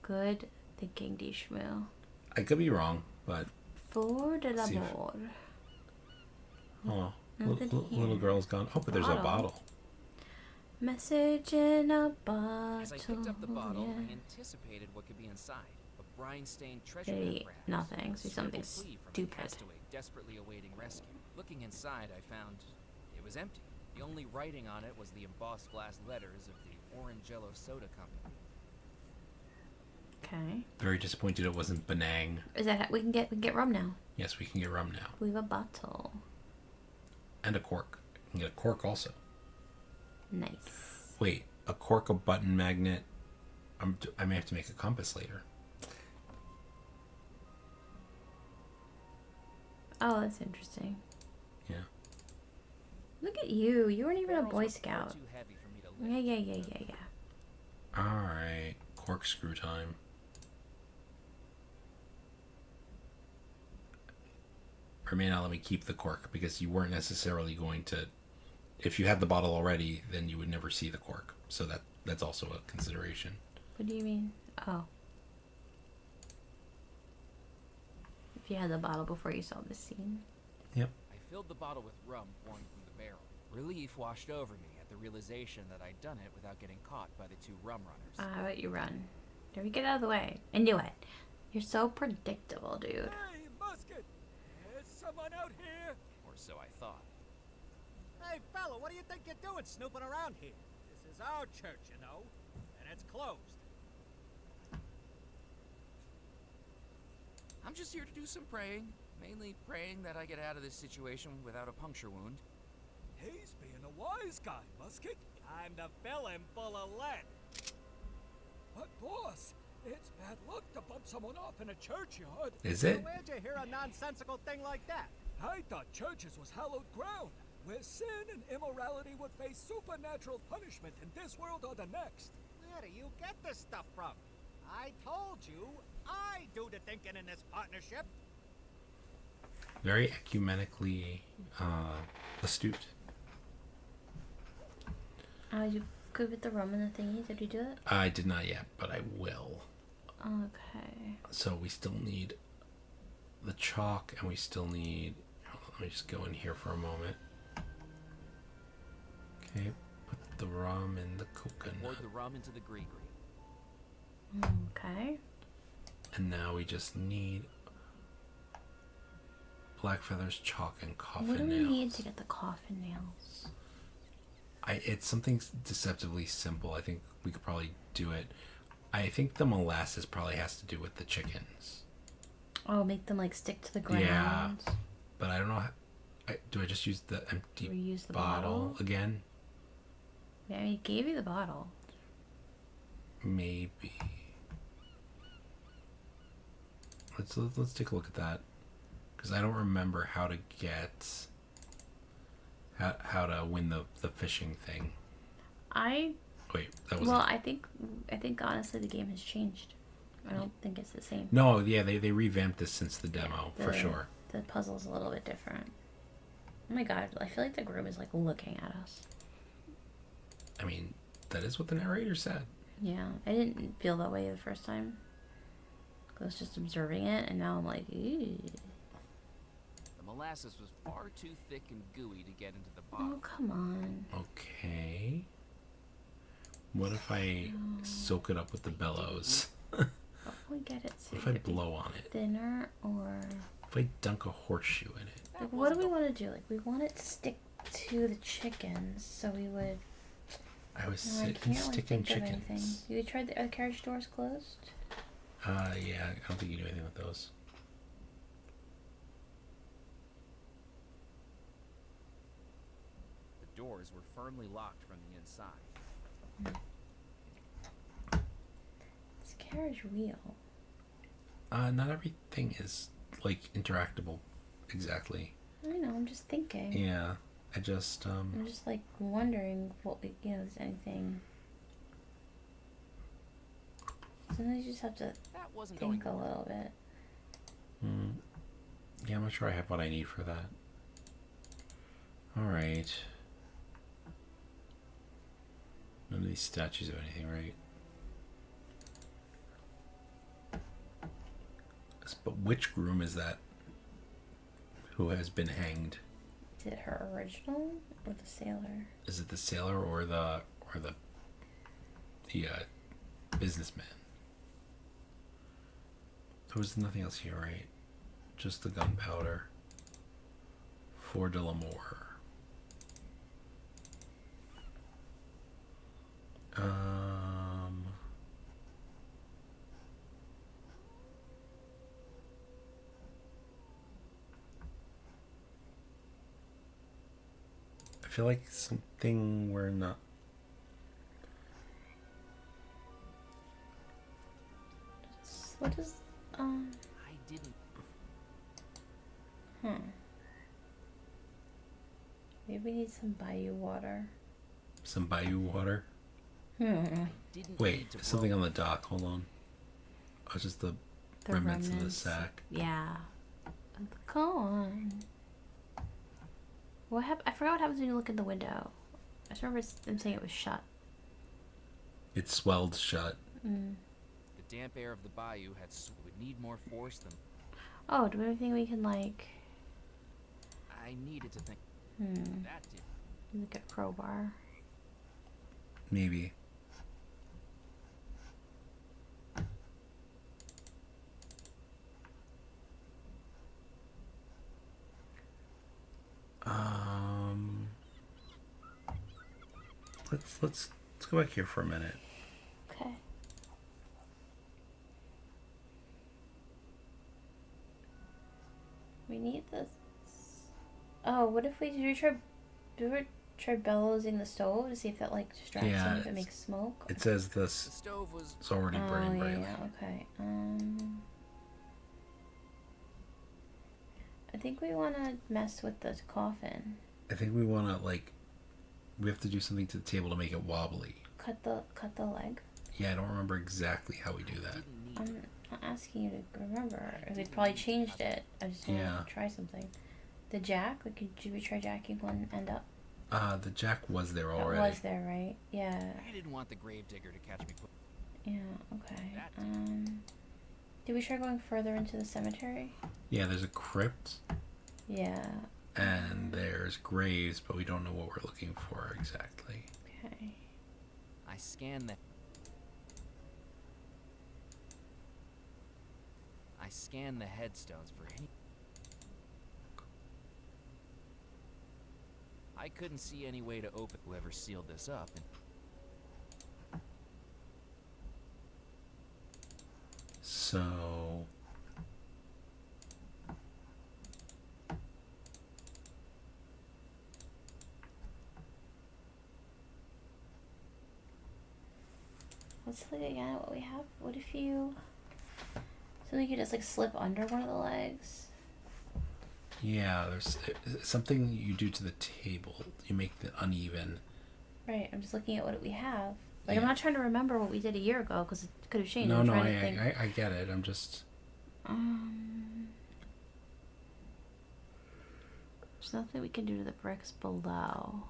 Good thinking, DShmoo. I could be wrong, but For de See if- l'amor. oh, Nothing little here. girl's gone. Oh, but there's a Bottle. bottle. Message in a bottle. As I picked up the bottle, yeah. I anticipated what could be inside. A brine-stained treasure Maybe map, perhaps. nothing, so A something simple plea from a stupid. castaway desperately awaiting rescue. Looking inside, I found it was empty. The only writing on it was the embossed glass letters of the Orange Jello Soda Company. Okay. Very disappointed it wasn't Benang. Is that we can get rum now? Yes, we can get rum now. We have a bottle. And a cork. We can get a cork also. Nice. Wait, a cork, a button magnet. I may have to make a compass later. Oh, that's interesting. Yeah. Look at you. You weren't even a Barrels Boy were far Scout. too heavy for me to lift. Yeah. Alright, corkscrew time. Or may not let me keep the cork because you weren't necessarily going to. If you had the bottle already, then you would never see the cork. So that's also a consideration. What do you mean? Oh. If you had the bottle before you saw the scene. Yep. I filled the bottle with rum pouring from the barrel. Relief washed over me at the realization that I'd done it without getting caught by the two rum runners. How about you run? There we get out of the way. I knew it. You're so predictable, dude. Hey, Musket! Is someone out here? Or so I thought. Hey, fella, what do you think you're doing snooping around here? This is our church, you know, and it's closed. I'm just here to do some praying. Mainly praying that I get out of this situation without a puncture wound. He's being a wise guy, Musket. I'm the villain full of lead. But boss, it's bad luck to bump someone off in a churchyard. Is it? Where'd you hear a nonsensical thing like that? I thought churches was hallowed ground, where sin and immorality would face supernatural punishment in this world or the next. Where do you get this stuff from? I told you, I do the thinking in this partnership. Very ecumenically astute. You good with the rum and the thingy? Did you do it? I did not yet, but I will. Okay. So we still need the chalk, and we still need... Let me just go in here for a moment. Okay, put the rum in the coconut. Poured the rum into the gree. Okay. And now we just need black feathers, chalk, and coffin nails. What do we need to get the coffin nails? It's something deceptively simple. I think we could probably do it. I think the molasses probably has to do with the chickens. Oh, make them like stick to the ground. Yeah, but I don't know. Do I just use the empty Reuse the bottle again? Yeah, I gave you the bottle. Maybe. Let's take a look at that, because I don't remember how to get how to win the fishing thing. Wait, that was... Well, I think honestly the game has changed. I don't think it's the same. No, yeah, they revamped this since the demo, for sure. The puzzle's a little bit different. Oh my god, I feel like the groom is like looking at us. I mean, that is what the narrator said. Yeah, I didn't feel that way the first time. I was just observing it, and now I'm like, ew. The molasses was far too thick and gooey to get into the bottle. Oh, come on. Okay. What if I soak it up with the bellows? We get it. So What if I blow on it? Thinner, or If I dunk a horseshoe in it? like, what do we want to do? Like, we want it to stick to the chickens, so we would. I was I can't sticking think of anything. chickens. You tried the carriage doors closed? Yeah, I don't think you do anything with those. The doors were firmly locked from the inside. It's a carriage wheel. Not everything is like interactable exactly. I know. I'm just thinking. Yeah, I just I'm just like wondering what we, is anything. Sometimes you just have to think a little bit. Yeah, I'm not sure I have what I need for that. Alright. None of these statues have anything, right? But which groom is that who has been hanged? Is it her original or the sailor? Is it the sailor or the businessman? There was nothing else here, right? Just the gunpowder. For de l'Amour. I feel like something we're not. What is I didn't. Maybe we need some Bayou water. Some Bayou water? Wait, something on the dock. Hold on. Oh, it's just the remnants of the sack. Yeah. Go on. What happened? I forgot what happens when you look in the window. I just remember them saying it was shut. It swelled shut. The damp air of the bayou would need more force than. Oh, do we have anything we can like? I needed to think. That did. Look at crowbar. Maybe. Let's go back here for a minute. Okay. We need this. Oh, what if we try bellowsing the stove to see if that like distracts him, if it makes smoke? It says The this stove was. is already burning brightly. Yeah, okay. I think we want to mess with the coffin. I think we want to we have to do something to the table to make it wobbly. Cut the leg. Yeah, I don't remember exactly how we do that. I'm not asking you to remember. We've probably changed it. I just want to try something. The jack? Should we try jacking one end up? The jack was there already. It was there, right? Yeah. I didn't want the gravedigger to catch me. Yeah, okay. Did we try going further into the cemetery? Yeah, there's a crypt. Yeah. And there's graves, but we don't know what we're looking for exactly. Okay. I scanned the headstones for any. I couldn't see any way to open whoever sealed this up. So let's look again at what we have. What if you... So we could just like slip under one of the legs? yeah, there's something you do to the table. You make it uneven. Right, I'm just looking at what we have. Like, I'm not trying to remember what we did a year ago, because it could have changed. No, I get it. I'm just... There's nothing we can do to the bricks below.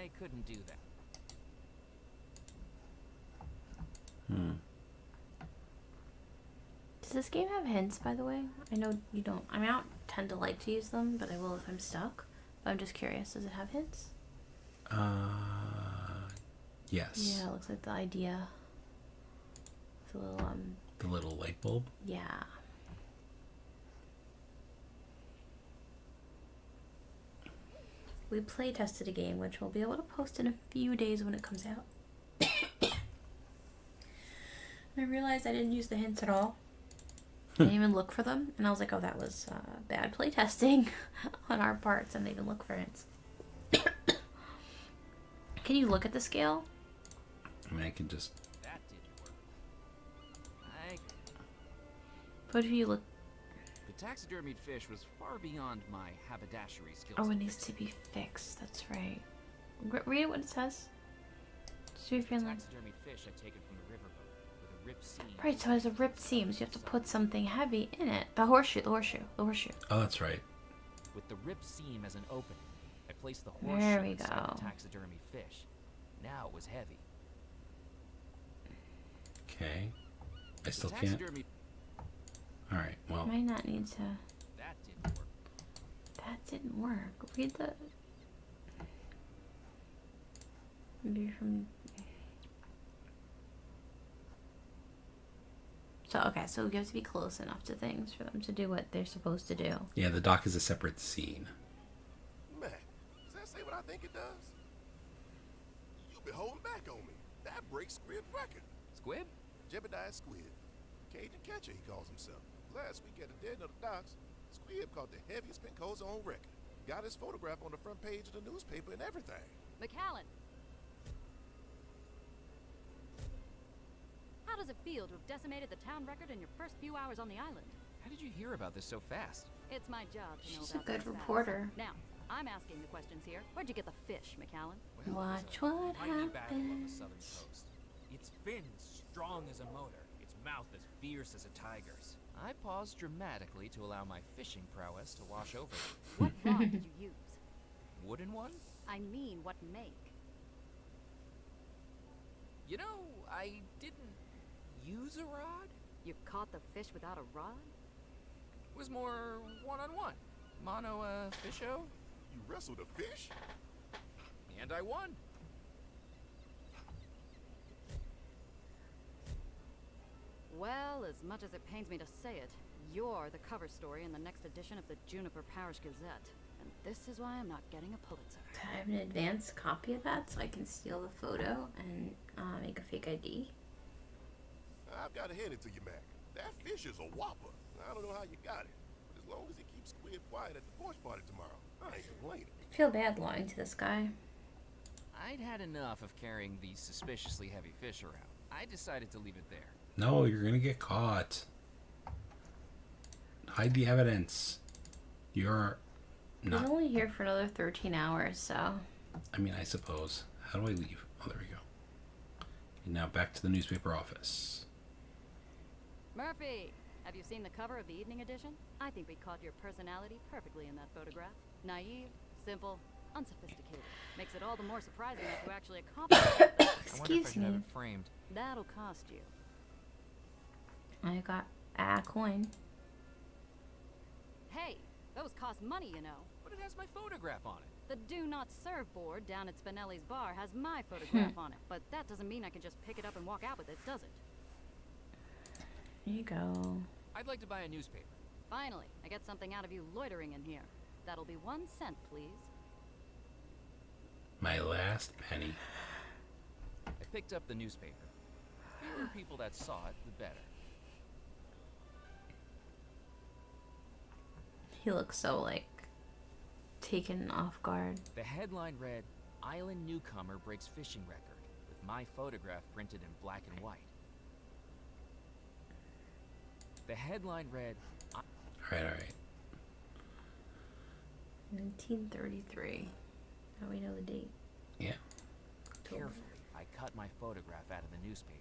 I couldn't do that. Does this game have hints, by the way? I know you don't. I mean, I don't tend to like to use them, but I will if I'm stuck. But I'm just curious. Does it have hints? Yes. Yeah, it looks like the idea. It's a little, The little light bulb? Yeah. We play tested a game, which we'll be able to post in a few days when it comes out. I realized I didn't use the hints at all. I didn't even look for them, and I was like, oh, that was bad play testing on our parts, and they didn't look for hints. Can you look at the scale? I mean, I can just... That didn't work. What if you look... The taxidermied fish was far beyond my haberdashery skills. Oh, it needs to be fixed. That's right. Read what it says. See if you're in taxidermied fish I taken from the riverboat with a ripped seam. Right, so it has a ripped seam, so you have to put something heavy in it. The horseshoe. Oh, that's right. With the ripped seam as an opening, I placed the There horseshoe we inside go. the taxidermied fish. Now it was heavy. Okay. I still The can't... taxidermied- Alright, well... Might not need to... That didn't work. That didn't work. Read the... Maybe from... So, okay, so you have to be close enough to things for them to do what they're supposed to do. Yeah, the dock is a separate scene. Man, does that say what I think it does? You've been holding back on me. That breaks Squib's record. Squib? Jebediah Squib. Cajun catcher, he calls himself. Last week at the dead of the docks, Squib caught the heaviest pinco's on record. Got his photograph on the front page of the newspaper and everything. McAllen. How does it feel to have decimated the town record in your first few hours on the island? How did you hear about this so fast? It's my job to know She's a about good things fast. reporter. Now, I'm asking the questions here. Where'd you get the fish, McAllen? Watch what Mighty battle on the happens. southern coast. Its fins strong as a motor, its mouth as fierce as a tiger's. I paused dramatically to allow my fishing prowess to wash over it. What rod did you use? Wooden one? I mean, what make? You know, I didn't use a rod. You caught the fish without a rod? It was more one-on-one. Mono fisho. You wrestled a fish? And I won. Well, as much as it pains me to say it, you're the cover story in the next edition of the Juniper Parish Gazette. And this is why I'm not getting a Pulitzer. I have an advanced copy of that so I can steal the photo and make a fake ID. I've got to hand it to you, Mac. That fish is a whopper. I don't know how you got it, but as long as it keeps Squid quiet at the porch party tomorrow, I ain't complaining. I feel bad lying to this guy. I'd had enough of carrying these suspiciously heavy fish around. I decided to leave it there. No, you're gonna get caught. Hide the evidence. You're not. He's only here for another 13 hours, so... I mean, I suppose. How do I leave? Oh, there we go. And now back to the newspaper office. Murphy, have you seen the cover of the evening edition? I think we caught your personality perfectly in that photograph. Naive, simple, unsophisticated. Makes it all the more surprising that you actually accomplished it. I wonder if I Excuse should have me. it framed. That'll cost you. I got a coin. Hey, those cost money, you know. But it has my photograph on it. The Do Not Serve board down at Spinelli's bar has my photograph on it. But that doesn't mean I can just pick it up and walk out with it, does it? Here you go. I'd like to buy a newspaper. Finally, I get something out of you loitering in here. That'll be 1 cent, please. My last penny. I picked up the newspaper. The fewer people that saw it, the better. He looks so, like, taken off guard. The headline read, "Island Newcomer Breaks Fishing Record," with my photograph printed in black and white. The headline read, Alright. 1933. Now we know the date. Yeah. Carefully, I cut my photograph out of the newspaper.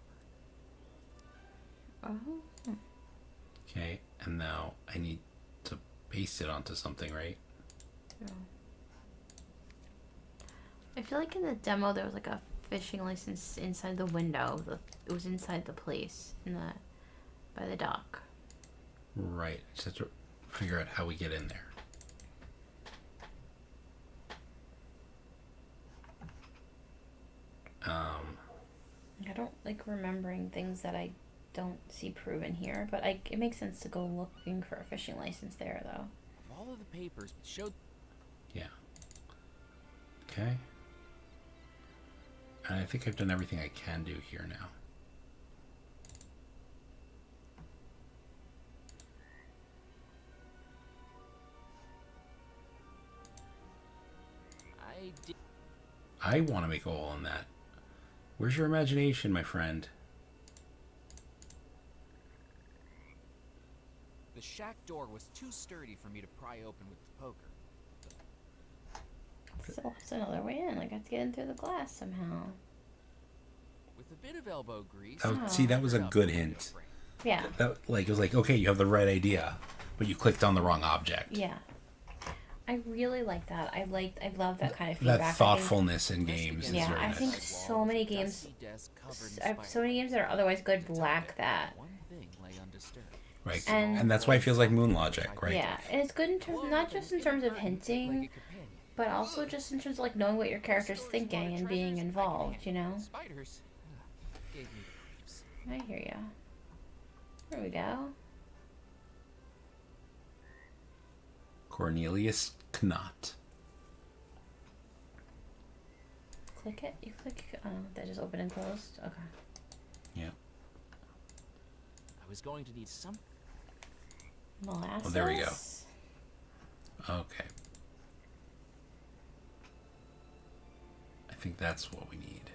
Oh. Okay, and now I need to paste it onto something, right? Yeah. I feel like in the demo there was like a fishing license inside the window. It was inside the place by the dock. Right. Just have to figure out how we get in there. I don't like remembering things that I don't see proven here, but it makes sense to go looking for a fishing license there, though. Of all of the papers, it showed. Yeah. Okay. And I think I've done everything I can do here now. I want to make a hole in that. Where's your imagination, my friend? The shack door was too sturdy for me to pry open with the poker. Still has another way in. Like, I have to get in through the glass somehow. With a bit of elbow grease. See, that was a good hint. Yeah. That, like, it was like, okay, you have the right idea, but you clicked on the wrong object. Yeah. I really like that. I love that kind of feedback. That thoughtfulness in games is very I nice. think so many games that are otherwise good lack that. Right, and that's why it feels like Moon Logic, right? Yeah, and it's good in terms, not just in terms of hinting, but also just in terms of like knowing what your character's thinking and being involved, you know? Spiders gave me the creeps. I hear ya. There we go. Cornelius Knott. Click it? You click, oh, that just opened and closed? Okay. Yeah. I was going to need some Molasses? Oh, there we go. Okay. I think that's what we need.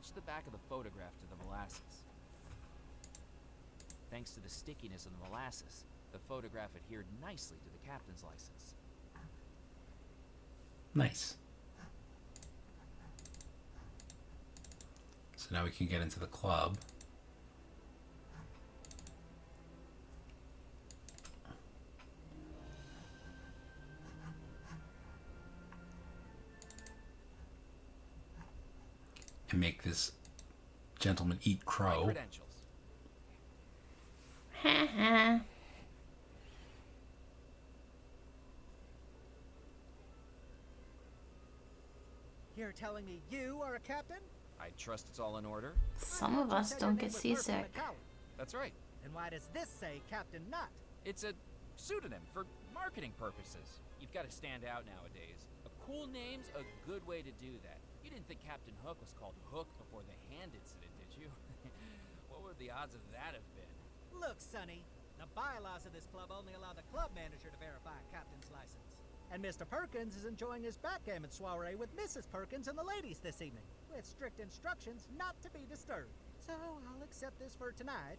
touch the back of the photograph to the molasses. Thanks to the stickiness of the molasses, the photograph adhered nicely to the captain's license. Nice. So now we can get into the club. and make this gentleman eat My crow. credentials. You're telling me you are a captain? I trust it's all in order. Some of us don't get seasick. That's right. And why does this say Captain Nut? It's a pseudonym for marketing purposes. You've got to stand out nowadays. A cool name's a good way to do that. You didn't think Captain Hook was called Hook before the hand incident, did you? What would the odds of that have been? Look, Sonny, the bylaws of this club only allow the club manager to verify a captain's license. And Mr. Perkins is enjoying his backgammon soiree with Mrs. Perkins and the ladies this evening, with strict instructions not to be disturbed. So I'll accept this for tonight.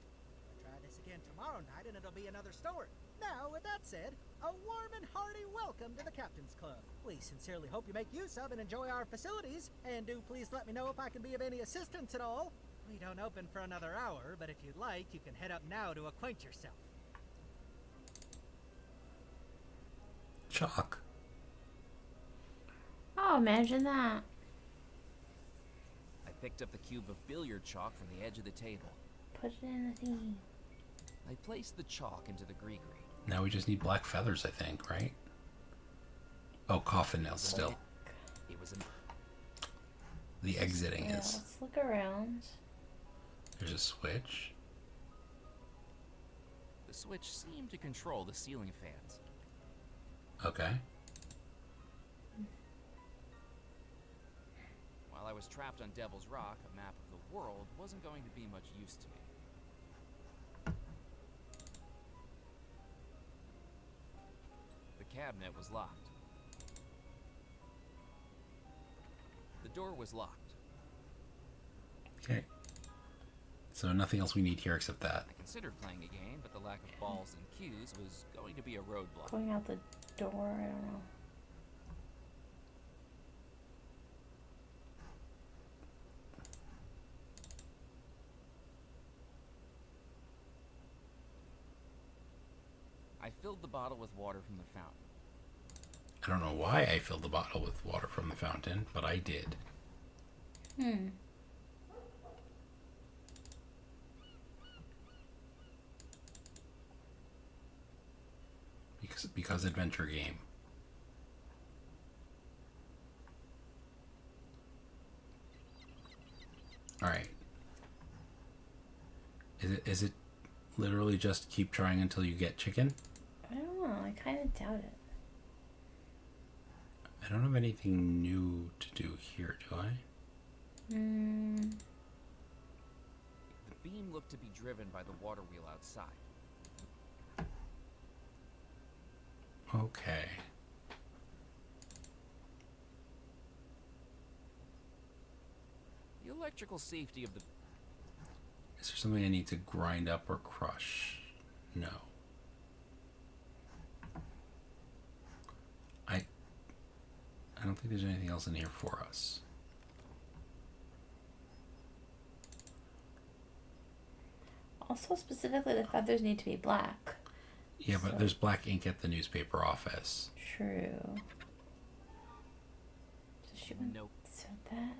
Try this again tomorrow night and it'll be another story. Now, with that said, a warm and hearty welcome to the Captain's Club. We sincerely hope you make use of and enjoy our facilities, and do please let me know if I can be of any assistance at all. We don't open for another hour, but if you'd like, you can head up now to acquaint yourself. Chalk. Oh, imagine that. I picked up the cube of billiard chalk from the edge of the table. Put it in the thing. I placed the chalk into the gree. Now we just need black feathers, I think, right? Oh, coffin nails still. It was The exiting Yeah, is. let's look around. There's a switch. The switch seemed to control the ceiling fans. Okay. While I was trapped on Devil's Rock, a map of the world wasn't going to be much use to me. The cabinet was locked. The door was locked. Okay. So nothing else we need here except that. I considered playing a game, but the lack of balls and cues was going to be a roadblock. Going out the door, I don't know. I filled the bottle with water from the fountain. I don't know why I filled the bottle with water from the fountain, but I did. Because adventure game. Alright. Is it literally just keep trying until you get chicken? I don't know. I kind of doubt it. I don't have anything new to do here, do I? The beam looked to be driven by the water wheel outside. Okay. The electrical safety of the... Is there something I need to grind up or crush? No. I don't think there's anything else in here for us. Also, specifically, the feathers need to be black. Yeah, but there's black ink at the newspaper office. True. So she went Nope. so that.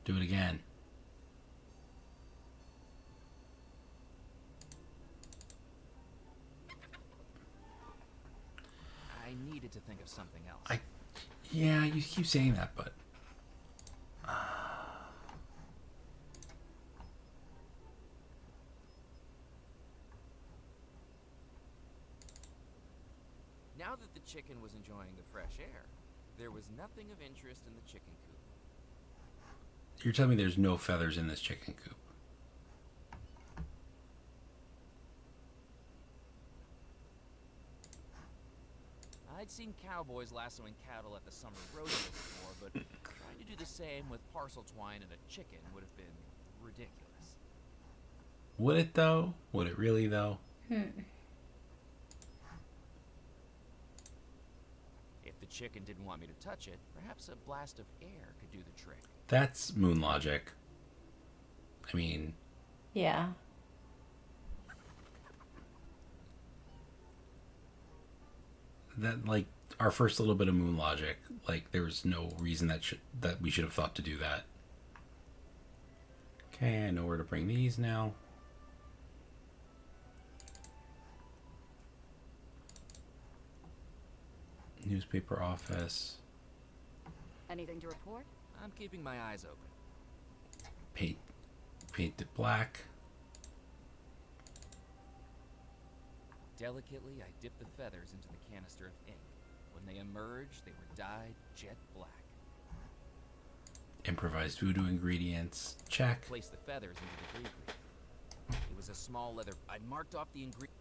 Do it again. I needed to think of something else. Yeah, you keep saying that, but... Now that the chicken was enjoying the fresh air, there was nothing of interest in the chicken coop. You're telling me there's no feathers in this chicken coop? I'd seen cowboys lassoing cattle at the summer rodeo before, but trying to do the same with parcel twine and a chicken would have been ridiculous. Would it, though? Would it really, though? If the chicken didn't want me to touch it, perhaps a blast of air could do the trick. That's moon logic. I mean... Yeah. That, like, our first little bit of moon logic, like, there was no reason that we should have thought to do that. Okay, I know where to bring these now. Newspaper office. Anything to report? I'm keeping my eyes open. Paint it black. Delicately, I dipped the feathers into the canister of ink. When they emerged, they were dyed jet black. Improvised voodoo ingredients. Check. Placed the feathers into the gree. It was a small leather. I marked off the ingredients.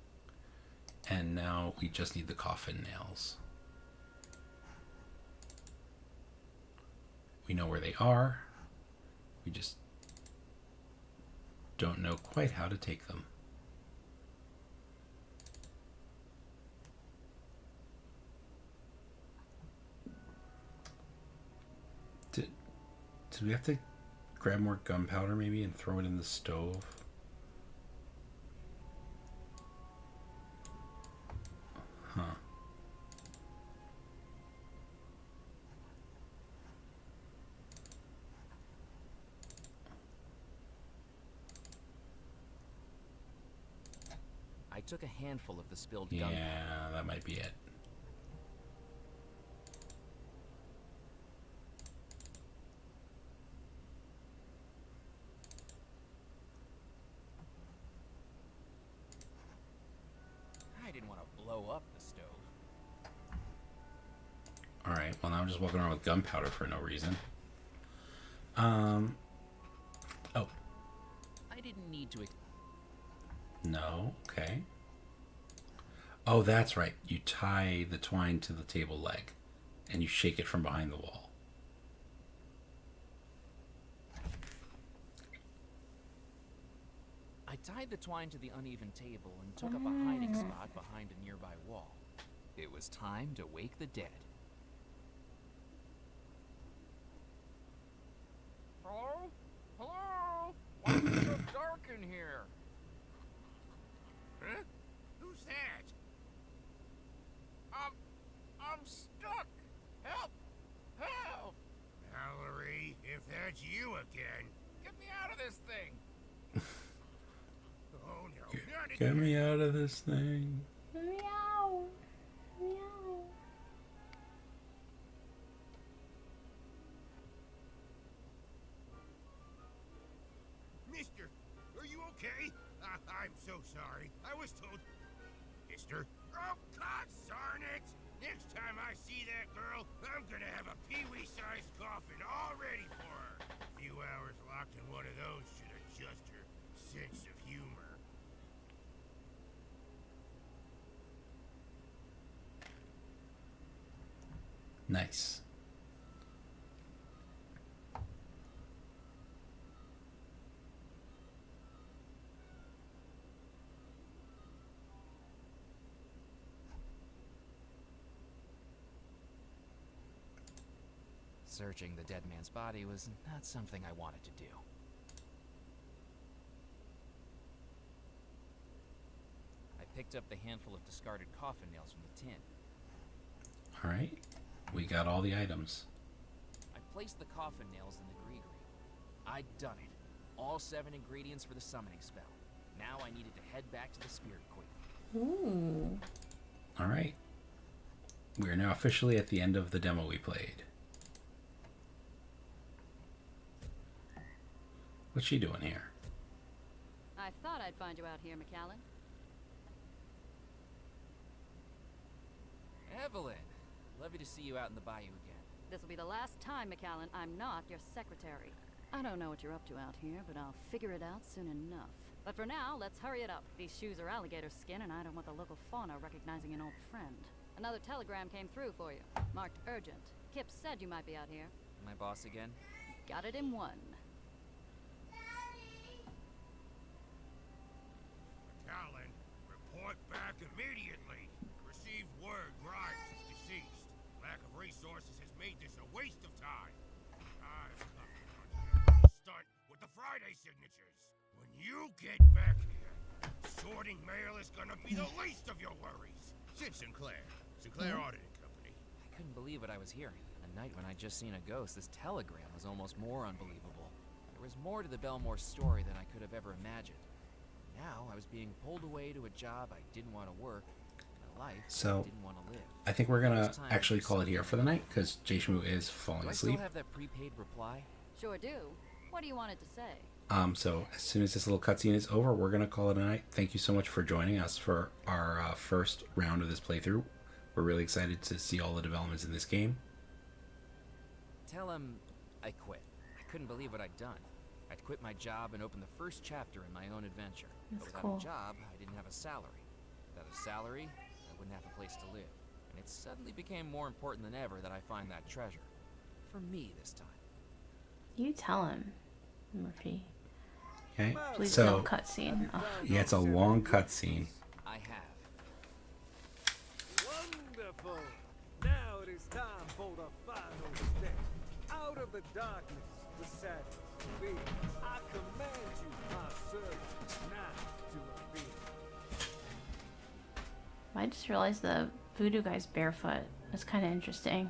And now we just need the coffin nails. We know where they are. We just don't know quite how to take them. Did we have to grab more gunpowder maybe and throw it in the stove? Huh. I took a handful of the spilled Yeah, gunpowder. that might be it. I didn't want to blow up the stove. Alright, well now I'm just walking around with gunpowder for no reason. Oh. I didn't need to. No, okay. Oh, that's right. You tie the twine to the table leg and you shake it from behind the wall. I tied the twine to the uneven table and took up a hiding spot behind a nearby wall. It was time to wake the dead. Hello? Hello? Why is it so dark in here? Huh? Who's that? I'm stuck. Help! Help! Mallory, if that's you again. Get me out of this thing. Oh no, not Get again. me out of this thing. Meow. Meow. Mister, are you okay? I'm so sorry. I was told... Mister? Oh, God darn it! Next time I see that girl, I'm gonna have a peewee-sized coffin all ready for her. A few hours locked in one of those should adjust her sense of humor. Nice. Searching the dead man's body was not something I wanted to do. I picked up the handful of discarded coffin nails from the tin. Alright. We got all the items. I placed the coffin nails in the gree. I'd done it. All 7 ingredients for the summoning spell. Now I needed to head back to the Spirit Queen. Ooh. Alright. We are now officially at the end of the demo we played. What's she doing here? I thought I'd find you out here, McAllen. Evelyn! Lovely to see you out in the Bayou again. This will be the last time, McAllen, I'm not your secretary. I don't know what you're up to out here, but I'll figure it out soon enough. But for now, let's hurry it up. These shoes are alligator skin, and I don't want the local fauna recognizing an old friend. Another telegram came through for you, marked urgent. Kip said you might be out here. My boss again? Got it in one. Callan, report back immediately. Received word Grimes is deceased. Lack of resources has made this a waste of time. I've got a little stunt with the Friday signatures. When you get back here, sorting mail is gonna be the least of your worries. Sid Sinclair Auditing Company. I couldn't believe what I was hearing. A night when I'd just seen a ghost, this telegram was almost more unbelievable. There was more to the Belmore story than I could have ever imagined. Now I was being pulled away to a job I didn't want to work, and a life I didn't want to live. I think we're gonna actually call it here for the night because JShmoo is falling Do I asleep. still have that prepaid reply? Sure do. What do you want it to say? So as soon as this little cutscene is over, we're gonna call it a night. Thank you so much for joining us for our first round of this playthrough. We're really excited to see all the developments in this game. Tell him I quit. I couldn't believe what I'd done. I'd quit my job and opened the first chapter in my own adventure. That's But cool. without a job, I didn't have a salary. Without a salary, I wouldn't have a place to live. And it suddenly became more important than ever that I find that treasure. For me this time. You tell him, Murphy. Okay, Please so no cutscene. Ugh. yeah, it's a long cutscene. I have. Wonderful! Now it is time for the final step. Out of the darkness, the sadness of being. I command you, my servant, now to appear. I just realized the voodoo guy's barefoot. That's kind of interesting.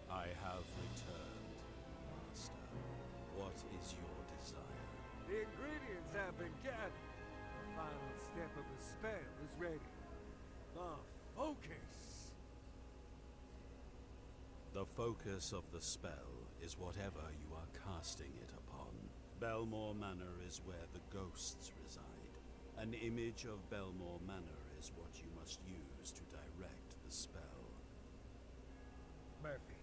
I have returned, Master. What is your desire? The ingredients have been gathered. The final step of the spell is ready. The focus. The focus of the spell is whatever you are casting it upon. Belmore Manor is where the ghosts reside. An image of Belmore Manor is what you must use to direct the spell. Murphy,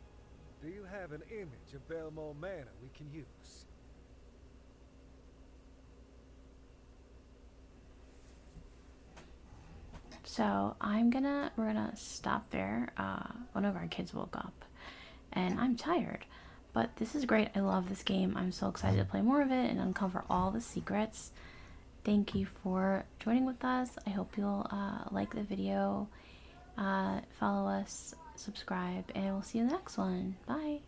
do you have an image of Belmore Manor we can use? So we're gonna stop there. One of our kids woke up and I'm tired, but this is great. I love this game. I'm so excited to play more of it and uncover all the secrets. Thank you for joining with us. I hope you'll like the video, follow us, subscribe, and we'll see you in the next one. Bye.